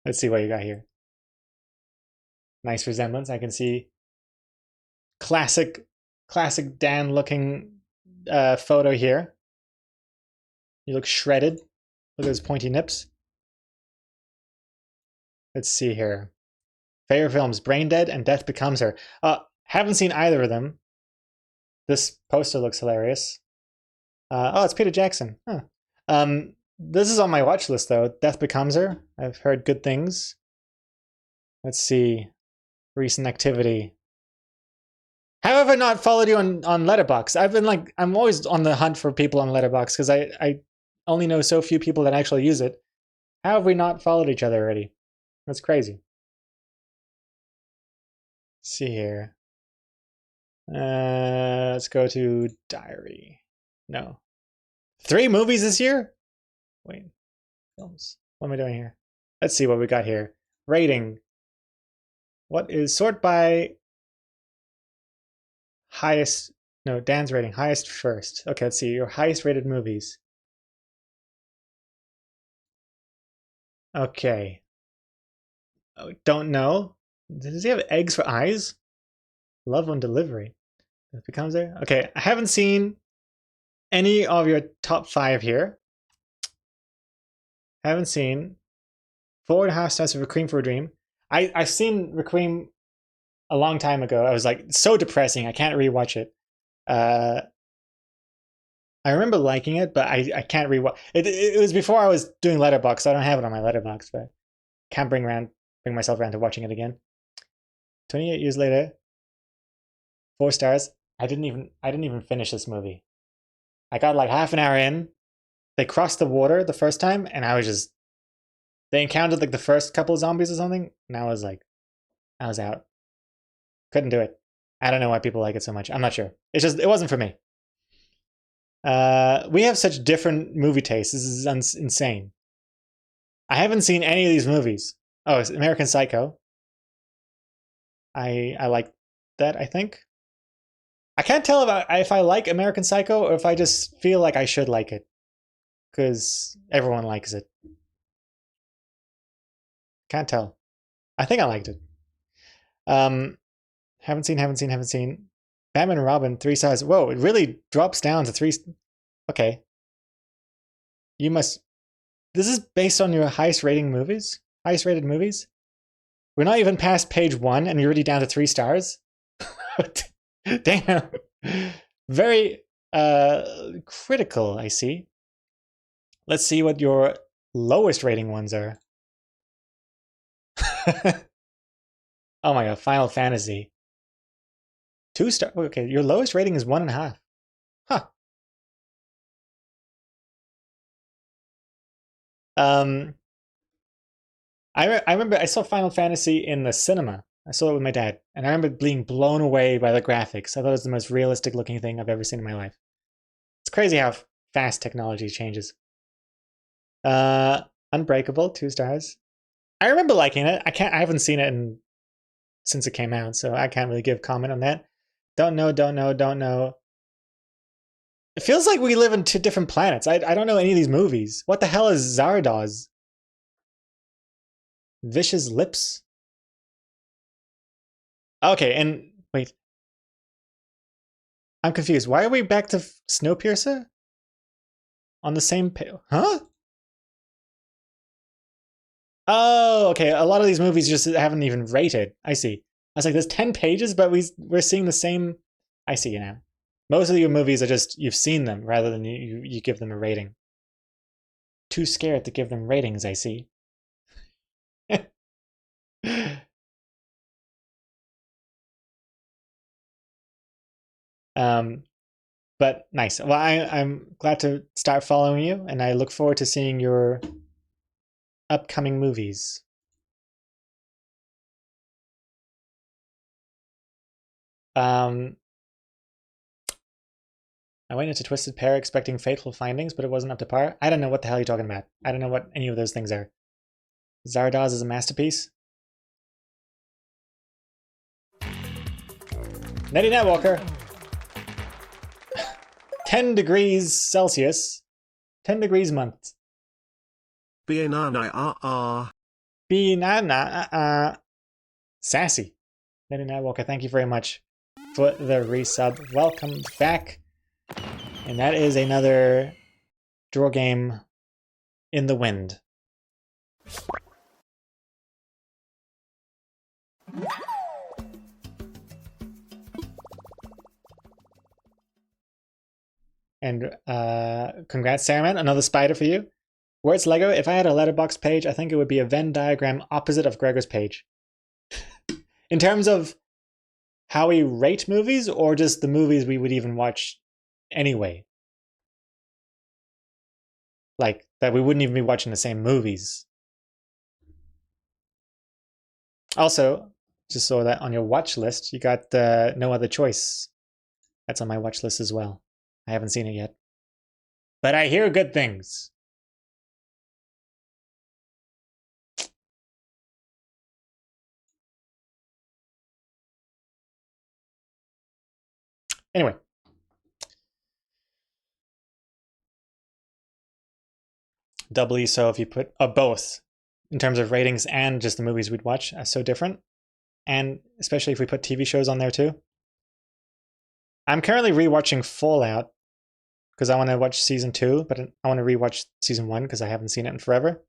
Let's see what you got here. Nice resemblance. I can see classic Dan looking photo here. You look shredded. Look at those pointy nips. Let's see here. Favorite films, Brain Dead and Death Becomes Her. Haven't seen either of them. This poster looks hilarious. Oh, it's Peter Jackson. Huh. This is on my watch list though. Death Becomes Her. I've heard good things. Let's see. Recent activity. How have I not followed you on Letterboxd? I've been I'm always on the hunt for people on Letterboxd because I only know so few people that actually use it. How have we not followed each other already? That's crazy. Let's see here. Let's go to diary. No. 3 movies this year? Wait. Films. What am I doing here? Let's see what we got here. Rating. What is sort by highest? No, Dan's rating. Highest first. Okay, let's see. Your highest rated movies. Okay. Oh, don't know. Does he have eggs for eyes? Love on Delivery. It becomes there. Okay, I haven't seen any of your top 5 here. Haven't seen 4.5 stars of Requiem for a Dream. I've seen Requiem a long time ago. I was like, so depressing. I can't rewatch it. I remember liking it, but I can't rewatch it. It was before I was doing Letterboxd, so I don't have it on my Letterboxd, but can't bring myself around to watching it again. 28 years later, 4 stars. I didn't even finish this movie. I got like half an hour in. They crossed the water the first time, and they encountered like the first couple of zombies or something, and I was out. Couldn't do it. I don't know why people like it so much. I'm not sure. It wasn't for me. We have such different movie tastes. This is insane. I haven't seen any of these movies. Oh, it's American Psycho. I like that, I think. I can't tell if I like American Psycho or if I just feel like I should like it. Because everyone likes it. Can't tell. I think I liked it. Haven't seen. Batman and Robin, 3 stars. Whoa, it really drops down to 3. Okay. You must. This is based on your highest rated movies? We're not even past page 1 and you're already down to 3 stars? Damn. Very critical, I see. Let's see what your lowest rating ones are. Oh my god, Final Fantasy. 2 star. Okay, your lowest rating is 1.5. Huh. I remember I saw Final Fantasy in the cinema. I saw it with my dad, and I remember being blown away by the graphics. I thought it was the most realistic looking thing I've ever seen in my life. It's crazy how fast technology changes. Unbreakable, 2 stars. I remember liking it. I haven't seen it since it came out, so I can't really give comment on that. Don't know. It feels like we live in 2 different planets. I don't know any of these movies. What the hell is Zardoz? Vicious Lips? Okay, and wait. I'm confused. Why are we back to Snowpiercer? On the same page? Huh? Oh, okay. A lot of these movies just haven't even rated. I see. I was like, there's 10 pages, but we're seeing the same. I see you now. Most of your movies are just you've seen them rather than you give them a rating. Too scared to give them ratings, I see. But nice. Well, I'm glad to start following you, and I look forward to seeing your upcoming movies. I went into Twisted Pair expecting fateful findings, but it wasn't up to par. I don't know what the hell you're talking about. I don't know what any of those things are. Zardoz is a masterpiece. Nettie Netwalker. 10 degrees Celsius. 10 degrees month. Be-na-na-ah-ah. Be-na-na-ah-ah. Sassy. Nettie Netwalker, thank you very much for the resub. Welcome back. And that is another draw game in the wind. And congrats, Saruman, another spider for you. Words Lego, if I had a letterbox page, I think it would be a Venn diagram opposite of Gregor's page. In terms of how we rate movies, or just the movies we would even watch anyway. Like, that we wouldn't even be watching the same movies. Also, just saw that on your watch list, you got No Other Choice. That's on my watch list as well. I haven't seen it yet. But I hear good things. Anyway. Doubly so if you put both in terms of ratings and just the movies we'd watch are so different. And especially if we put TV shows on there too. I'm currently rewatching Fallout because I want to watch season 2, but I want to rewatch season 1 because I haven't seen it in forever.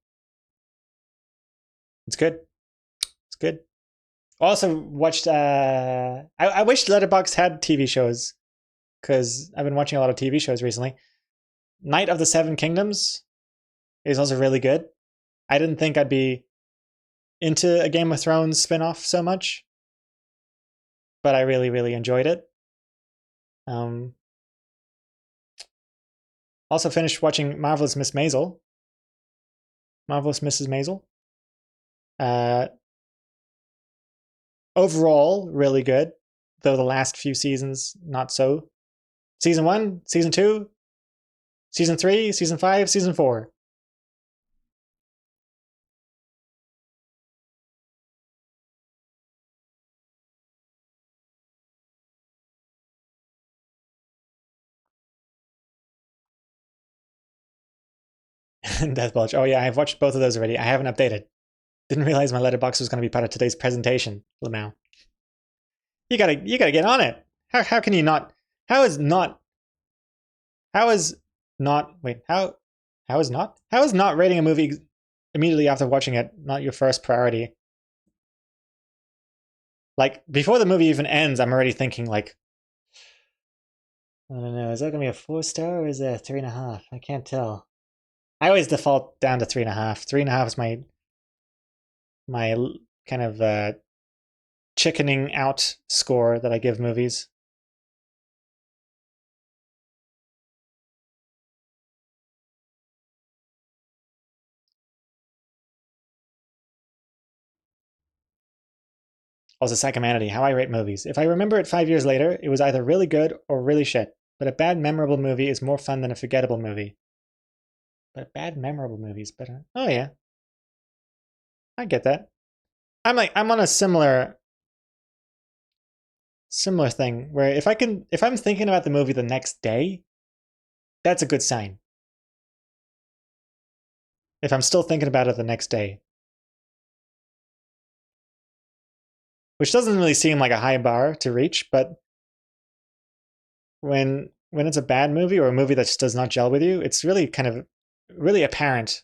It's good. It's good. Also watched, I wish Letterboxd had TV shows because I've been watching a lot of TV shows recently. Night of the Seven Kingdoms is also really good. I didn't think I'd be into a Game of Thrones spin-off so much, but I really, really enjoyed it. Also finished watching Marvelous Miss Maisel. Marvelous Mrs. Maisel. Overall, really good, though the last few seasons, not so. Season 1, Season 2, Season 3, Season 5, Season 4. Death Bulge. Oh yeah, I've watched both of those already. I haven't updated. Didn't realize my letterbox was going to be part of today's presentation, Lamau. You gotta get on it. How can you not? How is not rating a movie immediately after watching it not your first priority? Like, before the movie even ends, I'm already thinking like, I don't know, is that gonna be a 4-star or is it a 3.5? I can't tell. I always default down to 3.5. 3.5 is my kind of chickening out score that I give movies. Also, Psychomanity, how I rate movies. If I remember it 5 years later, it was either really good or really shit. But a bad memorable movie is more fun than a forgettable movie. But a bad memorable movie is better. Oh yeah. I get that. I'm on a similar thing where if I'm thinking about the movie the next day, that's a good sign. If I'm still thinking about it the next day. Which doesn't really seem like a high bar to reach, but when it's a bad movie or a movie that just does not gel with you, it's really kind of really apparent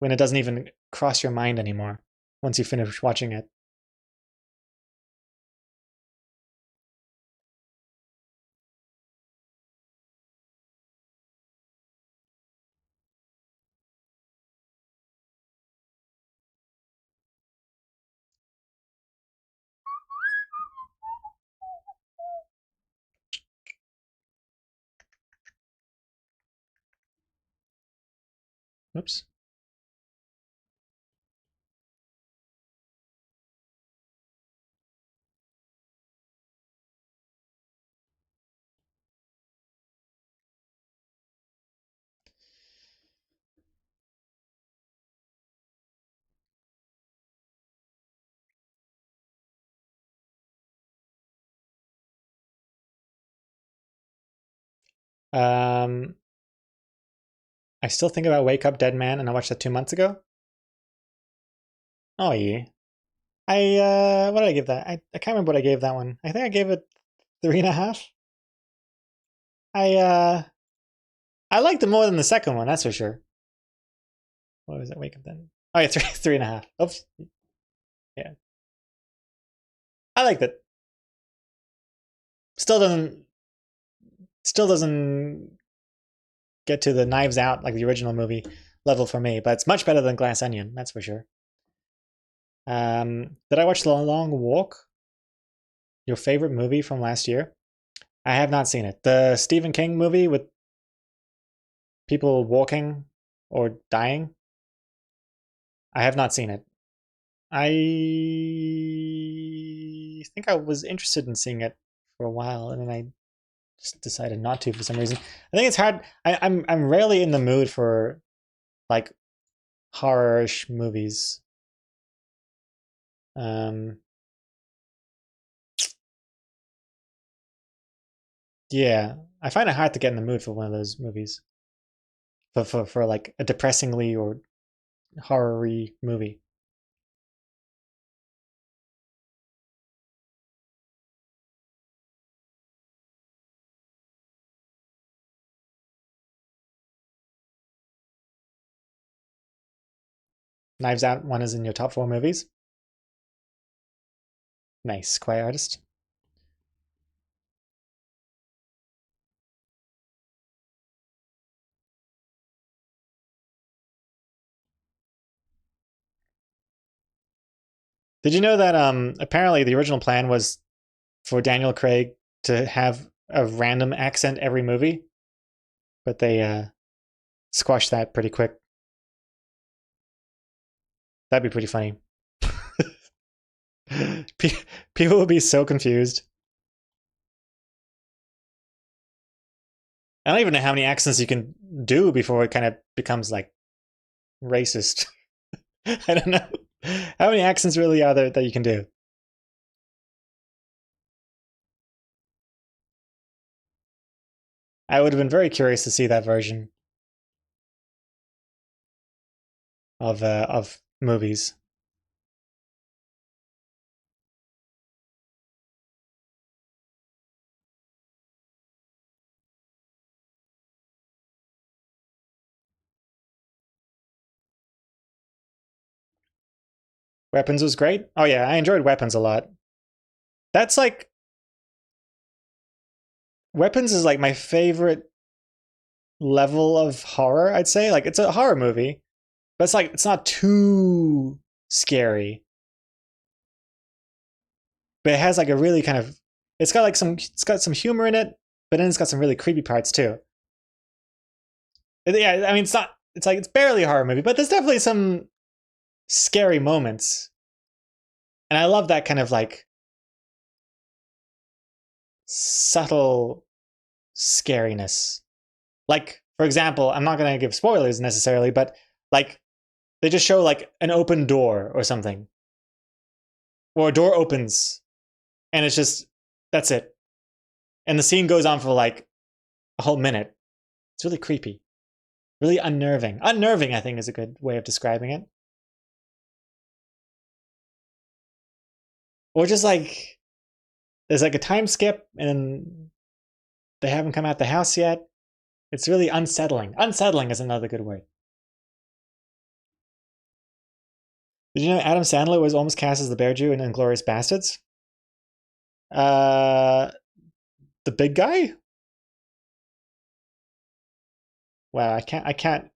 when it doesn't even cross your mind anymore once you finish watching it. Oops. I still think about Wake Up Dead Man, and I watched that 2 months ago. Oh yeah. What did I give that? I can't remember what I gave that one. I think I gave it 3.5. I liked it more than the second one, that's for sure. What was it? Wake Up Then. Oh yeah, 3.5. Oops. Yeah. I liked it. Still doesn't get to the Knives Out like the original movie level for me, but it's much better than Glass Onion, that's for sure. Did I watch The Long Walk? Your favorite movie from last year? I have not seen it. The Stephen King movie with people walking or dying? I have not seen it. I think I was interested in seeing it for a while, and then I just decided not to for some reason. I think it's hard. I'm rarely in the mood for like horror-ish movies. Yeah, I find it hard to get in the mood for one of those movies. For like a depressingly or horror-y movie. Knives Out one is in your top 4 movies. Nice, Quiet Artist. Did you know that apparently the original plan was for Daniel Craig to have a random accent every movie, but they squashed that pretty quick. That'd be pretty funny. People would be so confused. I don't even know how many accents you can do before it kind of becomes like racist. I don't know. How many accents really are there that you can do? I would have been very curious to see that version of movies. Weapons was great. Oh yeah, I enjoyed Weapons a lot. That's like Weapons is like my favorite level of horror, I'd say. Like it's a horror movie, but it's like it's not too scary. But it has like a really kind of it's got some humor in it, but then it's got some really creepy parts too. Yeah, I mean it's barely a horror movie, but there's definitely some scary moments. And I love that kind of like subtle scariness. Like, for example, I'm not going to give spoilers necessarily, but like they just show like an open door or something. Or a door opens and it's just that's it. And the scene goes on for like a whole minute. It's really creepy. Really unnerving. Unnerving, I think, is a good way of describing it. Or just like there's like a time skip and they haven't come out the house yet. It's really unsettling. Unsettling is another good word. Did you know Adam Sandler was almost cast as the Bear Jew in Inglourious Bastards? The big guy? Wow, I can't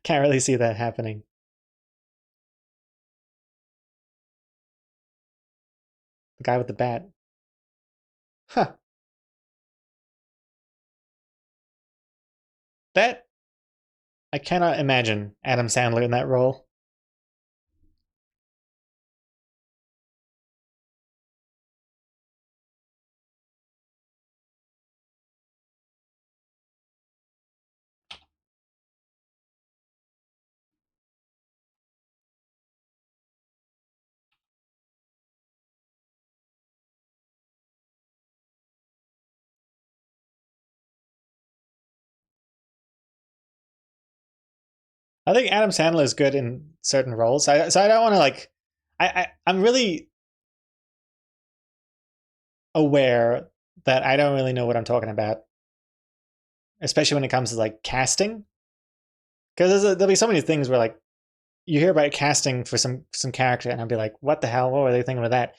can't really see that happening. The guy with the bat. Huh. That I cannot imagine Adam Sandler in that role. I think Adam Sandler is good in certain roles. So I don't want to like. I'm really aware that I don't really know what I'm talking about, especially when it comes to like casting. Because there'll be so many things where like you hear about casting for some character, and I'll be like, "What the hell? What were they thinking with that?"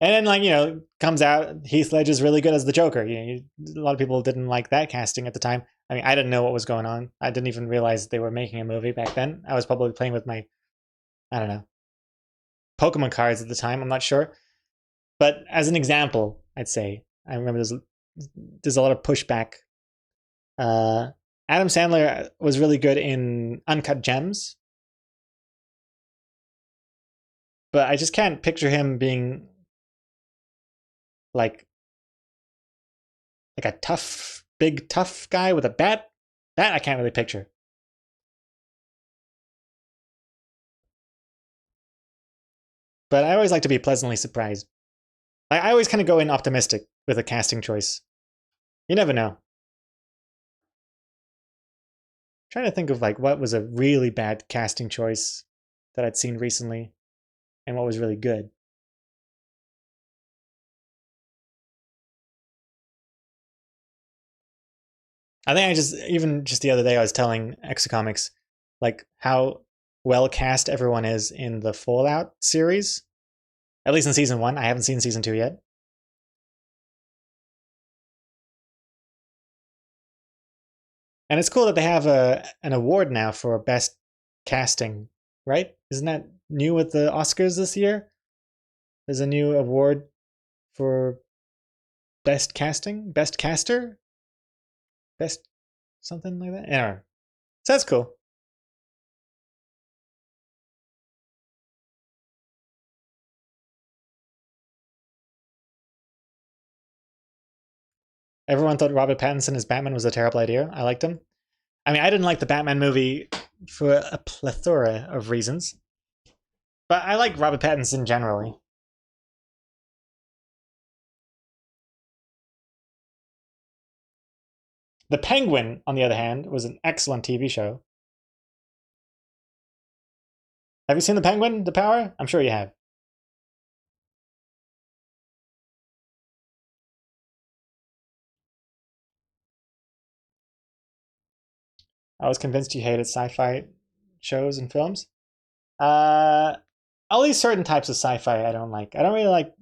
And then like comes out Heath Ledger's really good as the Joker. A lot of people didn't like that casting at the time. I mean, I didn't know what was going on. I didn't even realize they were making a movie back then. I was probably playing with my, I don't know, Pokemon cards at the time. I'm not sure. But as an example, I'd say I remember there's a lot of pushback. Uh, Adam Sandler was really good in Uncut Gems, but I just can't picture him being like a tough, big tough guy with a bat. That I can't really picture. But I always like to be pleasantly surprised. I always kind of go in optimistic with a casting choice. You never know. Trying to think of like what was a really bad casting choice that I'd seen recently and what was really good. I think just the other day I was telling Exocomics like how well cast everyone is in the Fallout series. At least in season 1. I haven't seen season 2 yet. And it's cool that they have an award now for best casting, right? Isn't that new with the Oscars this year? There's a new award for best casting, best caster, best something like that. Anyway, so that's cool. Everyone thought Robert Pattinson as Batman was a terrible idea. I liked him. I mean, I didn't like the Batman movie for a plethora of reasons, but I like Robert Pattinson generally. The Penguin, on the other hand, was an excellent TV show. Have you seen The Penguin, The Power? I'm sure you have. I was convinced you hated sci-fi shows and films. Uh, Only certain types of sci-fi I don't like. I don't really like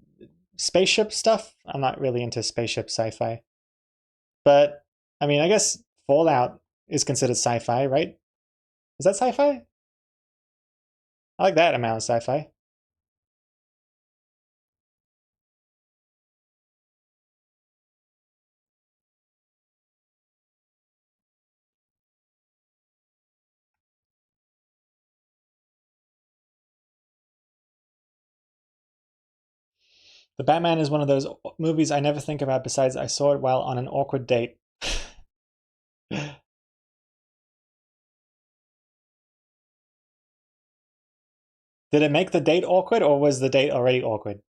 spaceship stuff. I'm not really into spaceship sci-fi. But I mean, I guess Fallout is considered sci-fi, right? Is that sci-fi? I like that amount of sci-fi. The Batman is one of those movies I never think about besides I saw it while on an awkward date. Did it make the date awkward or was the date already awkward?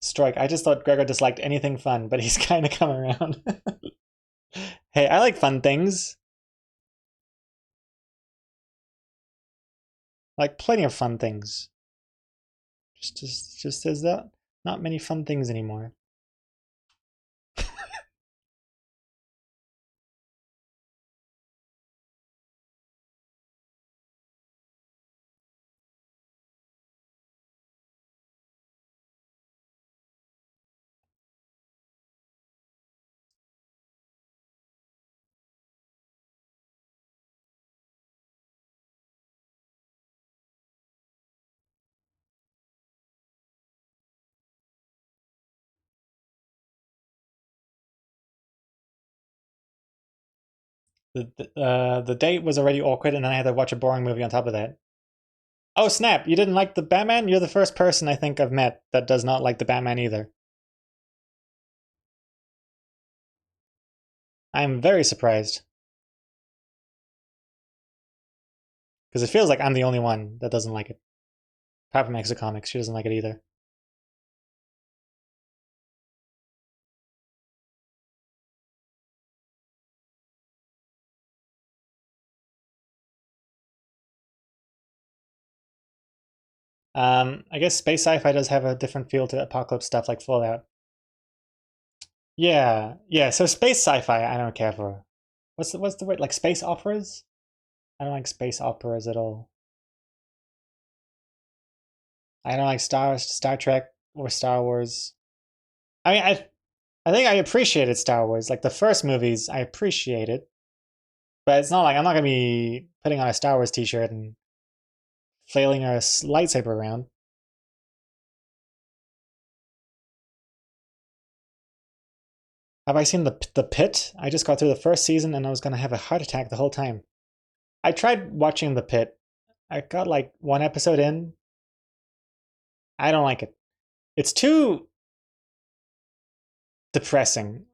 Strike. I just thought Gregor disliked anything fun, but he's kind of come around. Hey, I like fun things. Like plenty of fun things. Just as that, not many fun things anymore. The date was already awkward, and then I had to watch a boring movie on top of that. Oh snap! You didn't like the Batman? You're the first person I think I've met that does not like the Batman either. I'm very surprised. Because it feels like I'm the only one that doesn't like it. Apart from Exo Comics, she doesn't like it either. I guess space sci-fi does have a different feel to apocalypse stuff like Fallout. Yeah, yeah. So space sci-fi, I don't care for. What's the word? Like space operas? I don't like space operas at all. I don't like Star Trek or Star Wars. I mean, I think I appreciated Star Wars. Like the first movies, I appreciate it, but it's not like I'm not gonna be putting on a Star Wars T-shirt and flailing a lightsaber around. Have I seen the Pit? I just got through the first season and I was gonna have a heart attack the whole time. I tried watching the Pit. I got like one episode in. I don't like it. It's too depressing.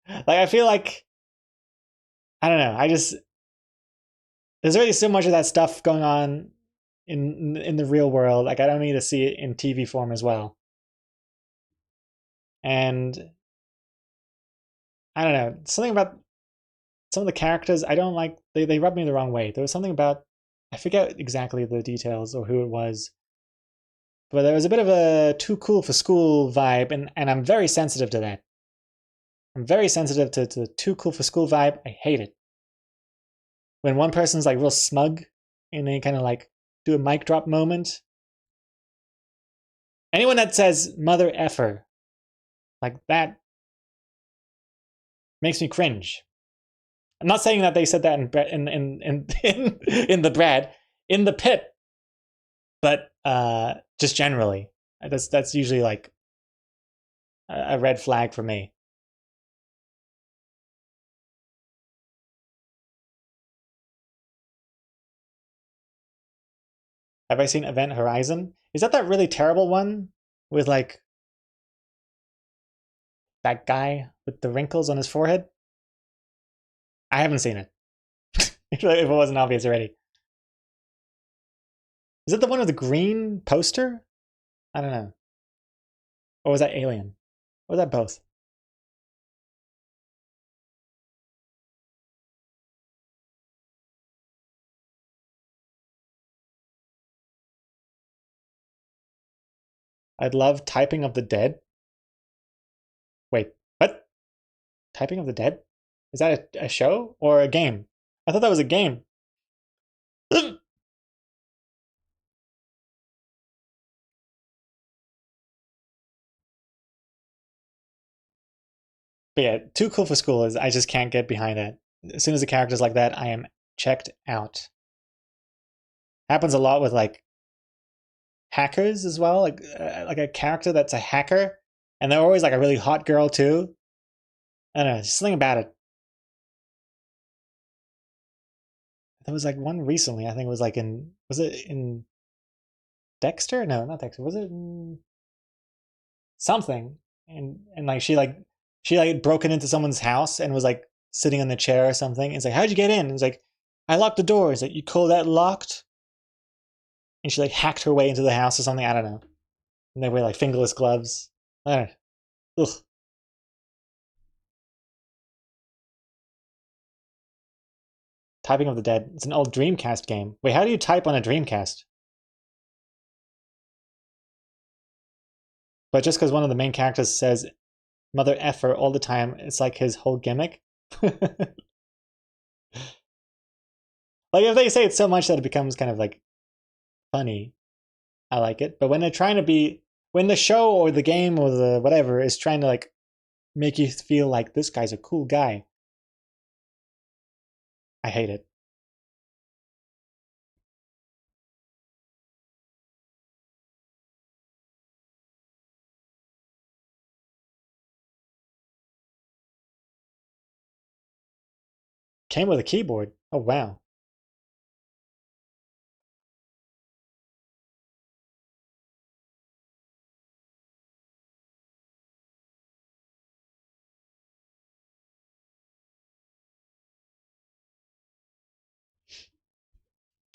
Like I feel like I don't know. I just there's already so much of that stuff going on in the real world. Like I don't need to see it in TV form as well. And I don't know, something about some of the characters I don't like. They rub me the wrong way. There was something about I forget exactly the details or who it was, but there was a bit of a too cool for school vibe, and I'm very sensitive to that. I'm very sensitive to the too cool for school vibe. I hate it. When one person's like real smug and they kind of like do a mic drop moment. Anyone that says mother effer like that makes me cringe. I'm not saying that they said that in the Brad, in the Pit, but just generally, that's usually like a red flag for me. Have I seen Event Horizon? Is that really terrible one with like that guy with the wrinkles on his forehead? I haven't seen it. If it wasn't obvious already. Is it the one with the green poster? I don't know. Or was that Alien? Or was that both? I'd love Typing of the Dead. Wait, what? Typing of the Dead? Is that a show or a game? I thought that was a game. But yeah, too cool for school is I just can't get behind that. As soon as the character's like that, I am checked out. Happens a lot with like hackers as well, like a character that's a hacker, and they're always like a really hot girl too. I don't know, just something about it. There was like one recently. I think it was like was it in Dexter? No, not Dexter. Was it in something? And like she like broken into someone's house and was like sitting on the chair or something. It's like, how'd you get in? It's like, I locked the door. It's like, you call that locked? And she like hacked her way into the house or something. I don't know. And they wear like fingerless gloves. I don't know. Ugh. Typing of the Dead. It's an old Dreamcast game. Wait, how do you type on a Dreamcast? But just because one of the main characters says mother effer all the time, it's like his whole gimmick. Like if they say it so much that it becomes kind of like funny, I like it. But when they're trying to be, when the show or the game or the whatever is trying to like make you feel like this guy's a cool guy, I hate it. Came with a keyboard. Oh, wow.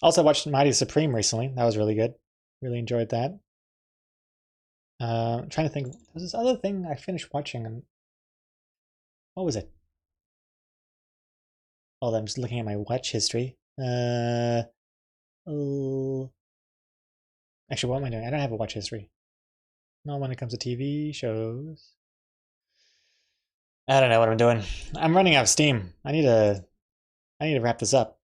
Also watched Mighty Supreme recently. That was really good. Really enjoyed that. I'm trying to think. There's this other thing I finished watching, and what was it? Oh, I'm just looking at my watch history. Oh. Actually, what am I doing? I don't have a watch history. Not when it comes to TV shows. I don't know what I'm doing. I'm running out of steam. I need to wrap this up.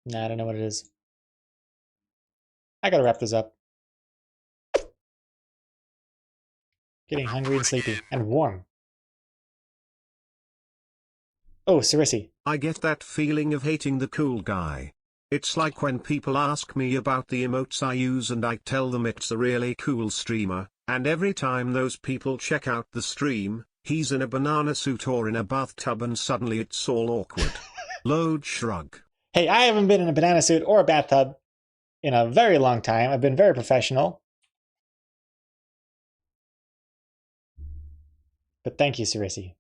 Nah, I don't know what it is. I gotta wrap this up. Getting hungry and sleepy and warm. Oh, Sarisi. I get that feeling of hating the cool guy. It's like when people ask me about the emotes I use and I tell them it's a really cool streamer, and every time those people check out the stream, he's in a banana suit or in a bathtub and suddenly it's all awkward. Load shrug. Hey, I haven't been in a banana suit or a bathtub in a very long time. I've been very professional. But thank you, Sarisi.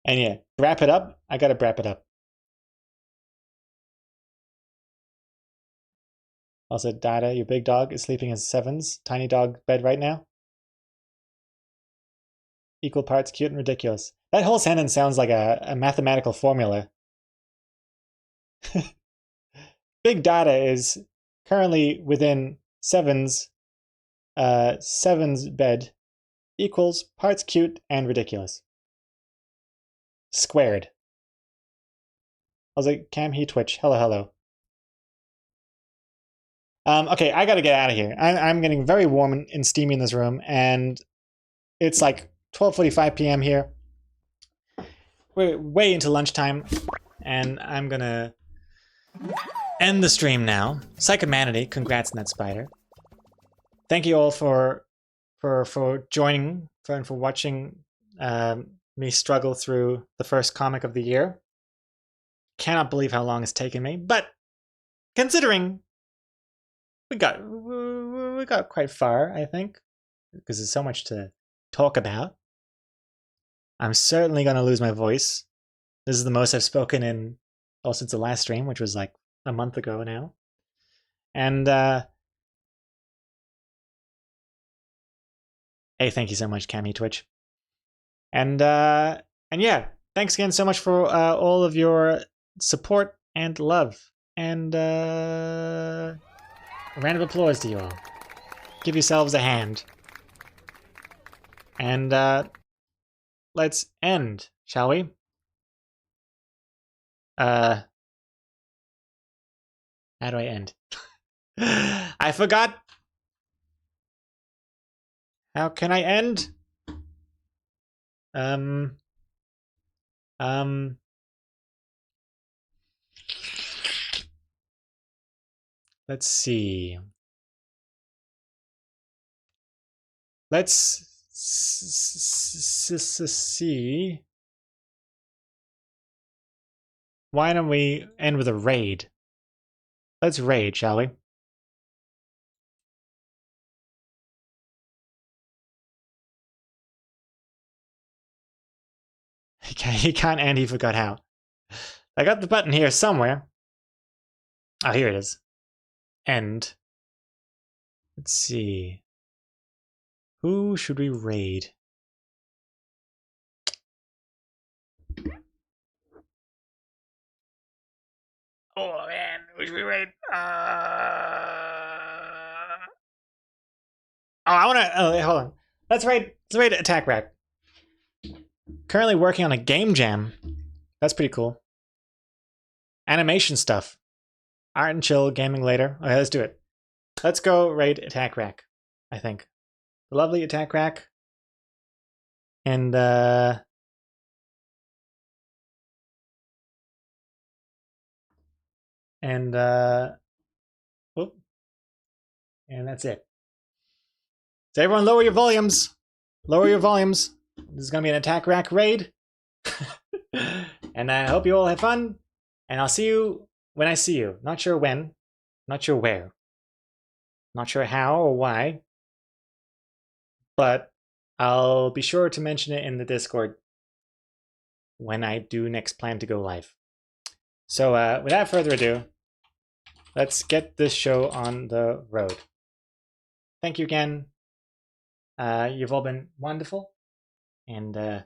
And yeah, wrap it up. I gotta wrap it up. Also, Dada, your big dog is sleeping in Seven's tiny dog bed right now. Equal parts cute and ridiculous. That whole sentence sounds like a mathematical formula. Big Dada is currently within Seven's bed equals parts cute and ridiculous. Squared. I was like, Cam, he Twitch. Hello, hello. Okay, I gotta get out of here. I'm getting very warm and steamy in this room, and it's like 12:45 p.m. here. We're way into lunchtime, and I'm gonna end the stream now. Psychomanity, congrats on that spider. Thank you all for joining and for watching me struggle through the first comic of the year. Cannot believe how long it's taken me, but considering we got quite far, I think, because there's so much to talk about. I'm certainly gonna lose my voice. This is the most I've spoken in since the last stream, which was like a month ago now. And hey, thank you so much, Cammy Twitch. And yeah, thanks again so much for all of your support and love. And a round of applause to you all. Give yourselves a hand. And let's end, shall we? How do I end? I forgot. How can I end? Let's see. Let's see. Why don't we end with a raid? Let's raid, shall we? He can't end, he forgot how. I got the button here somewhere. Oh, here it is. End. Let's see. Who should we raid? Oh man, who should we raid? I wanna hold on. Let's raid Attack Rack. Currently working on a game jam. That's pretty cool. Animation stuff. Art and chill, gaming later. Okay, let's do it. Let's go raid Attack Rack, I think. The lovely Attack Rack. And And whoop. And that's it. So everyone lower your volumes. Lower your volumes. This is gonna be an attack rack raid. And I hope you all have fun. And I'll see you when I see you. Not sure when. Not sure where. Not sure how or why. But I'll be sure to mention it in the Discord when I do next plan to go live. So without further ado, let's get this show on the road. Thank you again. You've all been wonderful. And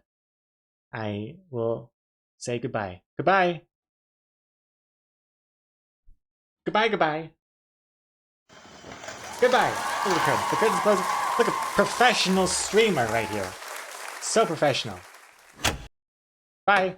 I will say goodbye. Goodbye. Goodbye, goodbye. Goodbye. Look at the curtain. The curtain's closing. Look, a professional streamer right here. So professional. Bye.